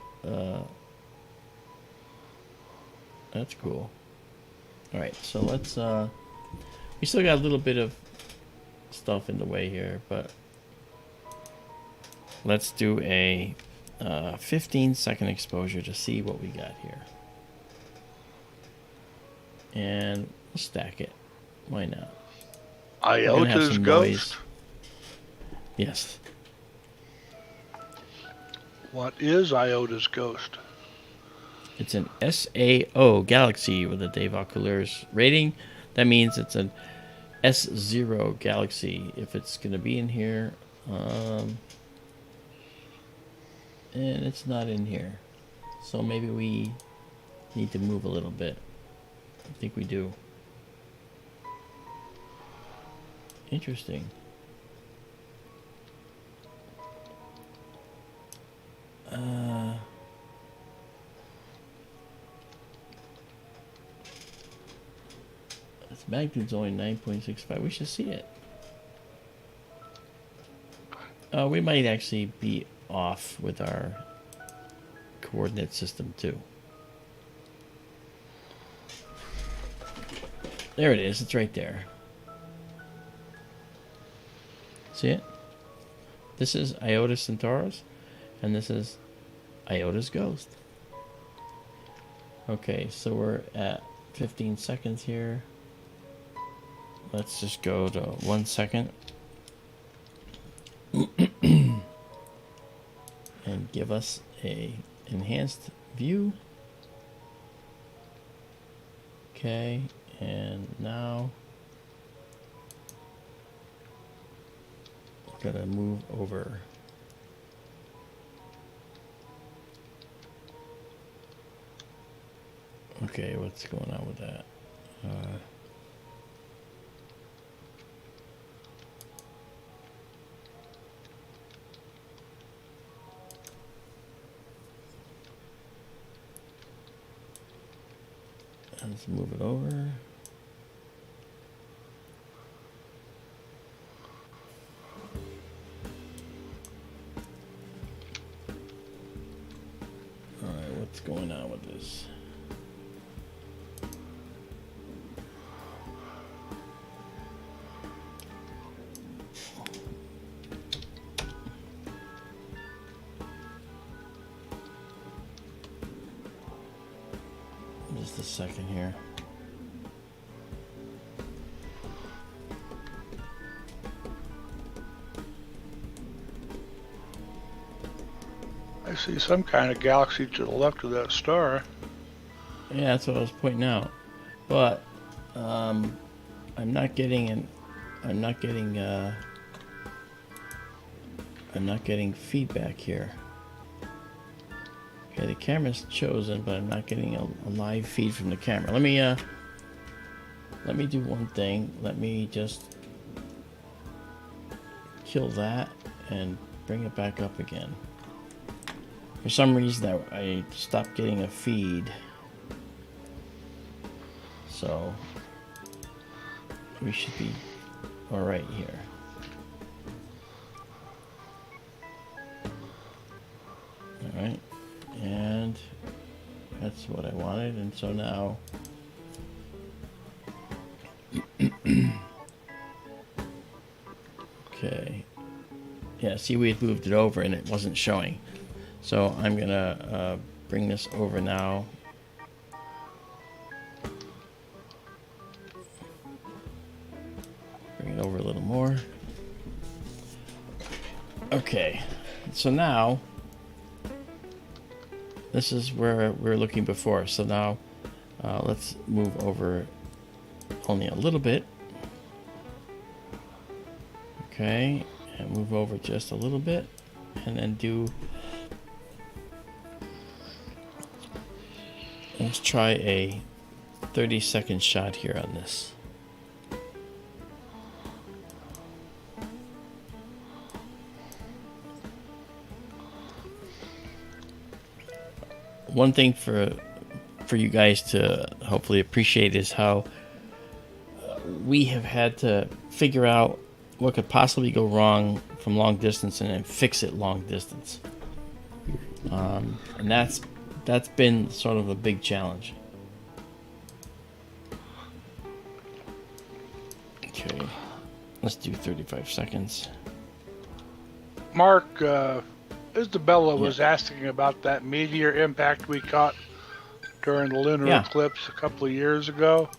that's cool. Alright, so let's... we still got a little bit of stuff in the way here, but... let's do a 15-second exposure to see what we got here. And we'll stack it. Why not? Iota's Ghost? Yes. What is Iota's Ghost? It's an SAO galaxy with a Dave Oculars rating. That means it's an S0 galaxy. If it's going to be in here... and it's not in here. So maybe we need to move a little bit. I think we do. Interesting. Its magnitude's only 9.65. We should see it. We might actually be off with our coordinate system too. There it is. It's right there. See it? This is Iota Centaurus, and this is Iota's Ghost. Okay, so we're at 15 seconds here. Let's just go to 1 second. And give us a enhanced view. Okay, and now we're gonna move over. Okay, what's going on with that? Let's move it over. Alright, what's going on with this? Just a second here. I see some kind of galaxy to the left of that star. Yeah, that's what I was pointing out. But I'm not getting feedback here. Okay, the camera's chosen, but I'm not getting a live feed from the camera. Let me do one thing. Let me just kill that and bring it back up again. For some reason, I stopped getting a feed. So we should be all right here. All right. And that's what I wanted, and so now okay, yeah, see, we had moved it over and it wasn't showing, so I'm gonna bring this over now. Bring it over a little more. Okay, so now this is where we were looking before. So now let's move over only a little bit. Okay, and move over just a little bit, and then let's try a 30-second shot here on this. One thing for you guys to hopefully appreciate is how we have had to figure out what could possibly go wrong from long distance and then fix it long distance. And that's been sort of a big challenge. Okay, let's do 35 seconds. Mark, Izabela was asking about that meteor impact we caught during the lunar eclipse a couple of years ago.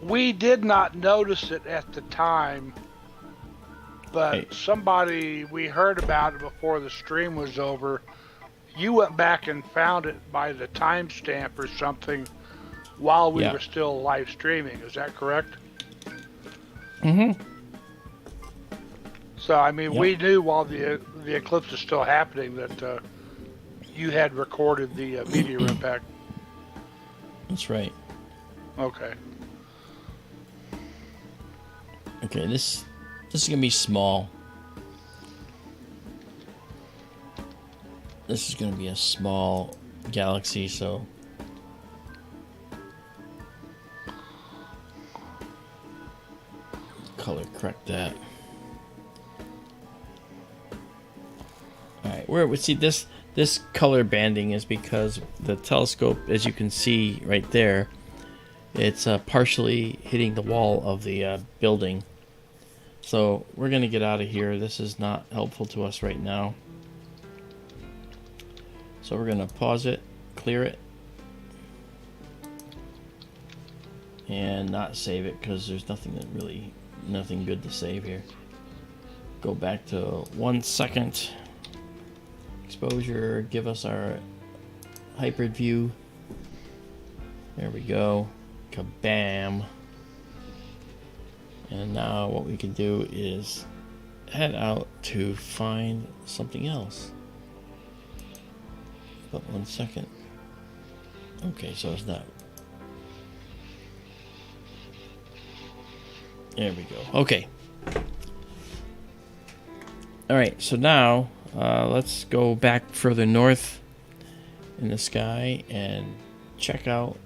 We did not notice it at the time, but somebody, we heard about it before the stream was over. You went back and found it by the timestamp or something while we were still live streaming. Is that correct? Mm-hmm. So, I mean, we knew while the eclipse was still happening that you had recorded the meteor impact. That's right. Okay. Okay, this is gonna be small. This is gonna be a small galaxy, so color correct that. Alright, where we see this color banding is because the telescope, as you can see right there, it's partially hitting the wall of the building. So we're gonna get out of here. This is not helpful to us right now. So we're gonna pause it, clear it, and not save it because there's nothing good to save here. Go back to 1 second exposure, give us our hybrid view. There we go. Kabam. And now what we can do is head out to find something else. But 1 second. Okay, so it's not. There we go. Okay. Alright, so now let's go back further north in the sky and check out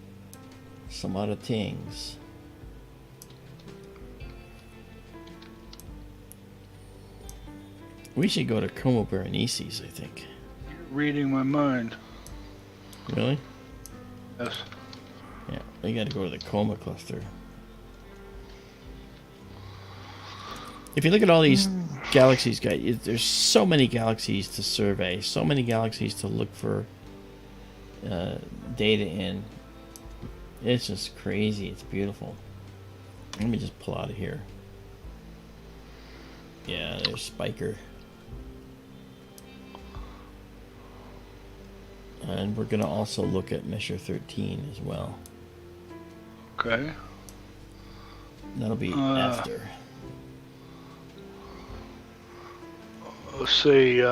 some other things. We should go to Como Berenices, I think. You're reading my mind. Really? Yes. Yeah, we gotta go to the Coma cluster. If you look at all these galaxies, guys, there's so many galaxies to survey, so many galaxies to look for data in. It's just crazy. It's beautiful. Let me just pull out of here. Yeah, there's Spiker. And we're going to also look at Measure 13 as well. Okay. That'll be after. Let's see.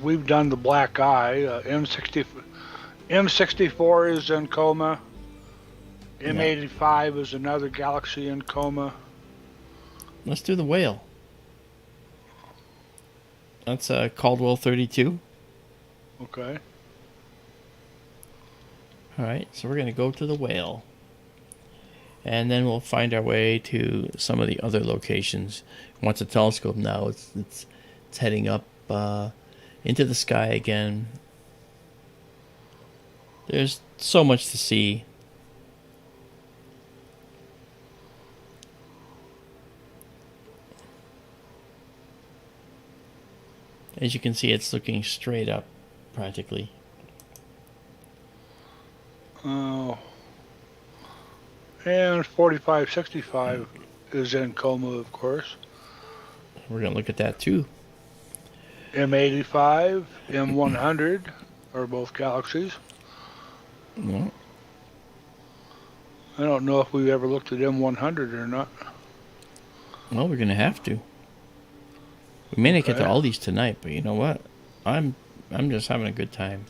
We've done the Black Eye. M64 is in Coma. M85 is another galaxy in Coma. Let's do the Whale. That's Caldwell 32. Okay. Alright, so we're going to go to the Whale. And then we'll find our way to some of the other locations. Once the telescope now, it's heading up into the sky again. There's so much to see. As you can see, it's looking straight up, practically. Oh. And 4565 is in Coma, of course. We're going to look at that too. M85, M100 are both galaxies. Yeah. I don't know if we've ever looked at M100 or not. Well, we're going to have to. We may not get to all these tonight, but you know what? I'm just having a good time.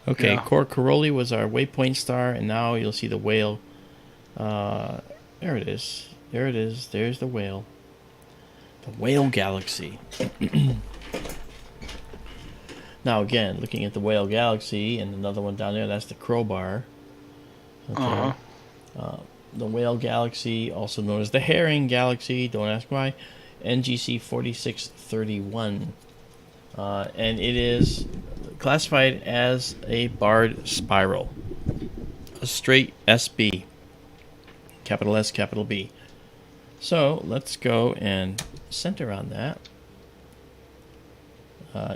Okay, Yeah. Cor Caroli was our waypoint star, and now you'll see the Whale. There it is. There it is. There's the Whale. The Whale Galaxy. Now, again, looking at the Whale Galaxy, and another one down there, that's the Crowbar. Okay. The Whale Galaxy, also known as the Herring Galaxy, don't ask why, NGC 4631. And it is classified as a barred spiral. A straight SB. Capital S, capital B. So, let's go and center on that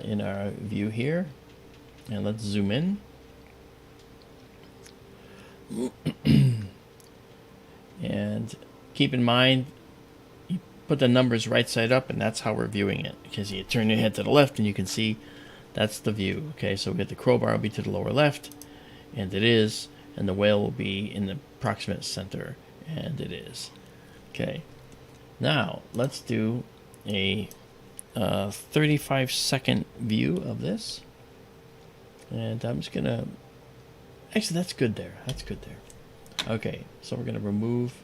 in our view here. And let's zoom in. And keep in mind, you put the numbers right side up, and that's how we're viewing it. Because you turn your head to the left, and you can see that's the view. Okay, so we get the Crowbar will be to the lower left, and it is, and the Whale will be in the proximate center, and it is. Okay, now let's do a 35-second view of this, and I'm just gonna. Actually, that's good there. That's good there. Okay, so we're gonna remove.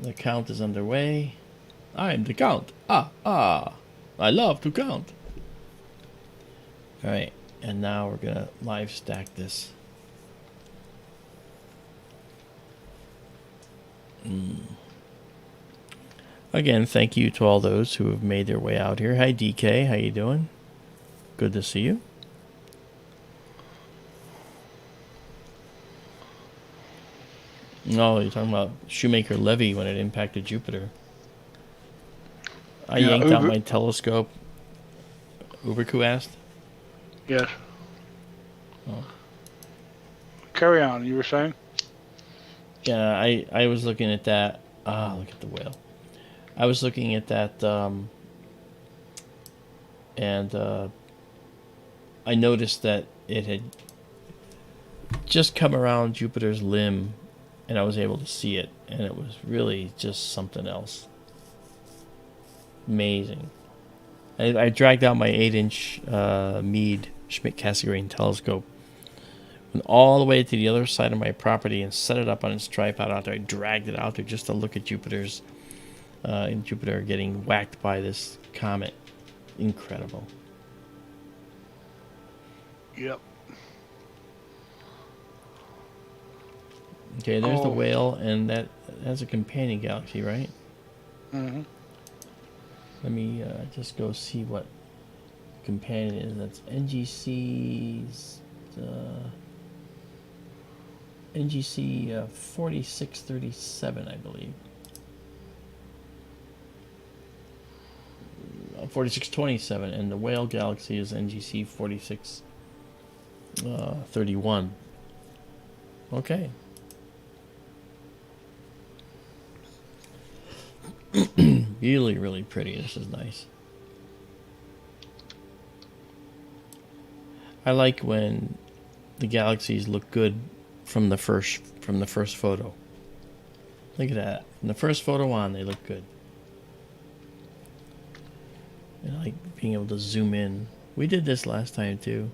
The count is underway. I'm the count. I love to count. All right, and now we're gonna live stack this. Again, thank you to all those who have made their way out here. Hi, DK. How you doing? Good to see you. No, you're talking about Shoemaker Levy when it impacted Jupiter. I yanked out my telescope. Uberku asked? Yes. Oh. Carry on, you were saying? Yeah, I was looking at that. Look at the Whale. I was looking at that, and I noticed that it had just come around Jupiter's limb, and I was able to see it, and it was really just something else. Amazing. I dragged out my 8-inch Meade Schmidt-Cassegrain telescope, went all the way to the other side of my property and set it up on its tripod out there. I dragged it out there just to look at Jupiter's Jupiter getting whacked by this comet. Incredible. Yep. Okay, there's the Oh. whale, and that has a companion galaxy, right? Mm-hmm. Let me just go see what companion is. That's NGC's NGC 4637, I believe. 4627, and the whale galaxy is NGC 4631. Okay. Really, really pretty. This is nice. I like when the galaxies look good from the first photo. Look at that. From the first photo on, they look good. I like being able to zoom in. We did this last time too.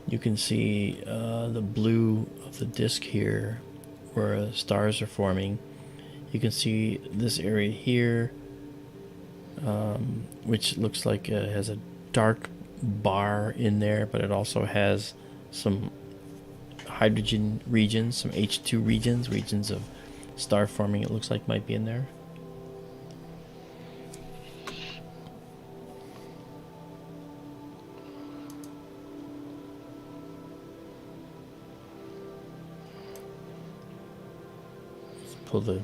You can see the blue of the disk here where stars are forming. You can see this area here, which looks like it has a dark bar in there, but it also has some hydrogen regions, some H2 regions of star forming, it looks like might be in there. Look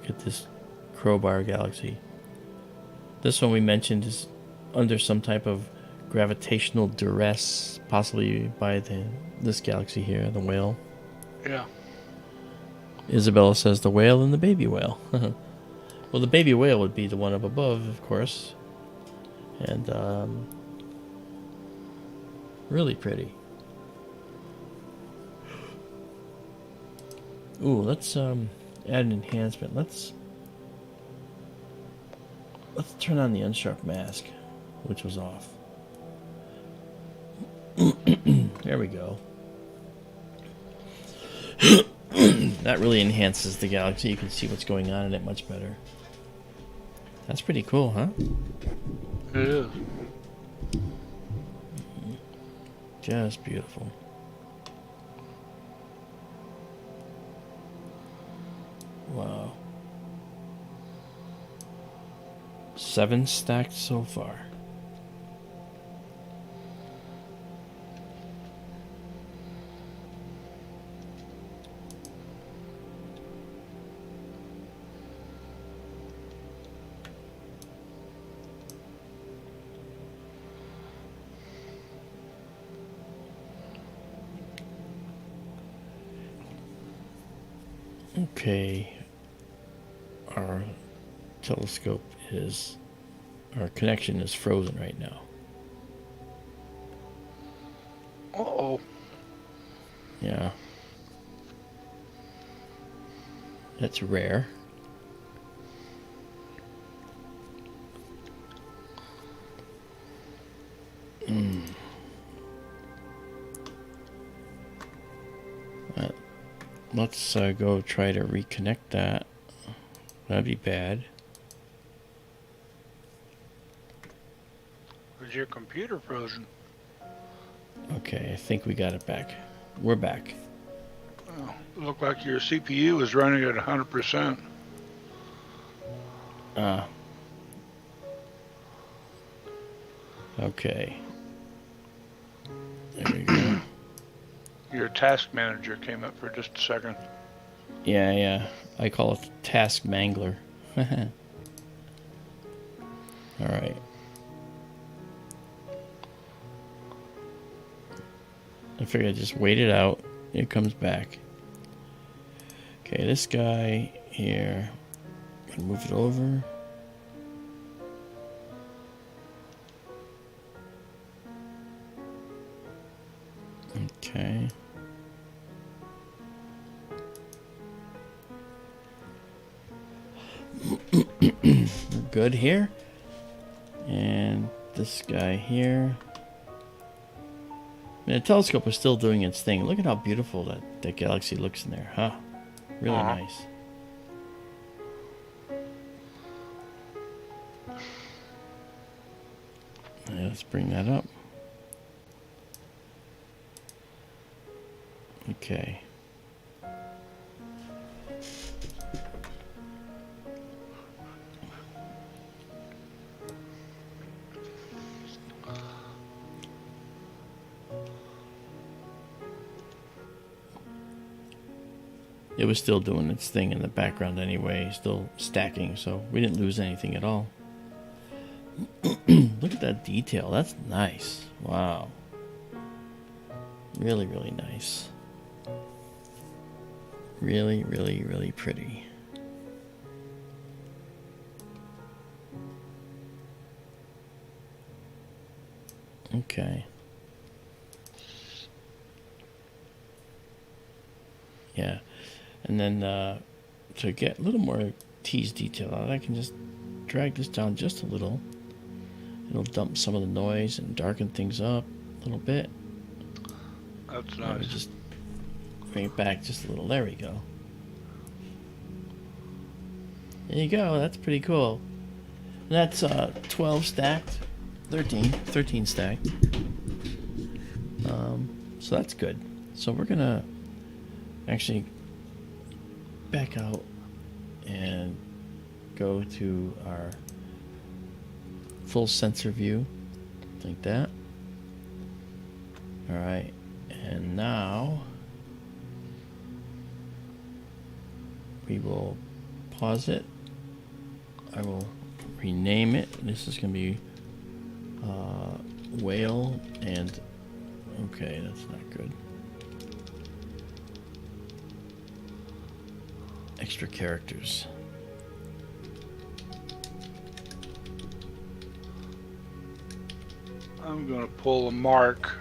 at this crowbar galaxy. This one we mentioned is under some type of gravitational duress, possibly by this galaxy here, the whale. Yeah. Izabela says the whale and the baby whale. Well, the baby whale would be the one up above, of course. And really pretty. Ooh, let's add an enhancement. Let's turn on the unsharp mask, which was off. There we go. That really enhances the galaxy. You can see what's going on in it much better. That's pretty cool, huh? It is. Just beautiful. Wow. 7 stacked so far. Okay. Our telescope is, our connection is frozen right now. Uh-oh. Yeah. That's rare. Let's go try to reconnect that. That'd be bad. Is your computer frozen? Okay, I think we got it back. We're back. Oh, it looked like your CPU is running at 100%. Okay. There we go. Your task manager came up for just a second. Yeah. I call it the task mangler. Alright. I figured I'd just wait it out. It comes back. Okay, this guy here. I'm gonna move it over. Okay. We're good here. And this guy here. I mean, the telescope is still doing its thing. Look at how beautiful that galaxy looks in there, huh? Really nice. Let's bring that up. Okay. It was still doing its thing in the background anyway, still stacking, so we didn't lose anything at all. Look at that detail. That's nice. Wow. Really, really nice. Really, really, really pretty. Okay. Yeah. And then to get a little more tease detail out, I can just drag this down just a little. It'll dump some of the noise and darken things up a little bit. That's nice. Just bring it back just a little. There we go. There you go. That's pretty cool. And that's 12 stacked. 13 stacked. So that's good. So we're going to actually back out and go to our full sensor view, like that. All right, and now we will pause it. I will rename it. This is going to be whale and okay, that's not good. Extra characters. I'm going to pull a mark.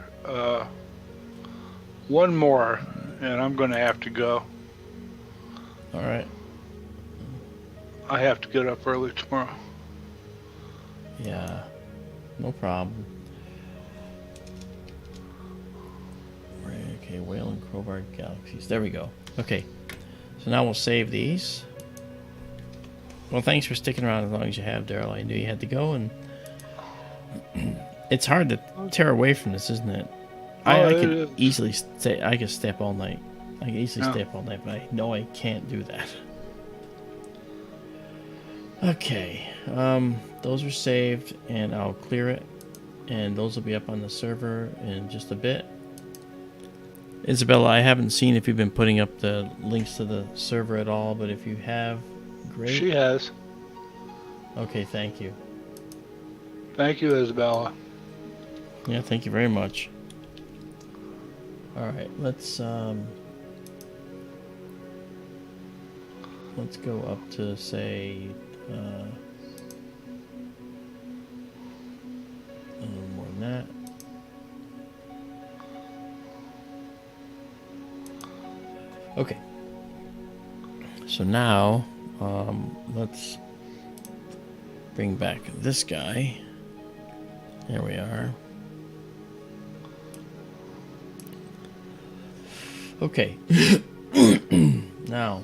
One more, and I'm going to have to go. All right. I have to get up early tomorrow. Yeah, no problem. Okay, whale and crowbar galaxies. There we go. Okay, so now we'll save these. Well, thanks for sticking around as long as you have, Darrell. I knew you had to go, and it's hard to tear away from this, isn't it? I could easily stay. I could stay up all night. I can easily stay up all night, but I know I can't do that. Okay, those are saved, and I'll clear it, and those will be up on the server in just a bit. Izabela, I haven't seen if you've been putting up the links to the server at all, but if you have, great. She has. Okay, thank you. Thank you, Izabela. Yeah, thank you very much. All right, let's go up to say a little more than that. Okay. So now let's bring back this guy. There we are. Okay. Now.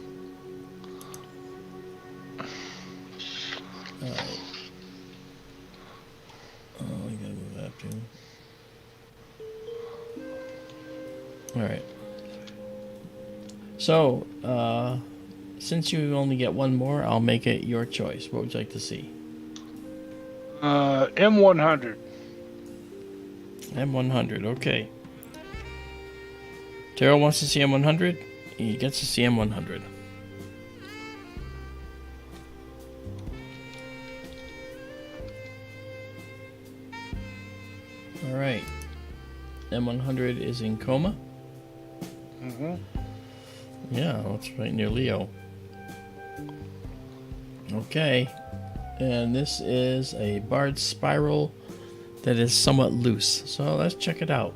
Alright. Oh, we gotta move that too. Alright. So, since you only get one more, I'll make it your choice. What would you like to see? M100. M100, okay. Darrell wants to see M100. He gets to see M100. Alright. M100 is in coma. Mm-hmm. Yeah, that's right near Leo. Okay. And this is a barred spiral that is somewhat loose. So let's check it out.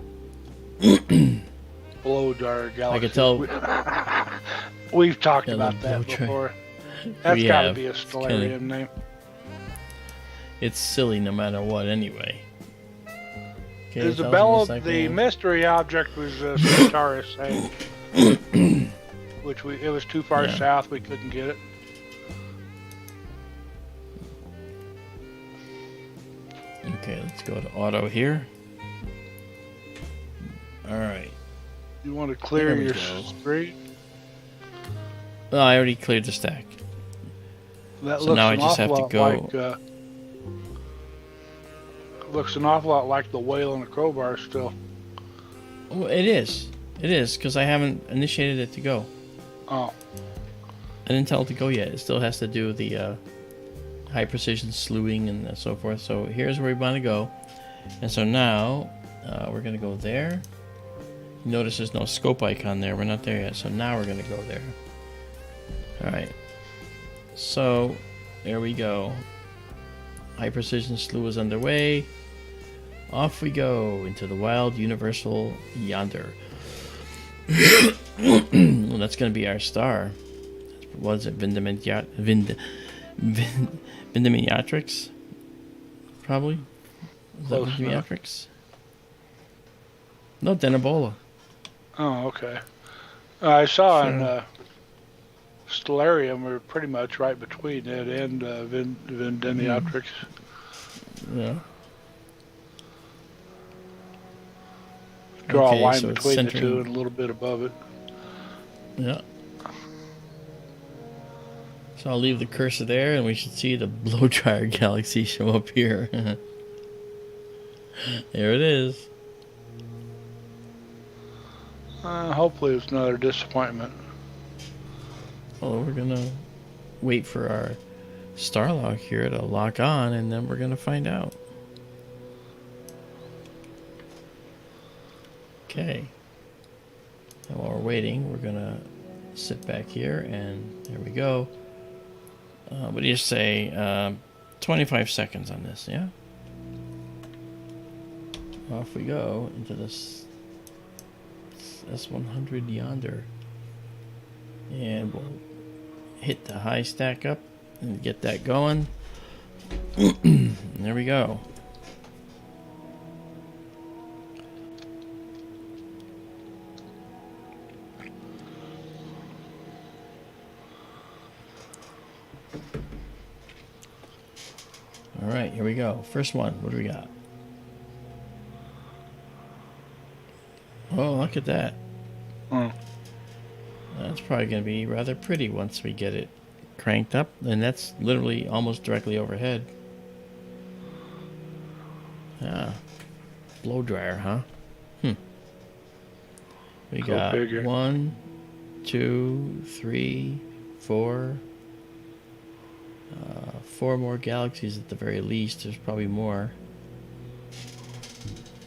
Below our galaxy. I can tell. We've talked about that before. That's got to be a Stellarium name. It's silly no matter what, anyway. Okay, Izabela, the mystery object was Centaurus A. which it was too far Yeah. south. We couldn't get it. Okay, let's go to auto here. All right. You want to clear There we your go. screen? Oh, I already cleared the stack. That So looks now I an just awful have to lot go. like. Looks an awful lot like the whale and the crowbar still. Well, it is. It is, because I haven't initiated it to go. Oh. I didn't tell it to go yet. It still has to do the high precision slewing and so forth. So here's where we want to go. And so now we're going to go there. You notice there's no scope icon there. We're not there yet. So now we're going to go there. All right. So there we go. High precision slew is underway. Off we go into the wild universal yonder. Well, that's going to be our star. What is it? Vindemiatrix? Probably. Is that Close enough. Vindemiatrix? No, Denebola. Oh, okay. I saw Sure. in Stellarium we're pretty much right between it and Vindemiatrix. Yeah. Draw Okay, a line so it's between the two centering- and a little bit above it. Yeah. So I'll leave the cursor there, and we should see the blow dryer galaxy show up here. There it is. Hopefully it's another disappointment. Well, we're gonna wait for our star lock here to lock on, and then we're gonna find out. Okay. And while we're waiting, we're gonna sit back here, and there we go. What do you say? 25 seconds on this, yeah? Off we go into this S100 yonder. And we'll hit the high stack up and get that going. There we go. All right, here we go. First one. What do we got? Oh, look at that. Hmm. That's probably going to be rather pretty once we get it cranked up. And that's literally almost directly overhead. Yeah. Blow dryer, huh? We Go got figure. 1, 2, 3, 4. 4 more galaxies at the very least. There's probably more.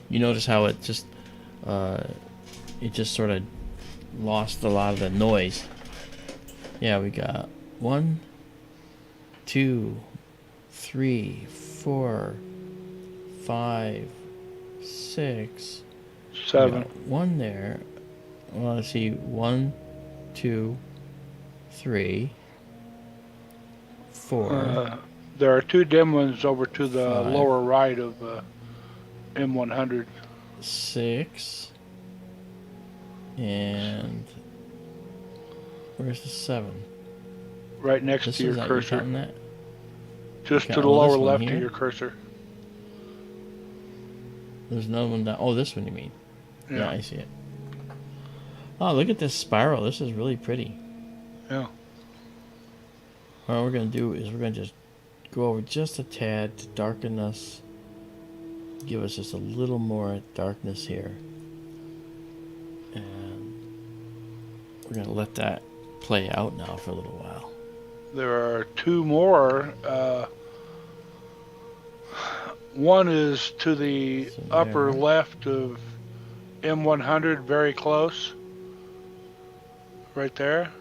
You notice how it just sort of lost a lot of the noise. Yeah, we got 1, 2, 3, 4, 5, 6. 7. One there. Well, let's see. 1, 2, 3, 4. There are 2 dim ones over to the 5. lower right of M100. 6. And where's the 7? Right next This to your is cursor. counting that? Just to the counting this lower one left here? of your cursor. There's another one down. Oh, this one you mean? Yeah, Yeah. I see it. Oh, look at this spiral. This is really pretty. Yeah. What we're going to do is we're going to just go over just a tad to darken us. Give us just a little more darkness here. And we're going to let that play out now for a little while. There are 2 more. One is to the So upper there. left of M100, very close. Right there.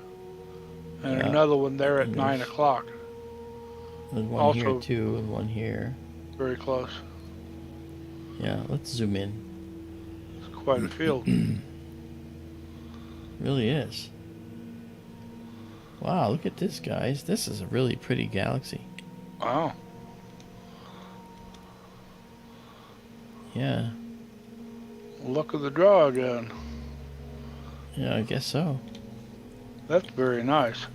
And Yeah. another one there at And 9 there's- o'clock. There's one Also- here too, and one here. Very close. Yeah, let's zoom in. It's quite a field. Really is. Wow, look at this, guys. This is a really pretty galaxy. Wow. Yeah. Look at the draw again. Yeah, I guess so. That's very nice.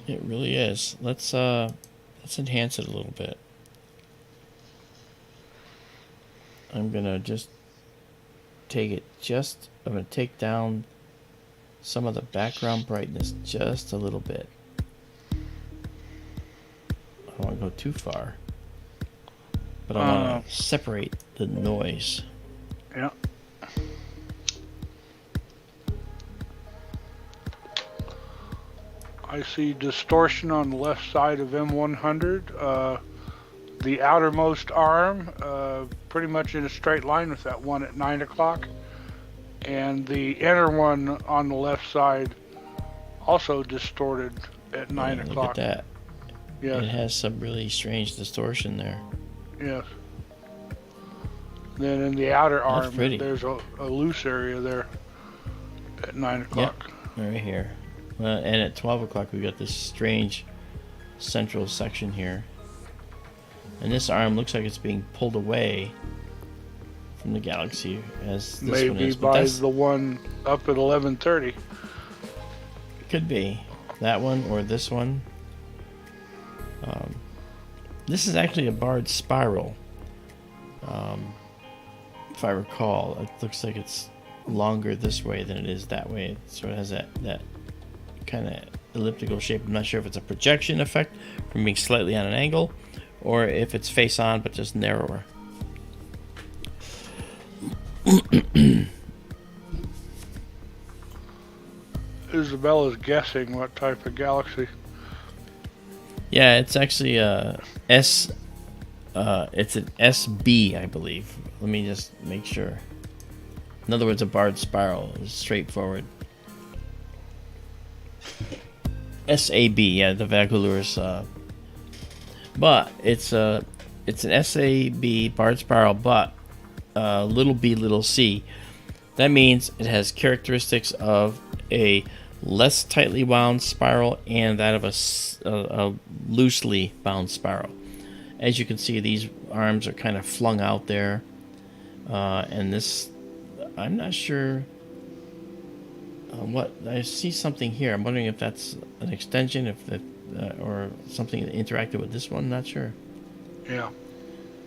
It really is. Let's enhance it a little bit. I'm gonna just I'm gonna take down some of the background brightness just a little bit. I don't want to go too far, but I want to separate the noise. Yeah. I see distortion on the left side of M100. The outermost arm, pretty much in a straight line with that one at 9 o'clock. And the inner one on the left side also distorted at 9 o'clock. Look at that. Yes. It has some really strange distortion there. Yes. Then in the outer That's arm, pretty. there's a loose area there at 9 o'clock. Yep, right here. And at 12 o'clock, we got this strange central section here. And this arm looks like it's being pulled away from the galaxy, as this one Maybe is. But by the one up at 11:30. Could be that one or this one. This is actually a barred spiral. If I recall, it looks like it's longer this way than it is that way. It sort of has that kind of elliptical shape. I'm not sure if it's a projection effect from being slightly on an angle, or if it's face on but just narrower. Izabela's guessing what type of galaxy. Yeah, it's actually it's an SB, I believe. Let me just make sure. In other words, a barred spiral is straightforward. SAB, yeah, the Vagulur's. But it's an SAB barred spiral, but little b, little c. That means it has characteristics of a less tightly wound spiral and that of a loosely bound spiral. As you can see, these arms are kind of flung out there, and this, I'm not sure what, I see something here. I'm wondering if that's an extension, if that, or something that interacted with this one. Not sure. Yeah.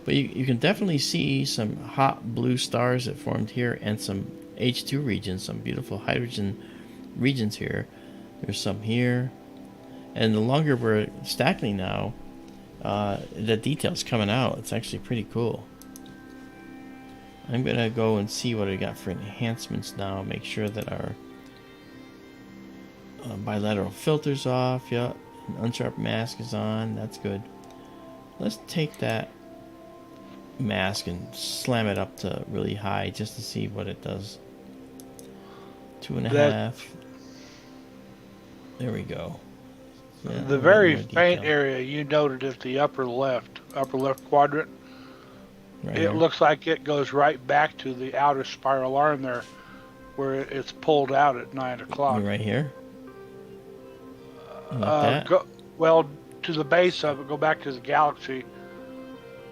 But you can definitely see some hot blue stars that formed here, and some H2 regions, some beautiful hydrogen regions here. There's some here, and the longer we're stacking now, the details coming out. It's actually pretty cool. I'm gonna go and see what I got for enhancements now. Make sure that our bilateral filter's off. Yeah, unsharp mask is on. That's good. Let's take that mask and slam it up to really high just to see what it does. 2.5. There we go. Yeah, the very faint area you noted at the upper left quadrant, right it here. looks like it goes right back to the outer spiral arm there, where it's pulled out at 9 o'clock. Right here. Like that? Well, to the base of it, go back to the galaxy.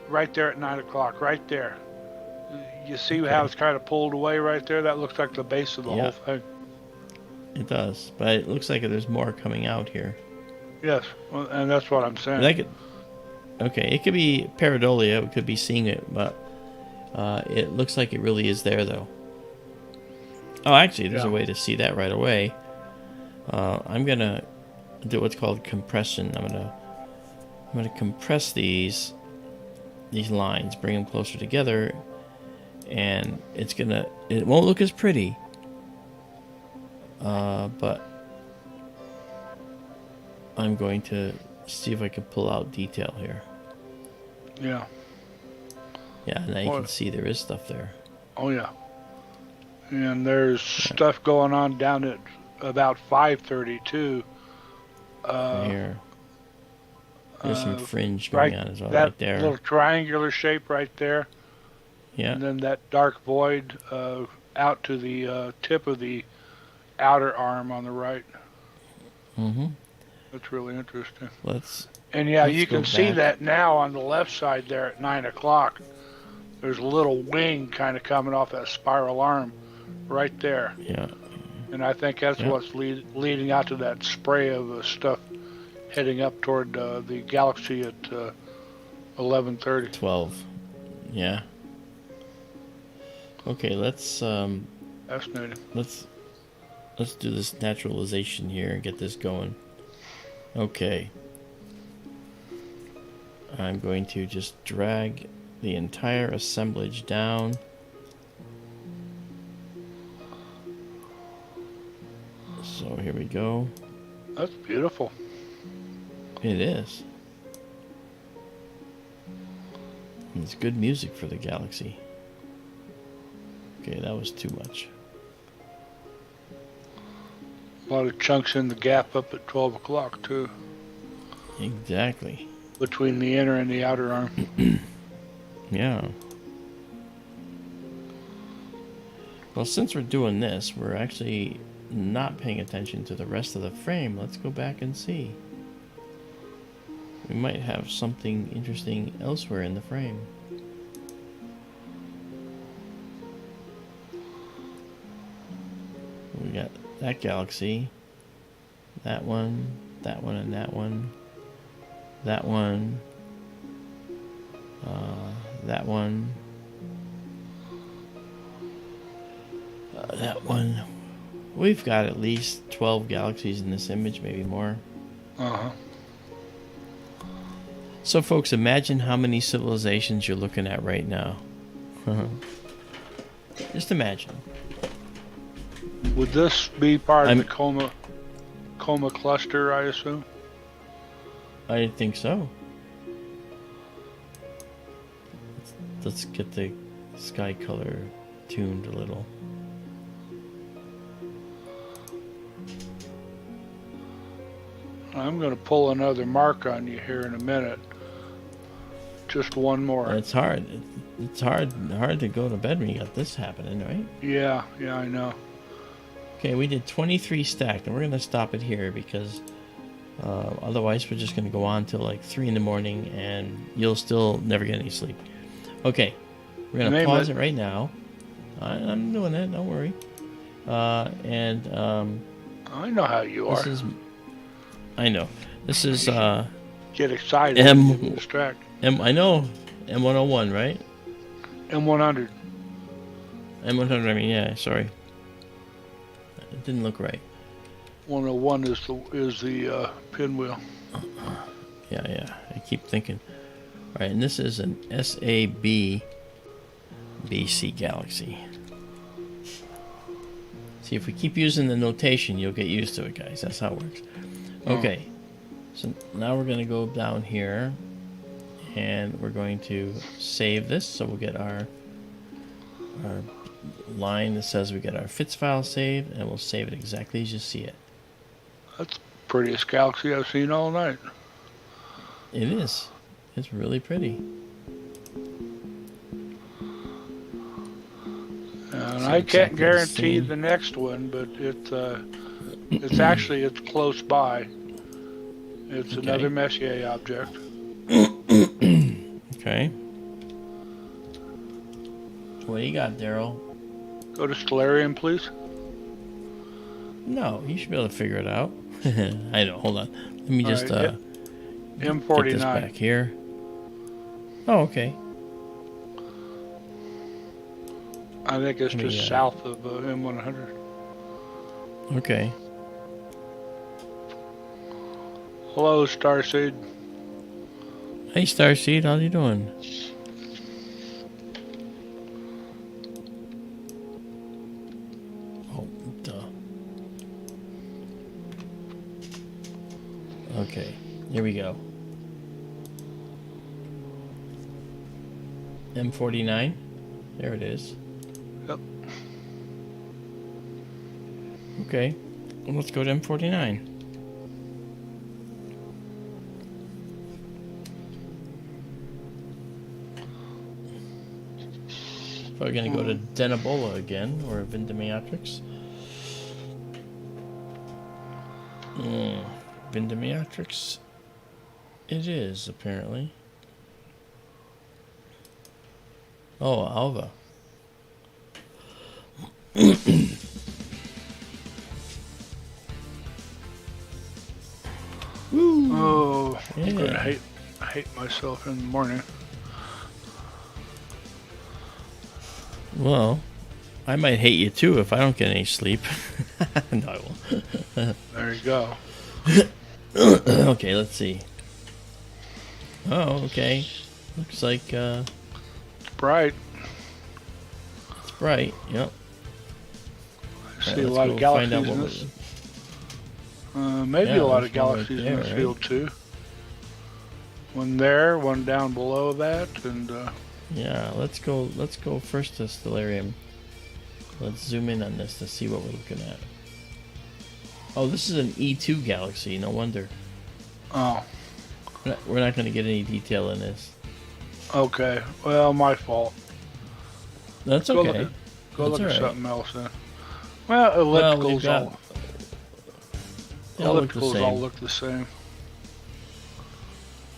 Right there at 9 o'clock, right there. You see how it's kind of pulled away right there? That looks like the base of the whole thing. It does, but it looks like there's more coming out here. Yes, well, and that's what I'm saying. It could be pareidolia. We could be seeing it, but it looks like it really is there, though. Oh, actually, there's a way to see that right away. I'm gonna do what's called compression. I'm gonna compress these lines, bring them closer together, and it won't look as pretty, but I'm going to see if I can pull out detail here. Yeah. Yeah, now you can see there is stuff there. Oh yeah. And there's stuff going on down at about 5:32. Here. There's some fringe going on as well, right there. That little triangular shape right there. Yeah. And then that dark void out to the tip of the outer arm on the right. Mm-hmm. That's really interesting. Let's you can see that now on the left side there at 9 o'clock. There's a little wing kind of coming off that spiral arm right there. Yeah. And I think that's Yep. what's leading out to that spray of stuff heading up toward the galaxy at 11:30. 12. Yeah. Okay, Fascinating. let's do this naturalization here and get this going. Okay. I'm going to just drag the entire assemblage down. So here we go. That's beautiful. It is. It's good music for the galaxy. Okay, that was too much. A lot of chunks in the gap up at 12 o'clock, too. Exactly. Between the inner and the outer arm. Yeah. Well, since we're doing this, we're actually not paying attention to the rest of the frame. Let's go back and see. We might have something interesting elsewhere in the frame. We got that galaxy, that one, and that one, that one, that one, that one. We've got at least 12 galaxies in this image, maybe more. Uh-huh. So, folks, imagine how many civilizations you're looking at right now. Just imagine. Would this be part of the coma cluster, I assume? I think so. Let's get the sky color tuned a little. I'm going to pull another mark on you here in a minute. Just one more. It's hard. It's hard to go to bed when you got this happening, right? Yeah, I know. Okay, we did 23 stacked, and we're going to stop it here because otherwise we're just going to go on till like 3 in the morning, and you'll still never get any sleep. Okay, we're going to pause it right now. I'm doing it, don't worry. I know how you are. I know. This is get excited. Get distracted. I know. M101, right? M100. M100. I mean, yeah. Sorry, it didn't look right. 101 is the pinwheel. Yeah. I keep thinking. All right, and this is an SAB BC galaxy. See, if we keep using the notation, you'll get used to it, guys. That's how it works. Okay, so now we're going to go down here, and we're going to save this. So we'll get our line that says we get our FITS file saved, and we'll save it exactly as you see it. That's the prettiest galaxy I've seen all night. It is. It's really pretty. And I can't guarantee the next one, but it's actually close by. It's another Messier object. Okay. What do you got, Darrell? Go to Stellarium, please. No, you should be able to figure it out. I know. Hold on. Let me just M49. get this back here. Oh, okay. I think it's just south of M100. Okay. Hello, Starseed. Hey, Starseed, how you doing? Oh, duh. Okay, here we go. M49. There it is. Yep. Okay, well, let's go to M49. We're going to go to Izabela again, or Vindemiatrix. Vindemiatrix it is, apparently. Oh, Alva. gonna hate myself in the morning. Well, I might hate you too if I don't get any sleep. No, I won't. There you go. Okay, let's see. Oh, okay. Looks like It's bright. it's bright. Yep. I see Alright, a let's lot go of find galaxies out in what this. was. Maybe Yeah, a lot there's of one right galaxies there, in this right? field too. One there, one down below that, and Yeah, let's go first to Stellarium. Let's zoom in on this to see what we're looking at. Oh, this is an E2 galaxy. No wonder. oh, We're not going to get any detail in this. okay. Well, my fault. That's Go okay. Go That's look at alright. something else then. Well, ellipticals all they all look the ellipticals same. all look the same.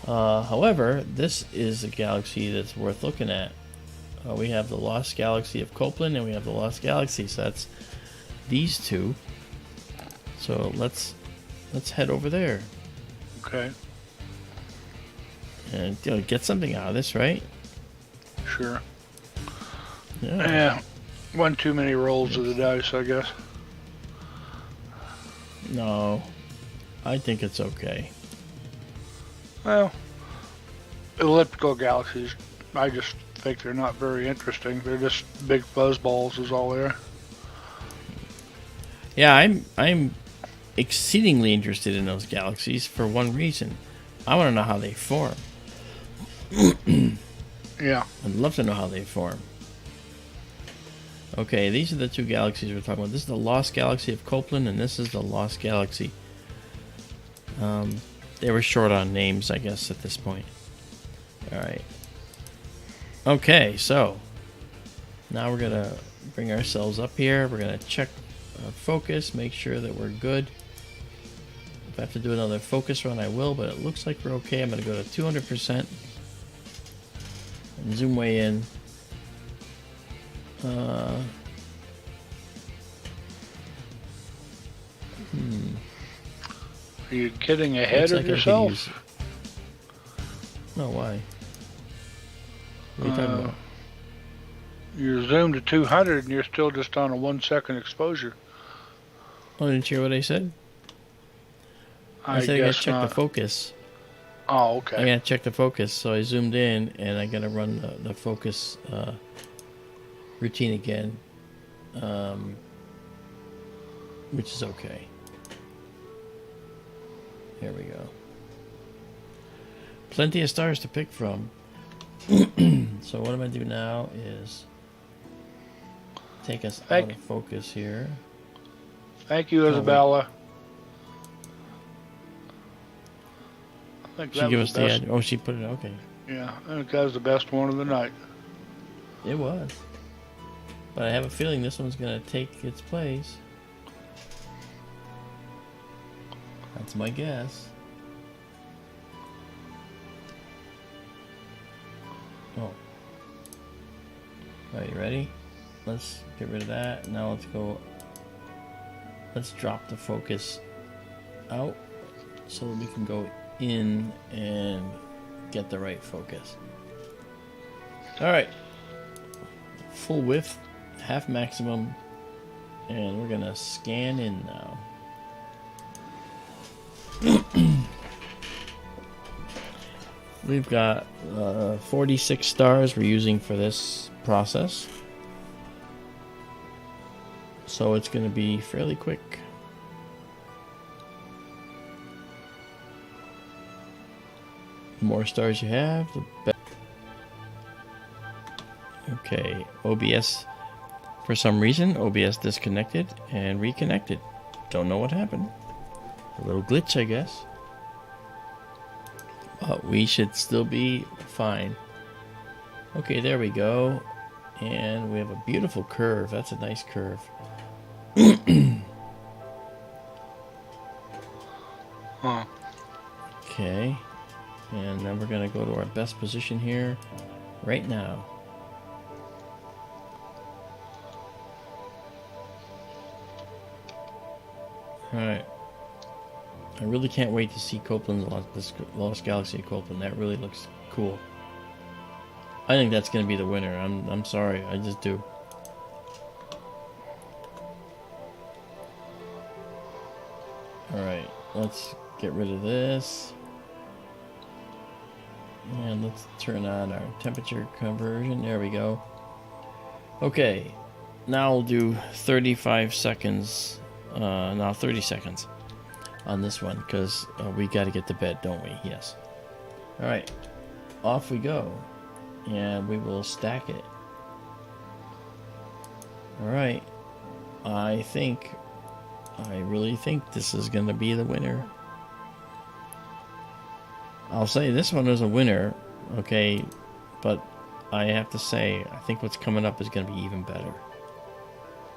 However, this is a galaxy that's worth looking at. We have the Lost Galaxy of Copeland, and we have the Lost Galaxy. So that's these two. So let's head over there Okay, and get something out of this, right? sure. Yeah. Yeah, one too many rolls of the dice, I guess. No, I think it's okay. Well, elliptical galaxies, I just think they're not very interesting. They're just big fuzzballs is all they are. Yeah, I'm exceedingly interested in those galaxies for one reason. I want to know how they form. Yeah, I'd love to know how they form. Okay, these are the two galaxies we're talking about. This is the Lost Galaxy of Copeland, and this is the Lost Galaxy. They were short on names, I guess, at this point. Alright. Okay, so now we're going to bring ourselves up here. We're going to check our focus, make sure that we're good. If I have to do another focus run, I will, but it looks like we're okay. I'm going to go to 200% and zoom way in. are you getting ahead Looks of like I could yourself? use- No, why? What are you talking about? You're zoomed to 200 and you're still just on a 1 second exposure. Oh, didn't you hear what I said? I said I gotta guess check not. the focus. Oh, I okay. gotta check the focus, so I zoomed in and I gotta run the focus routine again, which is okay. Here we go. Plenty of stars to pick from. So what I'm gonna do now is take us out of focus here. Thank you, Izabela. I think She that give was us the the best. ad. Oh, she put it. Okay, Yeah, I think that was the best one of the night. it was. But I have a feeling this one's gonna take its place. That's my guess. Oh. Are you ready? Let's get rid of that. Now let's go. Let's drop the focus out so that we can go in and get the right focus. Alright. Full width, half maximum, and we're gonna scan in now. We've got 46 stars we're using for this process, so it's going to be fairly quick. The more stars you have, the better. Okay, OBS, for some reason, OBS disconnected and reconnected. Don't know what happened. A little glitch, I guess. But we should still be fine. Okay, there we go. And we have a beautiful curve. That's a nice curve. Huh. Okay. And then we're going to go to our best position here right now. Alright. I really can't wait to see Copeland's Lost Galaxy of Copeland. That really looks cool. I think that's going to be the winner. I'm sorry, I just do. Alright, let's get rid of this. And let's turn on our temperature conversion. There we go. Okay, now we'll do 35 seconds. No, 30 seconds on this one because we got to get to bed, don't we? Yes. Alright, off we go. And we will stack it. Alright, I really think this is going to be the winner. I'll say this one is a winner, okay, but I have to say, I think what's coming up is going to be even better.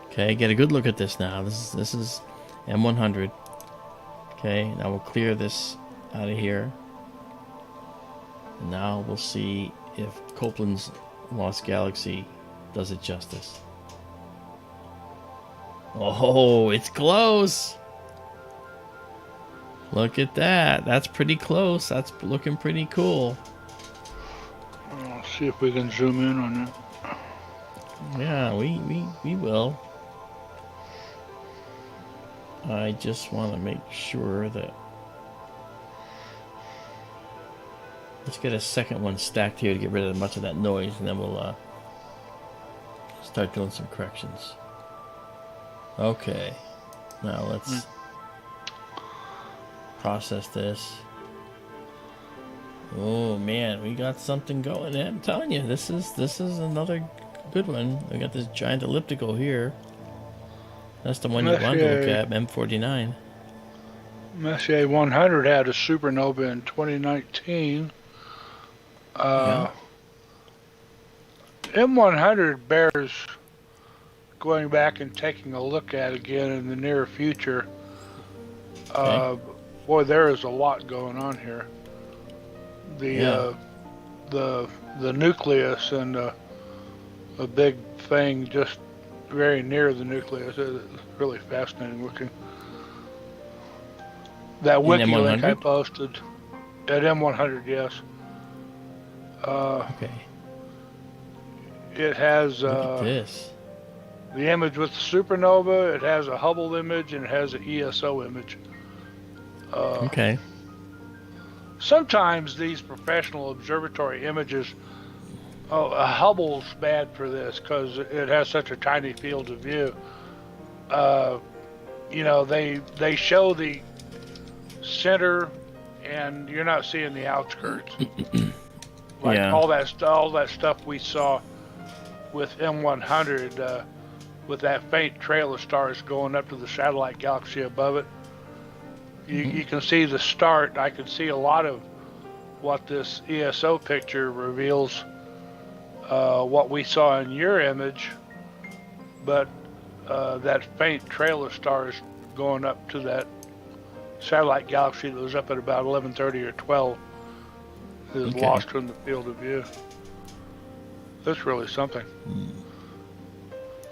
Okay, get a good look at this now. This is M100. Okay, now we'll clear this out of here. And now we'll see if Copeland's Lost Galaxy does it justice. Oh, it's close! Look at that. That's pretty close. That's looking pretty cool. Let's see if we can zoom in on it. Yeah, we will. I just want to make sure that... Let's get a second one stacked here to get rid of much of that noise, and then we'll start doing some corrections. Okay. Now let's process this. Oh man, we got something going. I'm telling you, this is another good one. We got this giant elliptical here. That's the one you want to look at, M49. Messier 100 had a supernova in 2019. Yeah. M100 bears going back and taking a look at again in the near future. Okay. Boy, there is a lot going on here. The nucleus and a big thing just very near the nucleus. It's really fascinating looking. That wiki link I posted at M100, yes. Okay. It has Look at this. the image with the supernova. It has a Hubble image and it has an ESO image. Okay. Sometimes these professional observatory images, Hubble's bad for this because it has such a tiny field of view. You know, they show the center, and you're not seeing the outskirts. Like Yeah. all that stuff we saw with M100, with that faint trail of stars going up to the satellite galaxy above it. You can see the start. I can see a lot of what this ESO picture reveals, what we saw in your image, but that faint trail of stars going up to that satellite galaxy that was up at about 11:30 or 12 is lost from the field of view. That's really something.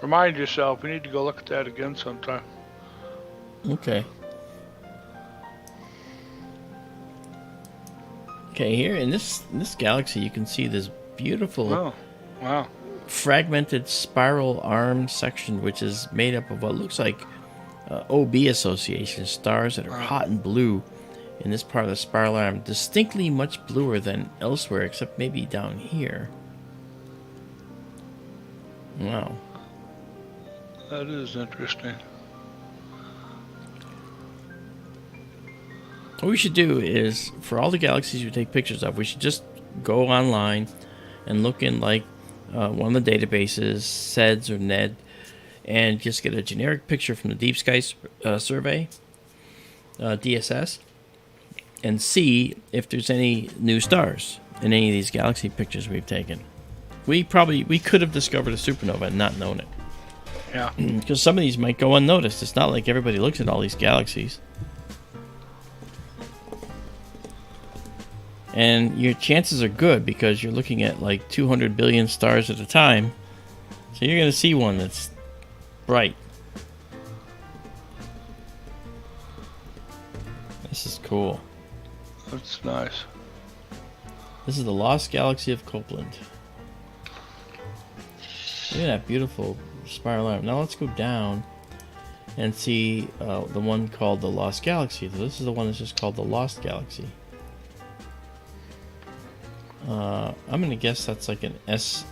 Remind yourself, we need to go look at that again sometime. Okay. Okay, here in this galaxy, you can see this beautiful, Oh, wow. fragmented spiral arm section, which is made up of what looks like OB association stars that are hot and blue in this part of the spiral arm, distinctly much bluer than elsewhere, except maybe down here. Wow. That is interesting. What we should do is, for all the galaxies we take pictures of, we should just go online and look in like one of the databases, SEDS or NED, and just get a generic picture from the Deep Sky Survey, DSS, and see if there's any new stars in any of these galaxy pictures we've taken. We could have discovered a supernova and not known it. Yeah. Because some of these might go unnoticed. It's not like everybody looks at all these galaxies. And your chances are good because you're looking at like 200 billion stars at a time. So you're going to see one that's bright. Cool. That's nice. This is the Lost Galaxy of Copeland. Look at that beautiful spiral arm. Now let's go down and see the one called the Lost Galaxy. So this is the one that's just called the Lost Galaxy. I'm gonna guess that's like an SA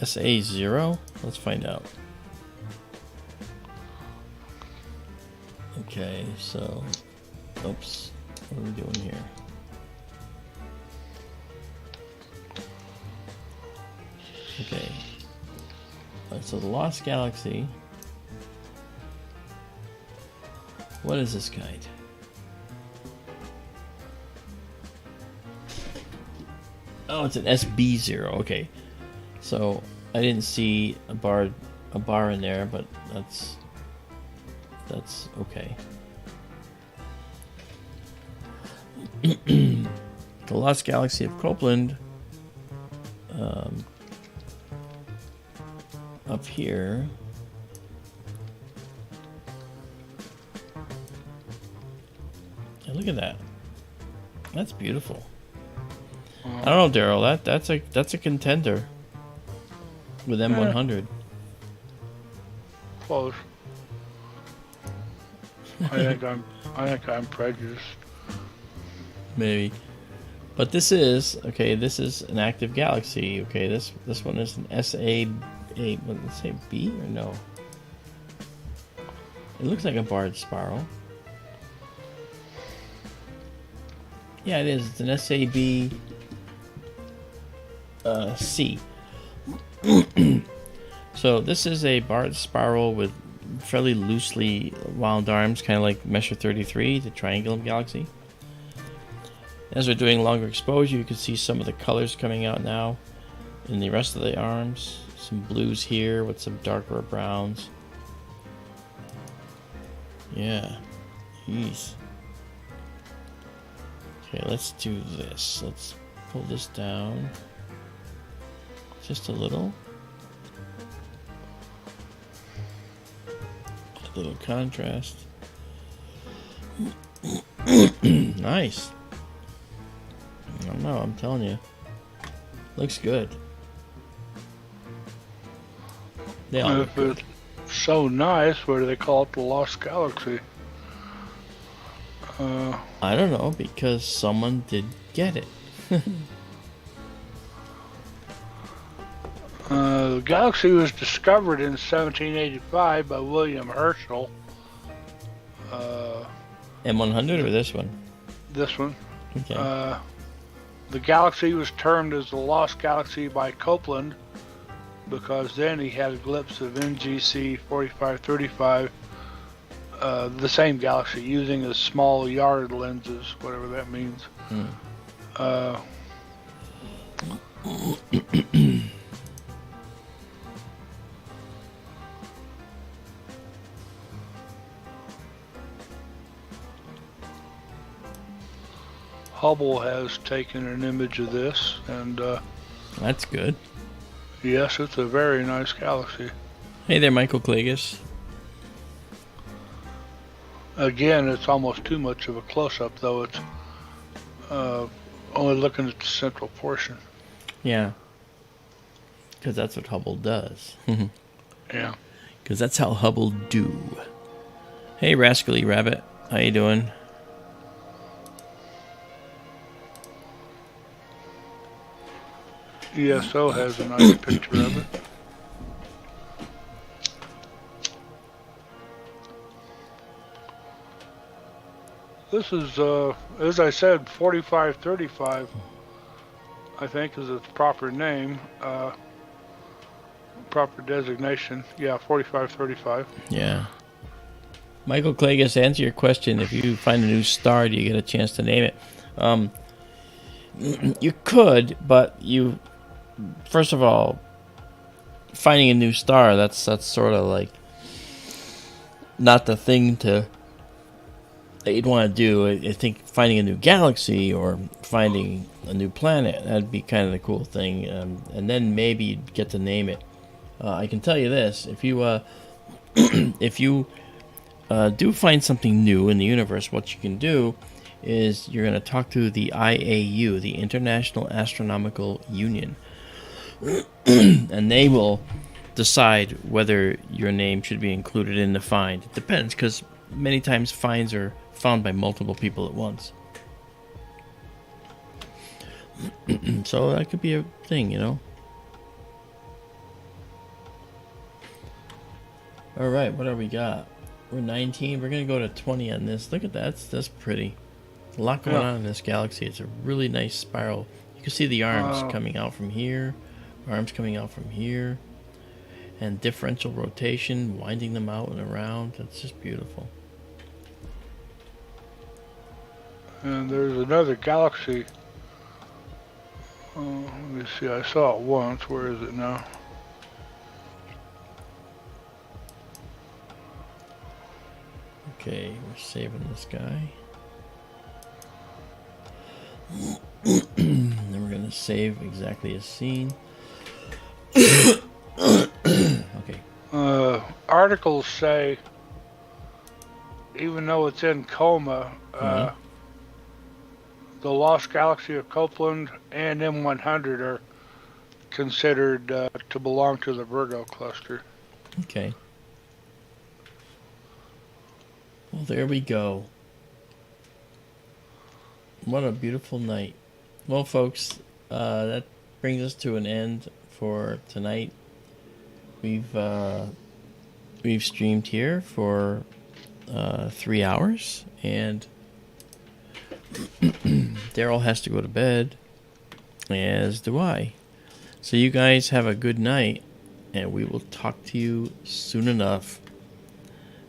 0. Let's find out. Okay, so oops, what are we doing here? Okay, so the Lost Galaxy. What is this guide? Oh, it's an SB0. Okay, so I didn't see a bar in there, but that's okay. The Lost Galaxy of Copeland. Up here. Yeah, look at that. That's beautiful. I don't know, Darrell. That's a contender with M100. Close. I think I'm prejudiced. Maybe. But this is an active galaxy. Okay, this one is an SA. What did it say, B or no? It looks like a barred spiral. Yeah, it is. It's an SAB C. So this is a barred spiral with fairly loosely wound arms, kind of like Mesher 33, the Triangulum galaxy. As we're doing longer exposure, you can see some of the colors coming out now in the rest of the arms. Some blues here with some darker browns. Yeah. Jeez. Okay, let's do this. Let's pull this down. Just a little. A little contrast. Nice. I don't know, I'm telling you. Looks good. They all look If good. it's so nice, why do they call it the Lost Galaxy? I don't know, because someone did get it. The galaxy was discovered in 1785 by William Herschel. M100 or this one? This one. Okay. The galaxy was termed as the Lost Galaxy by Copeland because then he had a glimpse of NGC 4535, the same galaxy, using his small yard lenses, whatever that means. Hubble has taken an image of this, and That's good. yes, it's a very nice galaxy. Hey there, Michael Klages. Again, it's almost too much of a close-up, though. It's only looking at the central portion. Yeah. Because that's what Hubble does. Yeah. Because that's how Hubble do. Hey, Rascally Rabbit. How you doing? ESO has a nice picture of it. This is, as I said, 4535, I think is its proper name, proper designation. Yeah, 4535. Yeah. Michael Klages, to answer your question, if you find a new star, do you get a chance to name it? You could, but you... First of all, finding a new star, that's sort of like not the thing that you'd want to do. I think finding a new galaxy or finding a new planet, that'd be kind of the cool thing. And then maybe you'd get to name it. I can tell you this, if you if you do find something new in the universe, what you can do is you're going to talk to the IAU, the International Astronomical Union, and they will decide whether your name should be included in the find. It depends, because many times finds are found by multiple people at once. So that could be a thing, you know. All right, what do we got? We're 19. We're gonna go to 20 on this. Look at that. That's pretty. A lot going on in this galaxy. It's a really nice spiral. You can see the arms coming out from here, arms coming out from here, and differential rotation, winding them out and around. That's just beautiful. And there's another galaxy. Let me see. I saw it once. Where is it now? Okay, we're saving this guy. Then we're going to save exactly as seen. Okay. Articles say, even though it's in coma, the Lost Galaxy of Copeland and M100 are considered to belong to the Virgo cluster. Okay. Well, there we go. What a beautiful night. Well, folks, that brings us to an end for tonight. We've streamed here for 3 hours, and Darrell has to go to bed, as do I. So you guys have a good night, and we will talk to you soon enough.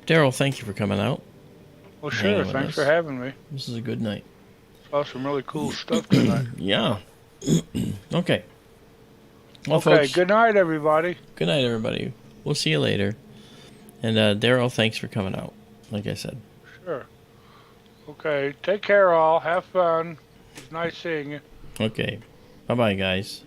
Darrell, thank you for coming out. Well, sure. Thanks for having me. This is a good night. Saw some really cool stuff tonight. Yeah. Okay. Well, okay, folks, good night, everybody. Good night, everybody. We'll see you later. And Darrell, thanks for coming out, like I said. Sure. Okay, take care, all. Have fun. It's nice seeing you. Okay. Bye-bye, guys.